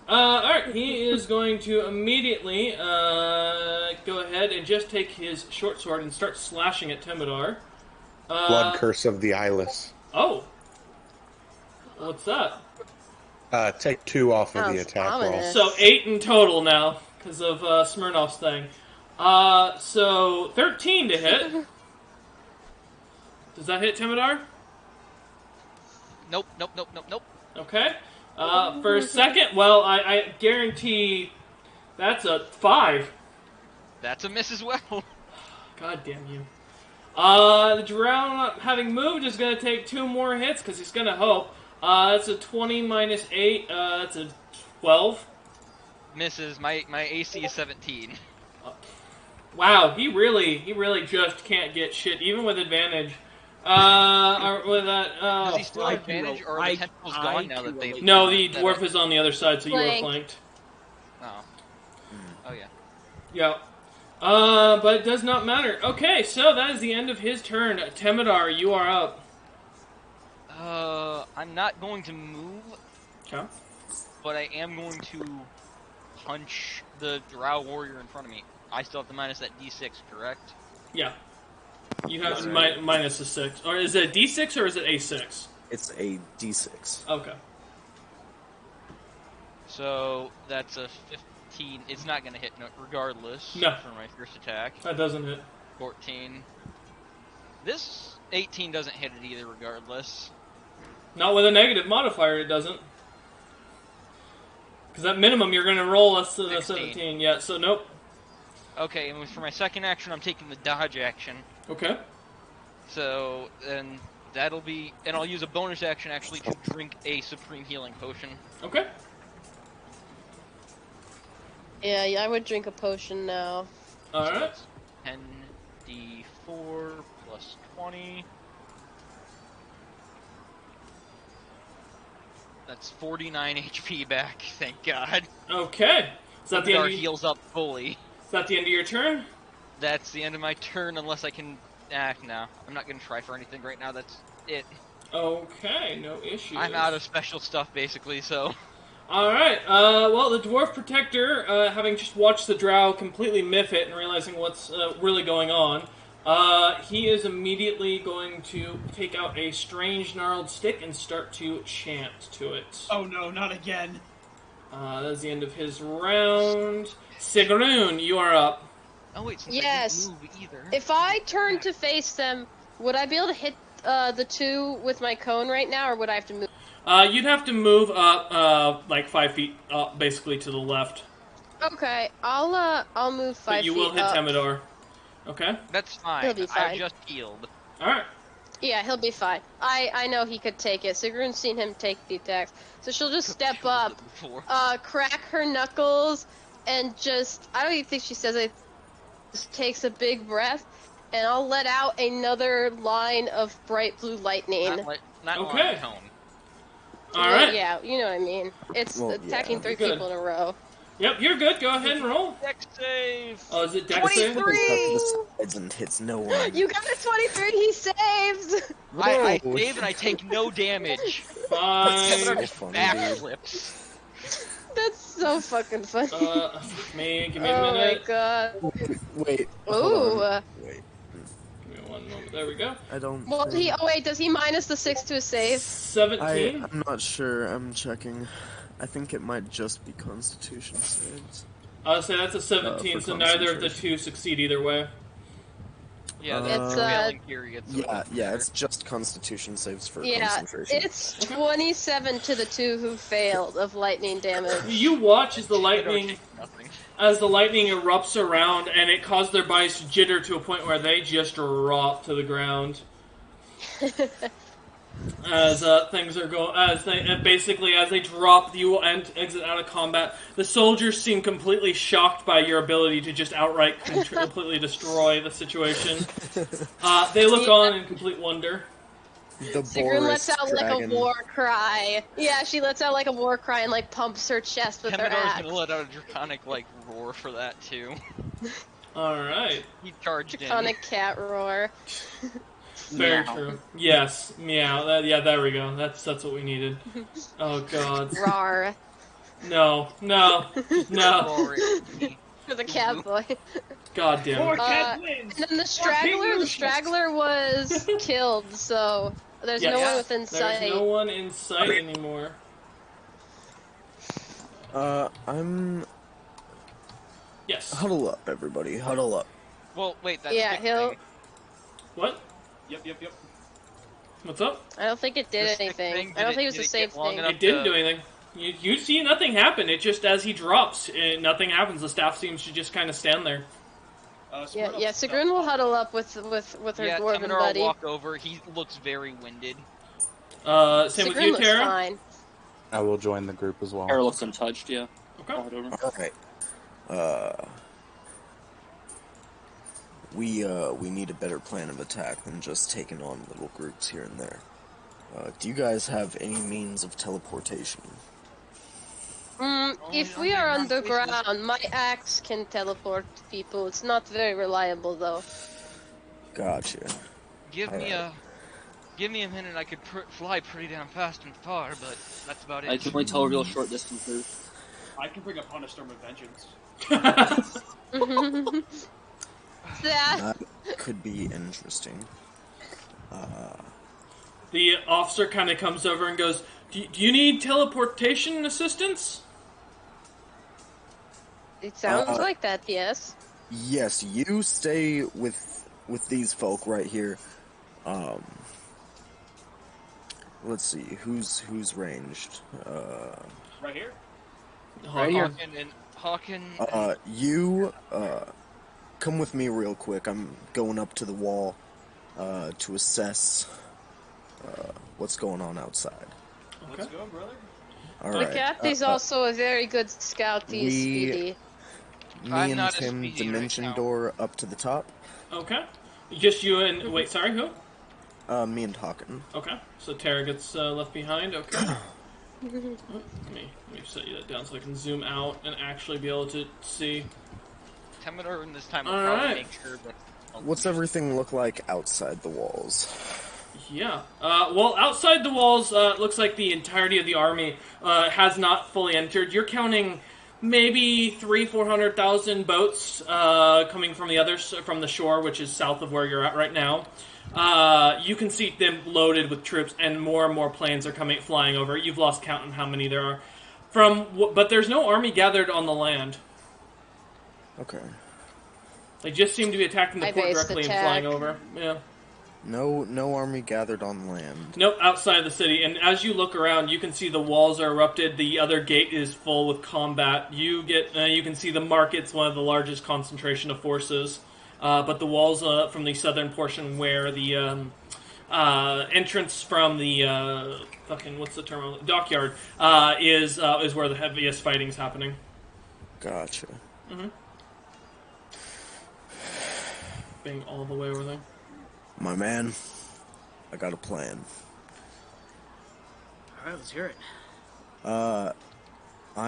Alright, he is going to immediately go ahead and just take his short sword and start slashing at Temedar. Blood Curse of the Eyeless. Oh. What's that? Take 2 off of the Sounds attack ominous. roll. So 8 in total now, because of Smirnoff's thing. So 13 to hit. Does that hit Timidar? Nope, nope, nope, nope, nope. Okay. For a second, well, I guarantee that's a 5. That's a miss as well. God damn you. The drown, having moved, is going to take 2 more hits because he's going to hope. That's a 20 minus 8. That's a 12. Misses. My AC is 17. Wow, he really just can't get shit, even with advantage. Or with that. Does he still I have advantage, or are I- the tentacles I gone now that can they've... relate. No, the that dwarf up? is on the other side, so you are Flanked. flanked. Oh. Oh, yeah. Yeah. But it does not matter. Okay, so that is the end of his turn. Temidar, you are up. I'm not going to move, Okay. but I am going to punch the drow warrior in front of me. I still have to minus that d6, correct? Yeah. You have Right. minus a 6. Or is it a d6 or is it a 6? It's a d6. Okay. So that's a 15. It's not going to hit regardless No. for my first attack. That doesn't hit. 14. This 18 doesn't hit it either regardless. Not with a negative modifier, it doesn't. Because at minimum, you're going to roll less than a 16. 17. Yeah, so nope. Okay, and for my second action, I'm taking the dodge action. Okay. So then that'll be, and I'll use a bonus action actually to drink a supreme healing potion. Okay. Yeah, I would drink a potion now. Alright. 10d4 plus 20. That's 49 HP back, thank God. Okay. Is that the end Our of, heals up fully. is that the end of your turn? That's the end of my turn unless I can... no. I'm not going to try for anything right now, that's it. Okay, no issues. I'm out of special stuff, basically, so... Alright, well, the Dwarf Protector, having just watched the Drow completely miff it and realizing what's really going on, he is immediately going to take out a strange gnarled stick and start to chant to it. Oh no, not again. That is the end of his round. Sigrun, you are up. Oh wait, since Yes. I didn't move either... If I turn to face them, would I be able to hit the 2 with my cone right now, or would I have to move? You'd have to move up, like 5 feet up, basically to the left. Okay, I'll move 5 But you feet will hit up. Temidor. Okay? That's fine. He'll be fine. I just healed. Alright. Yeah, he'll be fine. I know he could take it. Sigrun's seen him take the attacks. So she'll just step Killed up, it before. crack her knuckles, and just... I don't even think she says it. Just takes a big breath, and I'll let out another line of bright blue lightning. Not Okay. line cone. Alright. Yeah, you know what I mean. It's Well, attacking yeah. 3 Good. people in a row. Yep, you're good. Go ahead and roll. Dex save! Oh, is it Dex save? 23! The sides and hits no one. You got a 23, he saves! I Whoa. save and I take no damage. Fine. So Just funny, backflips. That's so fucking funny. Give me a Oh my minute. god. Wait. hold Ooh. on. Wait. Give me 1 moment. There we go. I don't. Well, think- oh wait, does he minus the 6 to his save? 17. I'm not sure. I'm checking. I think it might just be Constitution saves. I'll say that's a 17, For so neither of the concentration. 2 succeed either way. Yeah, It's, that's prevailing period. So it Yeah, doesn't yeah. matter. It's just Constitution saves for Yeah, concentration. it's 27 to the 2 who failed of lightning damage. You watch as the They don't lightning take nothing. erupts around, and it caused their bodies to jitter to a point where they just drop to the ground. As things are going, as they drop, you will exit out of combat. The soldiers seem completely shocked by your ability to just outright completely destroy the situation. They look on in complete wonder. The Sigrun Boris lets out dragon. like a war cry. Yeah, she lets out like a war cry and like pumps her chest with her Temidor's axe. gonna let out a draconic like roar for that too. All right, He charged Draconic cat roar. very Meow. true. Yes, meow. Yeah, there we go. That's what we needed. Oh God, Rar. no. in. Roar. For the cat boy. God damn Poor it. cat wins. And then the straggler was killed, so there's no Yes. one within There's sight. no one in sight anymore. Yes. Huddle up, everybody. Huddle up. Well, wait, that's Yeah, stick he'll. thing. What? Yep. What's up? I don't think it did The stick anything. thing, I don't did think it- it was did a it safe get long thing. enough? It didn't to- do anything. You see nothing happen. It just, as he drops, nothing happens. The staff seems to just kind of stand there. Yeah. Sigrun will huddle up with her Yeah, dwarven Temidor will buddy. walk over. He looks very winded. Same with Sigrun you, looks Tara. fine. I will join the group as well. Hair looks untouched, yeah. Okay. I'll head over. All right. We need a better plan of attack than just taking on little groups here and there. Do you guys have any means of teleportation? If we are underground, my axe can teleport people. It's not very reliable, though. Gotcha. Give me Alright. a minute. I could fly pretty damn fast and far, but that's about it. I can only tell real short distances. I can bring upon a storm of vengeance. That. That could be interesting. The officer kind of comes over and goes, do you need teleportation assistance? It sounds like that, yes. Yes, you stay with these folk right here. Let's see, who's ranged? Right here? Right here. Hawken. You come with me real quick. I'm going up to the wall to assess what's going on outside. Let's go, brother. All The right. cat is also a very good scout. He is speedy. Me I'm and not as him speedy right dimension now. door up to the top. Okay. Just you and... Wait, sorry, who? Me and Hawken. Okay. So Tara gets left behind. Okay. Let me set you that down so I can zoom out and actually be able to see. Temidor in this time will Alright. probably make sure that. What's everything look like outside the walls? Yeah. Well, outside the walls, it looks like the entirety of the army has not fully entered. You're counting maybe 400,000 boats coming from from the shore, which is south of where you're at right now. You can see them loaded with troops, and more planes are flying over. You've lost count on how many there are. But there's no army gathered on the land. Okay. They just seem to be attacking the My port base directly and attack. flying over. Yeah. No army gathered on land. Nope, outside the city. And as you look around, you can see the walls are erupted. The other gate is full with combat. You can see the market's one of the largest concentration of forces. But the walls from the southern portion, where the entrance from the what's the term? Dockyard is where the heaviest fighting's happening. Gotcha. Being all the way over there. My man, I got a plan. Alright, let's hear it. I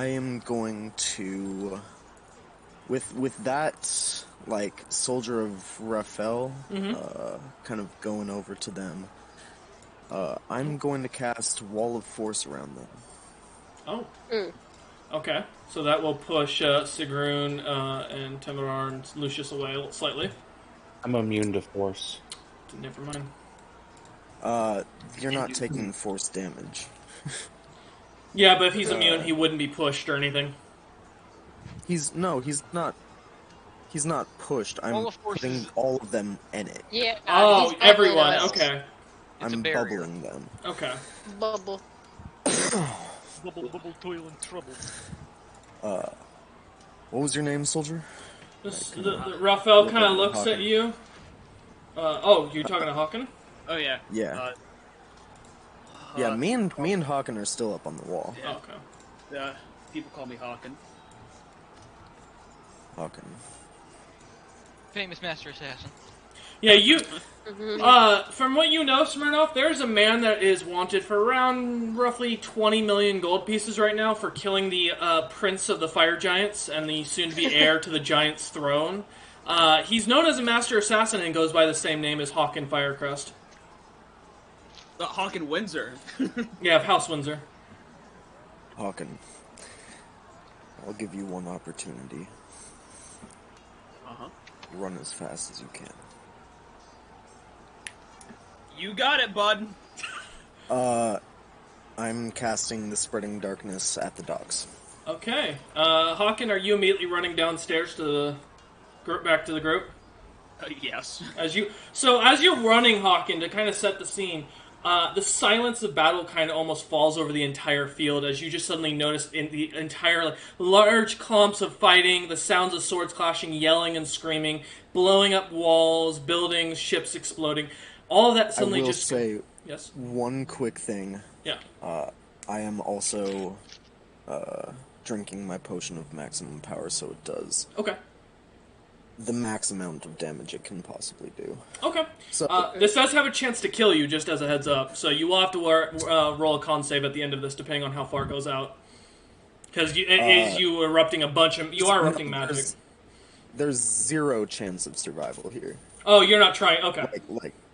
am going to, with that, like, soldier of Rafel, kind of going over to them, I'm going to cast Wall of Force around them. Oh. Okay. So that will push Sigrun and Temidor and Lucius away slightly. I'm immune to force. Never mind. You're not taking force damage. Yeah, but if he's immune, he wouldn't be pushed or anything. He's not pushed. I'm Wall of Force putting is- all of them in it. Yeah. Oh, he's bubbling everyone. us. Okay. It's a I'm barrier. bubbling them. Okay. Bubble. Bubble, toil, and trouble. What was your name, soldier? Raphael kind of Hawken. looks at Hawken. you. You're talking to Hawken? Oh, yeah. Yeah. Yeah, me and Hawken are still up on the wall. Yeah. Okay. People call me Hawken. Hawken. Famous master assassin. Yeah, you. From what you know, Smirnoff, there's a man that is wanted for around roughly 20 million gold pieces right now for killing the prince of the fire giants and the soon-to-be heir to the giant's throne. He's known as a master assassin and goes by the same name as Hawken Firecrest. Hawken Windsor. Yeah, of House Windsor. Hawken. I'll give you one opportunity. Uh-huh. Run as fast as you can. You got it, bud. I'm casting the Spreading Darkness at the docks. Okay. Hawken, are you immediately running downstairs to the group, back to the group? Yes. As you're running, Hawken, to kind of set the scene, the silence of battle kind of almost falls over the entire field as you just suddenly notice in the entire large clumps of fighting, the sounds of swords clashing, yelling and screaming, blowing up walls, buildings, ships exploding. All of that suddenly I will just say yes. one quick thing. Yeah. I am also drinking my potion of maximum power, so it does Okay. the max amount of damage it can possibly do. Okay. So This does have a chance to kill you, just as a heads up. So you will have to roll a con save at the end of this, depending on how far it goes out. Because it is you erupting a bunch of... You are erupting magic. There's 0 chance of survival here. Oh, you're not trying. Okay.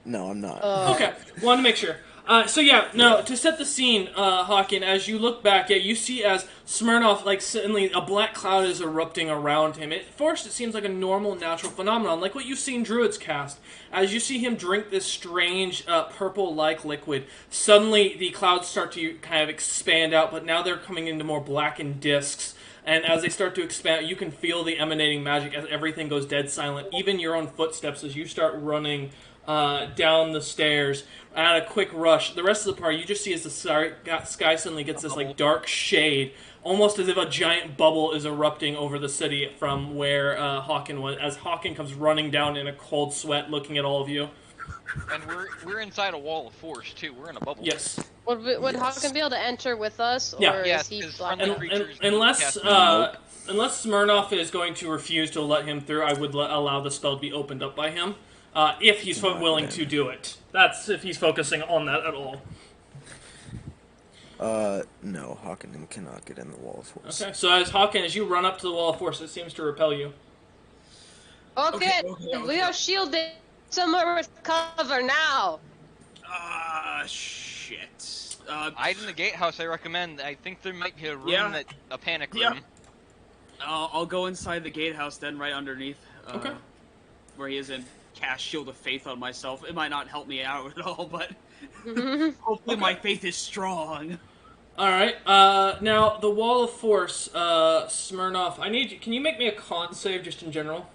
No, I'm not. Okay. Wanted to make sure. To set the scene, Hawken, as you look back, you see as Smirnoff, suddenly a black cloud is erupting around him. At first, it seems like a normal, natural phenomenon, like what you've seen druids cast. As you see him drink this strange, purple-like liquid, suddenly the clouds start to kind of expand out, but now they're coming into more blackened discs. And as they start to expand, you can feel the emanating magic as everything goes dead silent. Even your own footsteps as you start running down the stairs at a quick rush. The rest of the party, you just see as the sky suddenly gets this dark shade, almost as if a giant bubble is erupting over the city from where Hawken was. As Hawken comes running down in a cold sweat, looking at all of you. And we're inside a wall of force too. We're in a bubble. Yes. Would Hawken be able to enter with us, or Yeah. Yes, is he 'cause blocked friendly off? creatures Unless cast- unless Smirnoff is going to refuse to let him through, I would allow the spell to be opened up by him. If he's willing to do it. That's if he's focusing on that at all. No, Hawken cannot get in the wall of force. Okay, so as you run up to the wall of force, it seems to repel you. Okay, we are shielded. Somewhere with cover now. Shit. Hide in the gatehouse, I recommend. I think there might be a room Yeah. a panic room. Yeah. I'll go inside the gatehouse then, right underneath. Okay. Where he is in. Cast Shield of Faith on myself. It might not help me out at all, but hopefully my faith is strong. Alright, now, the Wall of Force, Smirnoff, can you make me a con save just in general?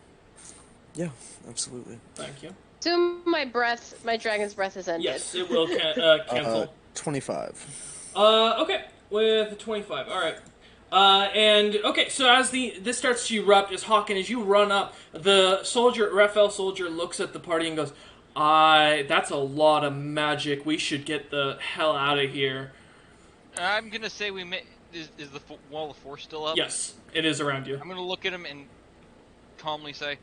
Yeah, absolutely. Thank you. Soon my dragon's breath is ended. Yes, it will cancel. 25. Okay, with 25, alright. So as this starts to erupt, as Hawken, as you run up, the Rafel soldier looks at the party and goes, that's a lot of magic. We should get the hell out of here. I'm gonna say is the wall of force still up? Yes, it is around you. I'm gonna look at him and calmly say,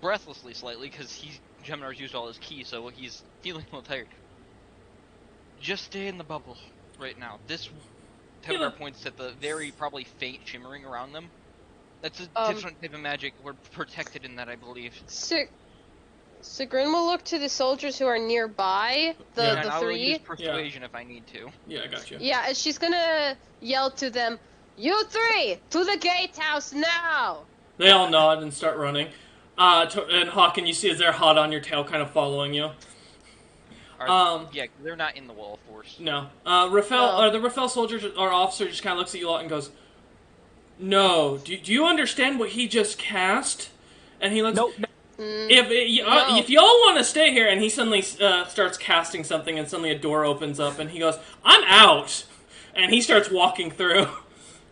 breathlessly slightly, because Geminar's used all his ki, so he's feeling a little tired. Just stay in the bubble right now. This Teminar points at the very probably faint shimmering around them. That's a different type of magic. We're protected in that, I believe. Sigrun will look to the soldiers who are nearby, the and I will three. use persuasion if I need to. Yeah, I got you. Yeah, and she's gonna yell to them, "You three, to the gatehouse now!" They all nod and start running. And Hawken, you see as they're hot on your tail, kind of following you. Yeah, they're not in the wall of force. No. The Rafel soldiers or officer just kind of looks at you lot and goes, "No. Do you understand what he just cast?" And he looks. Nope. If y'all want to stay here, and he suddenly starts casting something, and suddenly a door opens up, and he goes, "I'm out," and he starts walking through.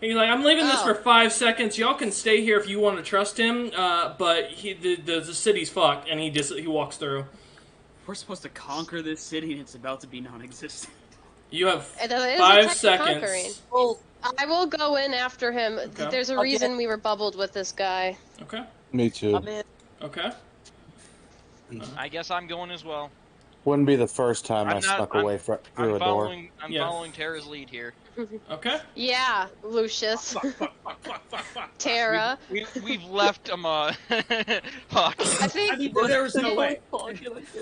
He's like, "I'm leaving this for 5 seconds. Y'all can stay here if you want to trust him, but the city's fucked," and he walks through. We're supposed to conquer this city, and it's about to be non-existent. You have It is 5 a type of conquering. seconds. Well, I will go in after him. Okay. There's a reason we were bubbled with this guy. Okay. Me too. Okay. I guess I'm going as well. Wouldn't be the first time I I'm snuck not- away through a door. I'm Yeah. following Tara's lead here. Okay. Yeah, Lucius. Tara. We've left him Hawk. I think There was no way.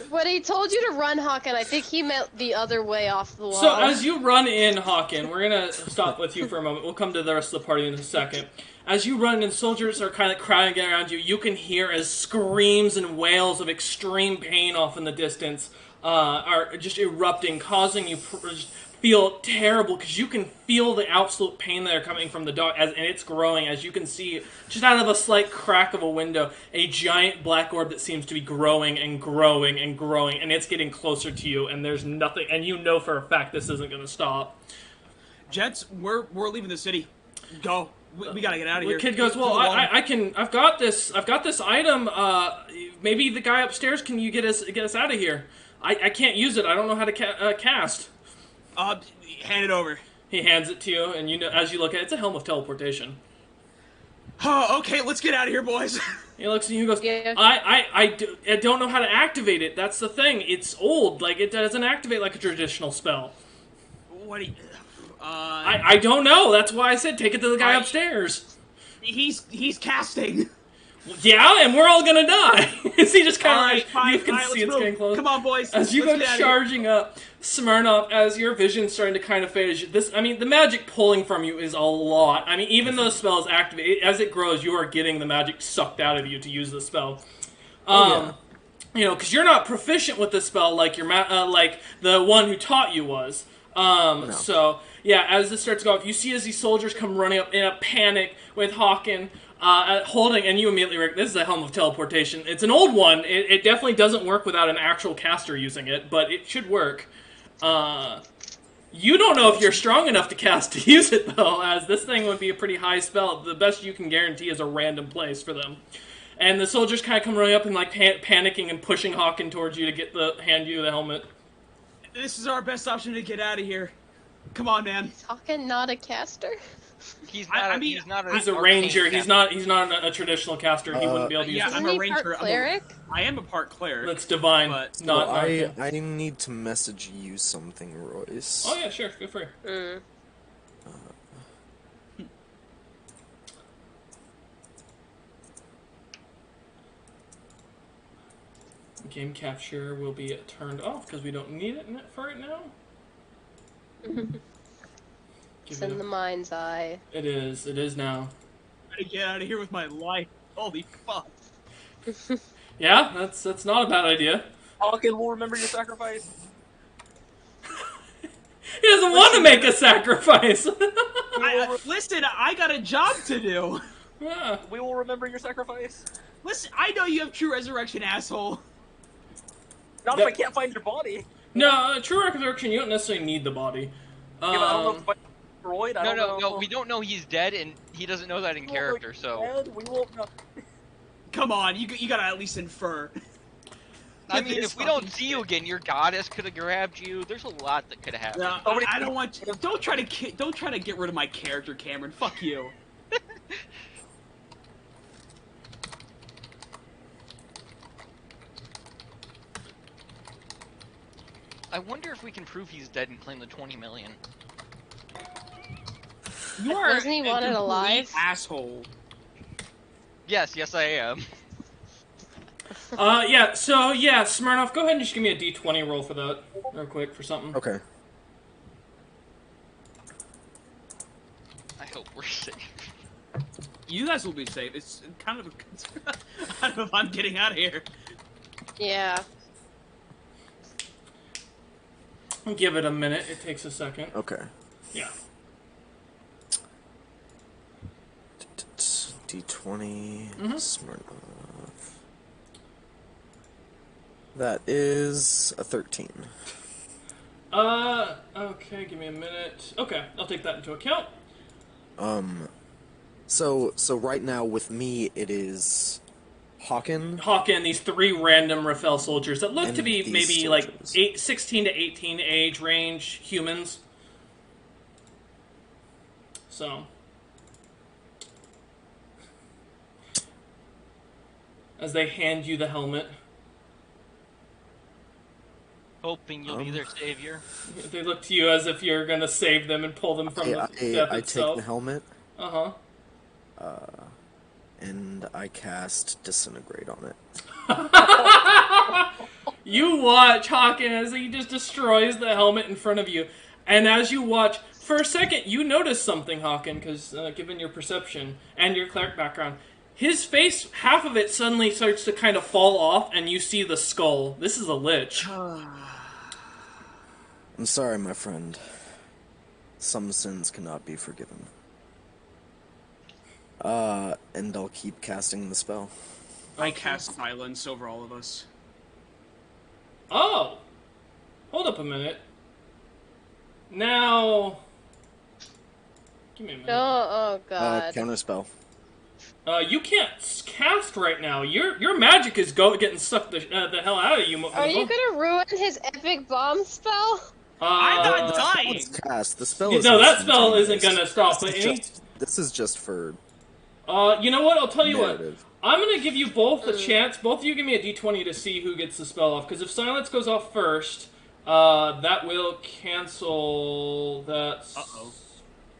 when he told you to run, Hawken, I think he meant the other way off the wall. So as you run in, Hawken, we're gonna stop with you for a moment. We'll come to the rest of the party in a second. As you run and soldiers are kind of crowding around you, you can hear as screams and wails of extreme pain off in the distance are just erupting, causing you feel terrible because you can feel the absolute pain that are coming from the dog, and it's growing. As you can see, just out of a slight crack of a window, a giant black orb that seems to be growing and growing and growing, and it's getting closer to you. And there's nothing, and you know for a fact this isn't going to stop. Jets, we're leaving the city. Go. We gotta get out of here. The kid goes, well, I've got this item. Maybe the guy upstairs can you get us out of here? I can't use it. I don't know how to cast. Hand it over. He hands it to you, and you know, as you look at it, it's a helm of teleportation. Oh, okay, let's get out of here, boys. He looks at you and goes, Yeah. I don't know how to activate it. That's the thing. It's old. Like, it doesn't activate like a traditional spell. What do you... I don't know. That's why I said take it to the guy upstairs. He's casting. Yeah, and we're all gonna die. Is he just kind of Fine, you can fine, see it's let's getting move. close. Come on, boys. As you let's go get out of here. charging up, Smirnoff, as your vision's starting to kind of fade. The magic pulling from you is a lot. I mean, even though the spell is activated, as it grows, you are getting the magic sucked out of you to use the spell. You know, because you're not proficient with the spell like like the one who taught you was. So yeah, as this starts to go off, you see as these soldiers come running up in a panic with Hawken holding, and you immediately recognize this is a helm of teleportation. It's an old one. It definitely doesn't work without an actual caster using it, but it should work. You don't know if you're strong enough to use it though, as this thing would be a pretty high spell. The best you can guarantee is a random place for them. And the soldiers kind of come running up and like panicking and pushing Hawken towards you to hand you the helmet. This is our best option to get out of here. Come on, man. Is Hawken not a caster? He's not. He's a ranger. He's not a traditional caster. He wouldn't be able to use. Yeah, it. I'm Isn't a he ranger. part cleric? I am a part cleric. That's divine. But- Not. I need to message you something, Royce. Oh yeah, sure. Go for it. Game capture will be turned off because we don't need it for it now. It's in the mind's eye. It is. It is now. I get out of here with my life. Holy fuck. Yeah, that's not a bad idea. Hawken will remember your sacrifice. He doesn't want to make a sacrifice. Listen, I got a job to do. Yeah. We will remember your sacrifice. Listen, I know you have true resurrection, asshole. Not if I can't find your body. No, true resurrection. You don't necessarily need the body. Yeah, but I don't know if it's destroyed. I don't know. No. We don't know he's dead, and he doesn't know that in character. So Dead, we will know. Come on, you gotta at least infer. I mean, if we don't see you again, your goddess could have grabbed you. There's a lot that could have happened. No, I don't want you. Don't try to get rid of my character, Cameron. Fuck you. I wonder if we can prove he's dead and claim the 20 million. You are Wasn't he a wanted complete alive? asshole. Yes, I am. Yeah. So yeah, Smirnoff, go ahead and just give me a D20 roll for that, real quick, for something. Okay. I hope we're safe. You guys will be safe. It's kind of a... I don't know if I'm getting out of here. Yeah. Give it a minute. It takes a second. Okay. Yeah. D20. Smirnoff. That is a 13. Okay, give me a minute. Okay, I'll take that into account. So right now with me it is Hawken, these 3 random Rafel soldiers that look And to be these maybe soldiers. like 16 to 18 age range humans. So, as they hand you the helmet, Hoping you'll be their savior. they look to you as if you're going to save them and pull them from the death I itself. take the helmet Uh-huh. and I cast Disintegrate on it. You watch Hawken as he just destroys the helmet in front of you. And as you watch, for a second, you notice something, Hawken, because given your perception and your cleric background, his face, half of it suddenly starts to kind of fall off, and you see the skull. This is a lich. I'm sorry, my friend. some sins cannot be forgiven. And I'll keep casting the spell. I cast silence over all of us. Oh! Hold up a minute. Now... Give me a minute. Oh god. Counterspell. You can't cast right now. Your magic is getting sucked the hell out of you. Are you gonna ruin his epic bomb spell? I'm not dying! It's cast. The spell is No, that spell isn't instantaneous. gonna stop any... This is just for you know what? I'll tell you narrative. what. I'm gonna give you both a chance. Both of you give me a d20 to see who gets the spell off. Because if silence goes off first, that will cancel that.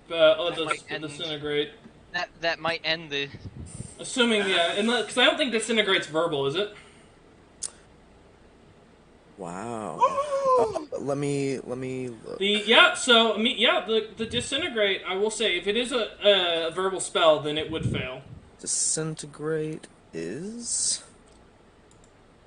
The disintegrate. That might end the. Assuming because I don't think disintegrate's verbal, is it? Wow. Let me look. The disintegrate. I will say, if it is a verbal spell, then it would fail. Disintegrate is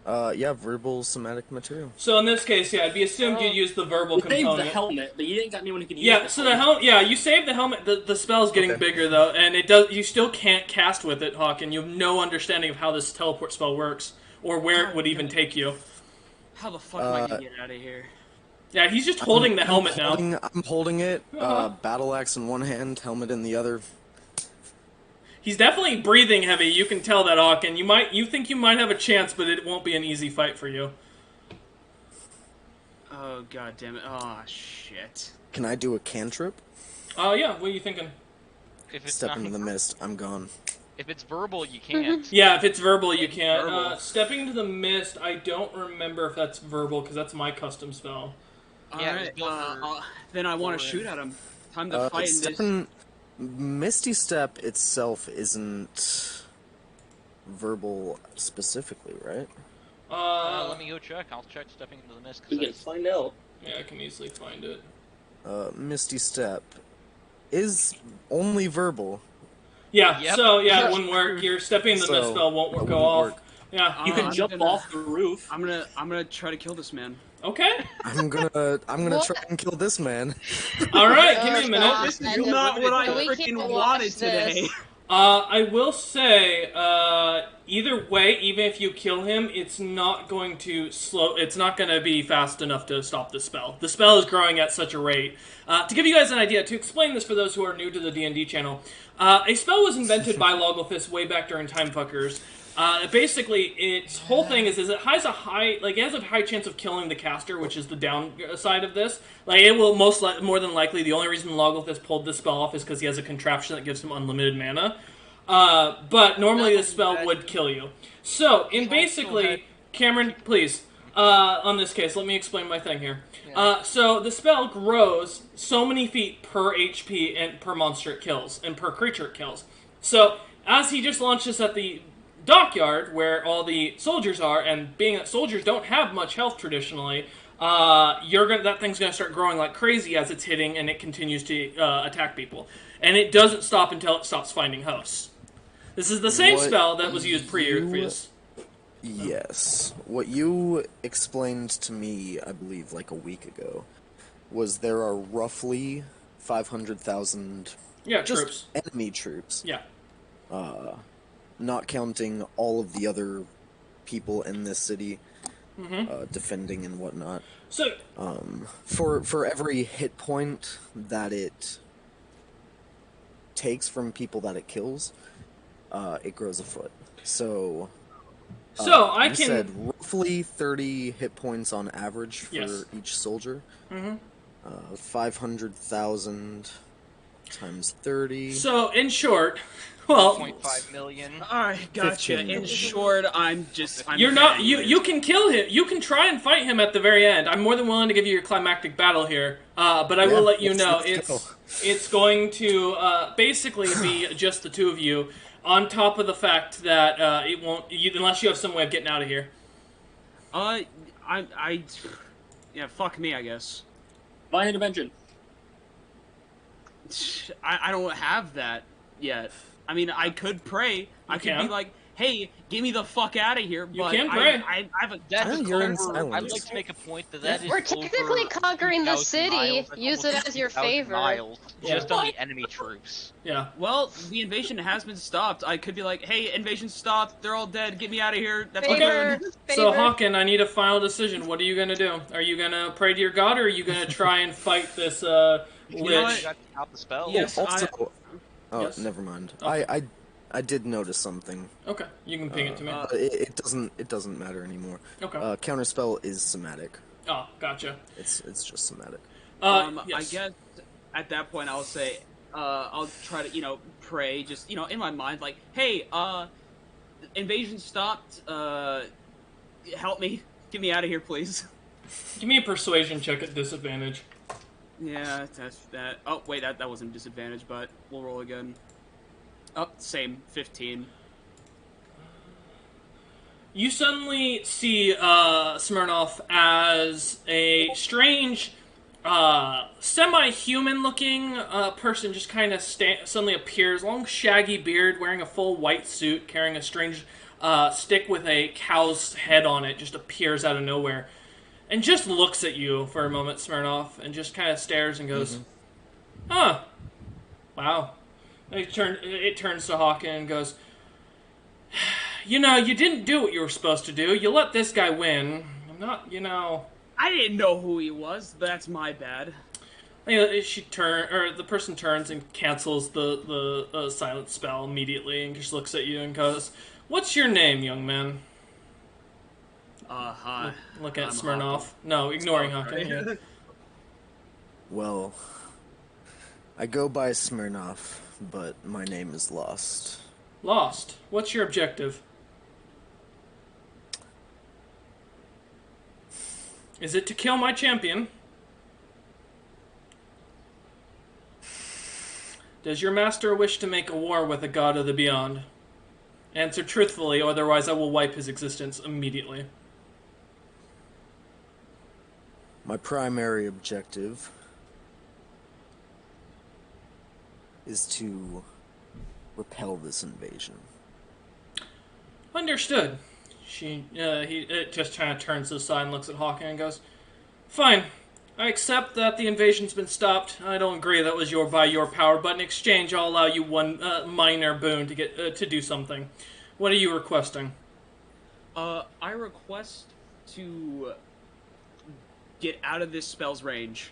verbal somatic material. So in this case, it'd be assumed you'd use the verbal We component. saved the helmet, but you didn't got anyone who could use Yeah, the so helmet. you saved the helmet. The spell's getting bigger though, and you still can't cast with it, Hawk, and you have no understanding of how this teleport spell works or where it would even take you. How the fuck am I gonna get out of here? Yeah, he's just holding the helmet now. I'm holding it. Uh-huh. Battle axe in one hand, helmet in the other. He's definitely breathing heavy. You can tell that, Hawk, and you think you might have a chance, but it won't be an easy fight for you. Oh god damn it! Oh shit! Can I do a cantrip? Yeah. What are you thinking? If it's Step not, into the mist. I'm gone. if it's verbal, you can't. Yeah, if it's verbal, you can't. Verbal. Stepping into the mist, I don't remember if that's verbal, because that's my custom spell. Yeah, it was Alright, built for- then I want for to it. shoot at him. Time to fight in this. Misty Step itself isn't verbal specifically, right? Let me go check. I'll check stepping into the mist. We can find out. Yeah, I can easily find it. Misty Step is only verbal. Yeah, Yep. so it wouldn't work. Your stepping into the mist So, spell won't that go wouldn't off. work. Yeah. You can I'm jump gonna- off the roof. I'm gonna try to kill this man. Okay. I'm gonna What? try and kill this man. All right. Give me a Oh, minute. God. This is And not what I we freaking can't wanted watch today. this. I will say, either way, even if you kill him, it's not going to It's not going to be fast enough to stop the spell. The spell is growing at such a rate. To give you guys an idea, to explain this for those who are new to the D&D channel, a spell was invented by Logolithus way back during Time Fuckers. Basically, its whole thing is it has a high chance of killing the caster, which is the downside of this. Like, it will more than likely, the only reason Logolithus pulled this spell off is because he has a contraption that gives him unlimited mana. But normally this spell would kill you. So, basically, Cameron, please, on this case, let me explain my thing here. So the spell grows so many feet per HP and per monster it kills, and per creature it kills. So, as he just launched this at the dockyard, where all the soldiers are, and being that soldiers don't have much health traditionally, that thing's going to start growing like crazy as it's hitting, and it continues to attack people. And it doesn't stop until it stops finding hosts. This is the same What spell that was used previous. Yes. What you explained to me, I believe, like a week ago, was there are roughly 500,000 Troops. enemy troops. Yeah. Not counting all of the other people in this city defending and whatnot. So, For every hit point that it takes from people that it kills, it grows a foot. So I you can... said roughly 30 hit points on average for Yes. each soldier. Mhm. 500,000 times 30. So, in short, well, 0.5 million. Alright, gotcha. 15 In short, I'm you're not. very You can kill him. You can try and fight him at the very end. I'm more than willing to give you your climactic battle here. But I will let you know let's go. it's going to basically be just the two of you. On top of the fact that it won't, unless you have some way of getting out of here. Yeah, fuck me, I guess. Divine intervention. I don't have that yet. I mean, I could pray. I could be can. like, hey, get me the fuck out of here. You But can pray. I have a That's You're in over. silence. I'd like to make a point that is We're technically over conquering the 2,000 city. miles. That's Use almost it as your 2,000 favor. miles just Yeah. on the enemy troops. Yeah. Well, the invasion has been stopped. I could be like, hey, invasion stopped. They're all dead. Get me out of here. That's my Favor. turn. So, Favor. Hawken, I need a final decision. What are you going to do? Are you going to pray to your god, or are you going to try and fight this You know lich? what? You got to stop the spell. Yes. Also, Yes. never mind. Okay. I did notice something. Okay, you can ping it to me. But it doesn't matter anymore. Okay. Counterspell is somatic. Oh, gotcha. It's just somatic. Yes. I guess at that point I'll say, I'll try to, pray, just, in my mind, like, hey, invasion stopped, help me, get me out of here, please. Give me a persuasion check at disadvantage. Yeah, that's that. Oh, wait, that wasn't a disadvantage, but we'll roll again. Oh, same, 15. You suddenly see Smirnoff as a strange, semi-human-looking person just kind of suddenly appears, long shaggy beard, wearing a full white suit, carrying a strange stick with a cow's head on it, just appears out of nowhere. And just looks at you for a moment, Smirnoff, and just kind of stares and goes, Huh. Wow. It turns to Hawken and goes, you didn't do what you were supposed to do. You let this guy win. I'm not, I didn't know who he was. That's my bad. The person turns and cancels the silent spell immediately and just looks at you and goes, "What's your name, young man?" Hi. Look at I'm Smirnoff. Hawken. No, ignoring Oh, Hawken. right. Yeah. Well, I go by Smirnoff, but my name is Lost. Lost. What's your objective? Is it to kill my champion? Does your master wish to make a war with a god of the beyond? Answer truthfully, otherwise I will wipe his existence immediately. My primary objective is to repel this invasion. Understood. He just kind of turns to the side and looks at Hawken and goes, "Fine. I accept that the invasion's been stopped. I don't agree that was by your power, but in exchange, I'll allow you one minor boon to get to do something. What are you requesting?" I request to get out of this spell's range.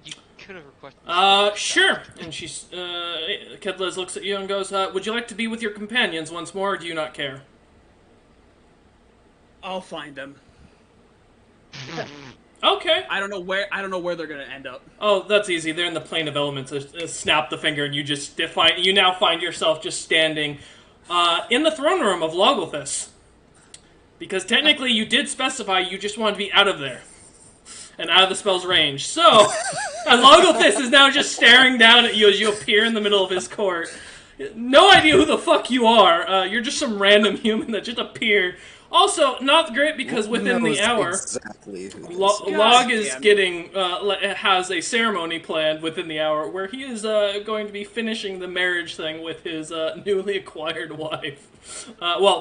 You could have requested. Sure. And Kedliz looks at you and goes, "Would you like to be with your companions once more, or do you not care?" I'll find them. Okay. I don't know where they're gonna end up. Oh, that's easy. They're in the plane of elements. Snap the finger, and you now find yourself just standing in the throne room of Logolthus. Because technically, you did specify you just wanted to be out of there and out of the spell's range. So, as Logolthus is now just staring down at you as you appear in the middle of his court, no idea who the fuck you are. You're just some random human that just appeared. Also, not great because within the hour, exactly who Log is has a ceremony planned within the hour where he is going to be finishing the marriage thing with his newly acquired wife.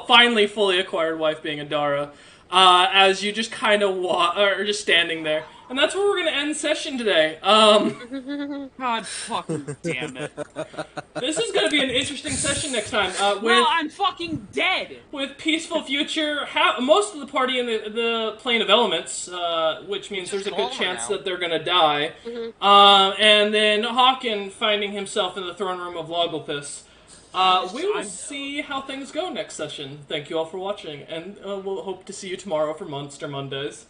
Finally fully acquired wife being Adara. As you just kind of are just standing there. And that's where we're going to end session today. God fucking damn it. This is going to be an interesting session next time. Well, I'm fucking dead! With Peaceful Future, most of the party in the plane of elements, which means there's a good chance that they're going to die. And then Hawken finding himself in the throne room of Logolthus. We will see how things go next session. Thank you all for watching, and we'll hope to see you tomorrow for Monster Mondays.